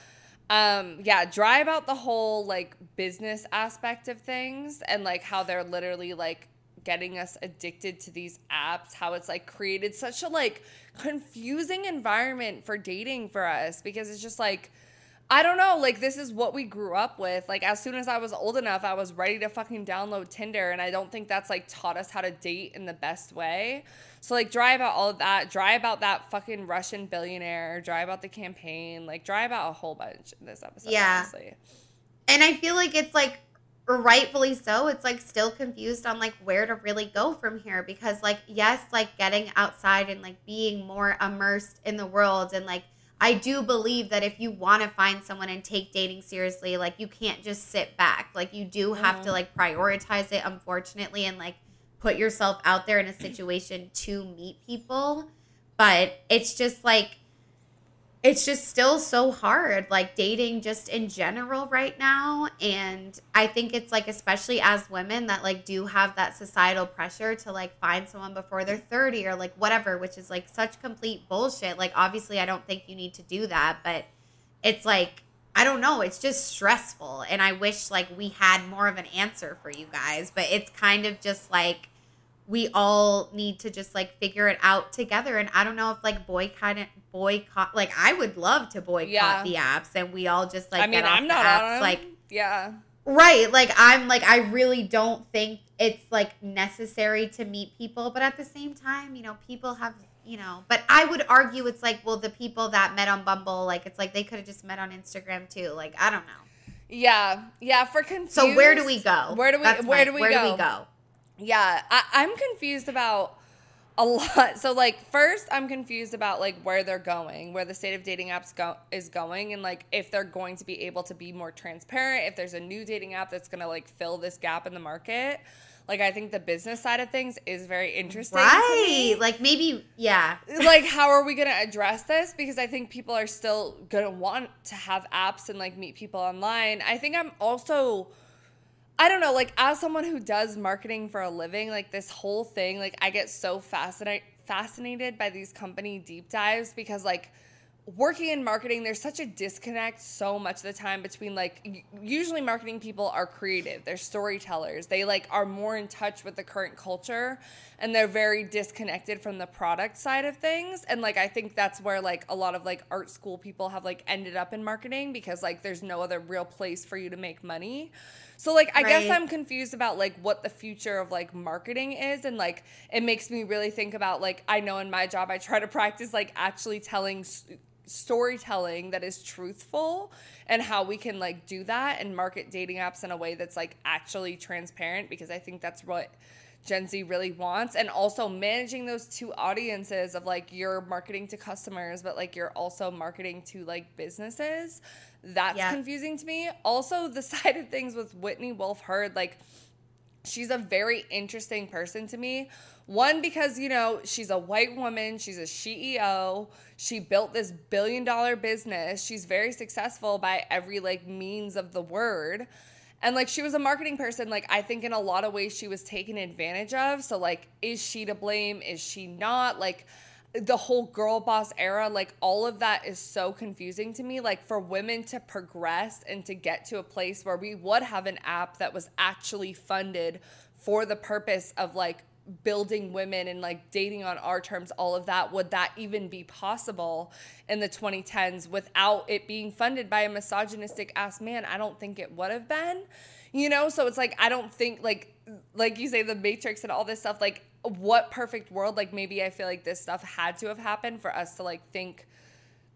Dry about the whole like business aspect of things, and like how they're literally like getting us addicted to these apps, how it's like created such a like confusing environment for dating for us, because it's just like, I don't know, like this is what we grew up with. Like as soon as I was old enough, I was ready to fucking download Tinder, and I don't think that's like taught us how to date in the best way. So like dry about all of that, dry about that fucking Russian billionaire, dry about the campaign, like dry about a whole bunch in this episode, honestly. And I feel like it's like, rightfully so, it's like still confused on like where to really go from here, because like yes, like getting outside and like being more immersed in the world, and like I do believe that if you want to find someone and take dating seriously, like you can't just sit back, like you do have to like prioritize it, unfortunately, and like put yourself out there in a situation to meet people. But it's just like, it's just still so hard, like dating just in general right now. And I think it's like, especially as women that like do have that societal pressure to like find someone before they're 30 or like whatever, which is like such complete bullshit. Like obviously I don't think you need to do that, but it's like, I don't know, it's just stressful. And I wish like we had more of an answer for you guys, but it's kind of just like, we all need to just like figure it out together. And I don't know if like boycott, like I would love to boycott the apps, and we all just like get off the apps. Like right, like I'm like, I really don't think it's like necessary to meet people, but at the same time, you know, people have, you know, but I would argue it's like, well, the people that met on Bumble, like it's like they could have just met on Instagram too. Like I don't know. For confused. So where do we go? Where do we go? Yeah, I'm confused about a lot. So, like, first, I'm confused about, like, where they're going, where the state of dating apps is going, and, like, if they're going to be able to be more transparent, if there's a new dating app that's going to, like, fill this gap in the market. Like, I think the business side of things is very interesting to me. Like, maybe, Like, how are we going to address this? Because I think people are still going to want to have apps and, like, meet people online. I think I'm also... I don't know, like, as someone who does marketing for a living, like, this whole thing, like, I get so fascinated by these company deep dives, because, like, working in marketing, there's such a disconnect so much of the time between, like, usually marketing people are creative. They're storytellers. They, like, are more in touch with the current culture, and they're very disconnected from the product side of things. And, like, I think that's where, like, a lot of, like, art school people have, like, ended up in marketing, because, like, there's no other real place for you to make money. So, like, I guess I'm confused about, like, what the future of, like, marketing is. And, like, it makes me really think about, like, I know in my job I try to practice, like, actually telling storytelling that is truthful, and how we can, like, do that and market dating apps in a way that's, like, actually transparent, because I think that's what Gen Z really wants. And also managing those two audiences of, like, you're marketing to customers, but, like, you're also marketing to, like, businesses. That's confusing to me. Also, the side of things with Whitney Wolfe Herd, like, she's a very interesting person to me. One, because, you know, she's a white woman. She's a CEO. She built this billion-dollar business. She's very successful by every, like, means of the word. And, like, she was a marketing person. Like, I think in a lot of ways she was taken advantage of. So, like, is she to blame? Is she not? Like, the whole girl boss era, like, all of that is so confusing to me. Like, for women to progress and to get to a place where we would have an app that was actually funded for the purpose of, like, building women and like dating on our terms, all of that, would that even be possible in the 2010s without it being funded by a misogynistic ass man? I don't think it would have been, you know? So it's like, I don't think like you say, the Matrix and all this stuff, like what perfect world, like maybe I feel like this stuff had to have happened for us to like think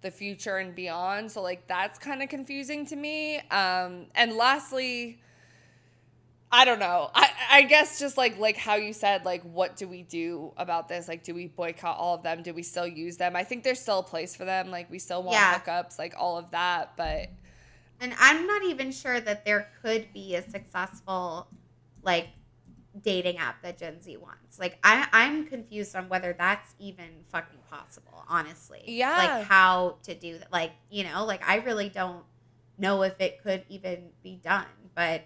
the future and beyond. So like that's kind of confusing to me. And lastly, I don't know. I guess just like how you said, like, what do we do about this? Like, do we boycott all of them? Do we still use them? I think there's still a place for them. Like, we still want hookups, like all of that. But and I'm not even sure that there could be a successful like dating app that Gen Z wants. Like, I'm confused on whether that's even fucking possible, honestly. Yeah. Like how to do that. Like, you know, like I really don't know if it could even be done, but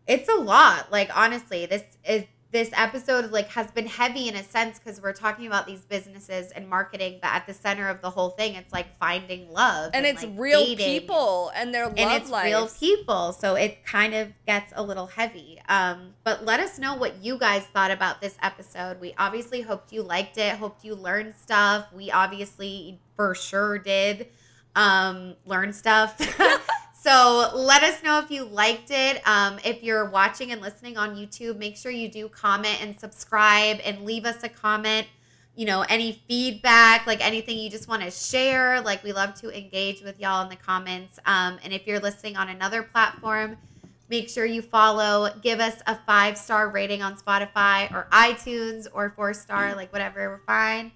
it's a lot. Like, honestly, this episode like has been heavy in a sense because we're talking about these businesses and marketing, but at the center of the whole thing, it's like finding love. And it's like real dating. people and their love And it's lives. real people. So it kind of gets a little heavy. But let us know what you guys thought about this episode. We obviously hoped you liked it. Hoped you learned stuff. We obviously for sure did learn stuff. So let us know if you liked it. If you're watching and listening on YouTube, make sure you do comment and subscribe and leave us a comment. You know, any feedback, like anything you just want to share. Like, we love to engage with y'all in the comments. And if you're listening on another platform, make sure you follow. Give us a 5-star rating on Spotify or iTunes, or 4-star, like whatever, we're fine.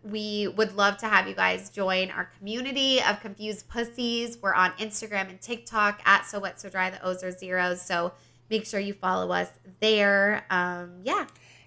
We would love to have you guys join our community of confused pussies. We're on Instagram and TikTok at So Wet So Dry. The O's are zeros. So make sure you follow us there. Yeah.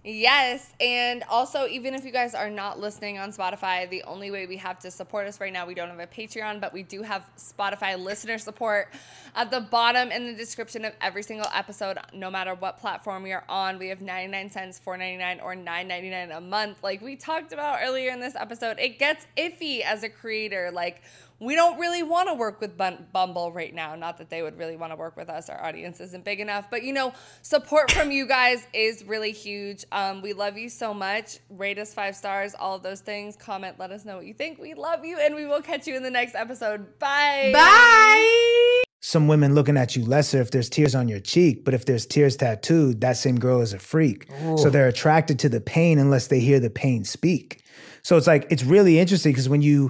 Yes, and also, even if you guys are not listening on Spotify, the only way we have to support us right now, we don't have a Patreon, but we do have Spotify listener support at the bottom in the description of every single episode, no matter what platform you're on. We have 99 cents, $4.99, or $9.99 a month. Like we talked about earlier in this episode, it gets iffy as a creator. Like, we don't really want to work with Bumble right now. Not that they would really want to work with us. Our audience isn't big enough. But, you know, support from you guys is really huge. We love you so much. Rate us 5 stars, all of those things. Comment, let us know what you think. We love you, and we will catch you in the next episode. Bye. Bye. Some women looking at you lesser if there's tears on your cheek, but if there's tears tattooed, that same girl is a freak. Ooh. So they're attracted to the pain unless they hear the pain speak. So it's like, it's really interesting because when you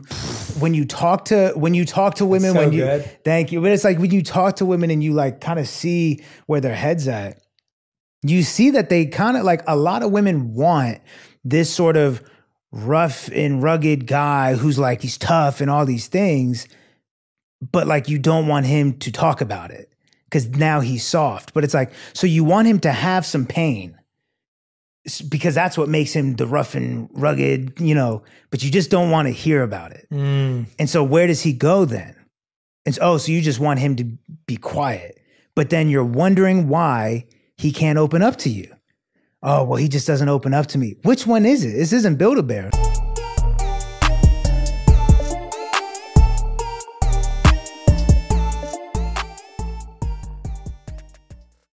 talk to women, so good. Thank you. But it's like when you talk to women and you like kind of see where their head's at, you see that they kind of like, a lot of women want this sort of rough and rugged guy who's like, he's tough and all these things, but like you don't want him to talk about it because now he's soft. But it's like, so you want him to have some pain, because that's what makes him the rough and rugged, you know, but you just don't want to hear about it. And so where does he go then? And so you just want him to be quiet, but then you're wondering why he can't open up to you. Oh, well, he just doesn't open up to me. Which one is it? This isn't Build-A-Bear.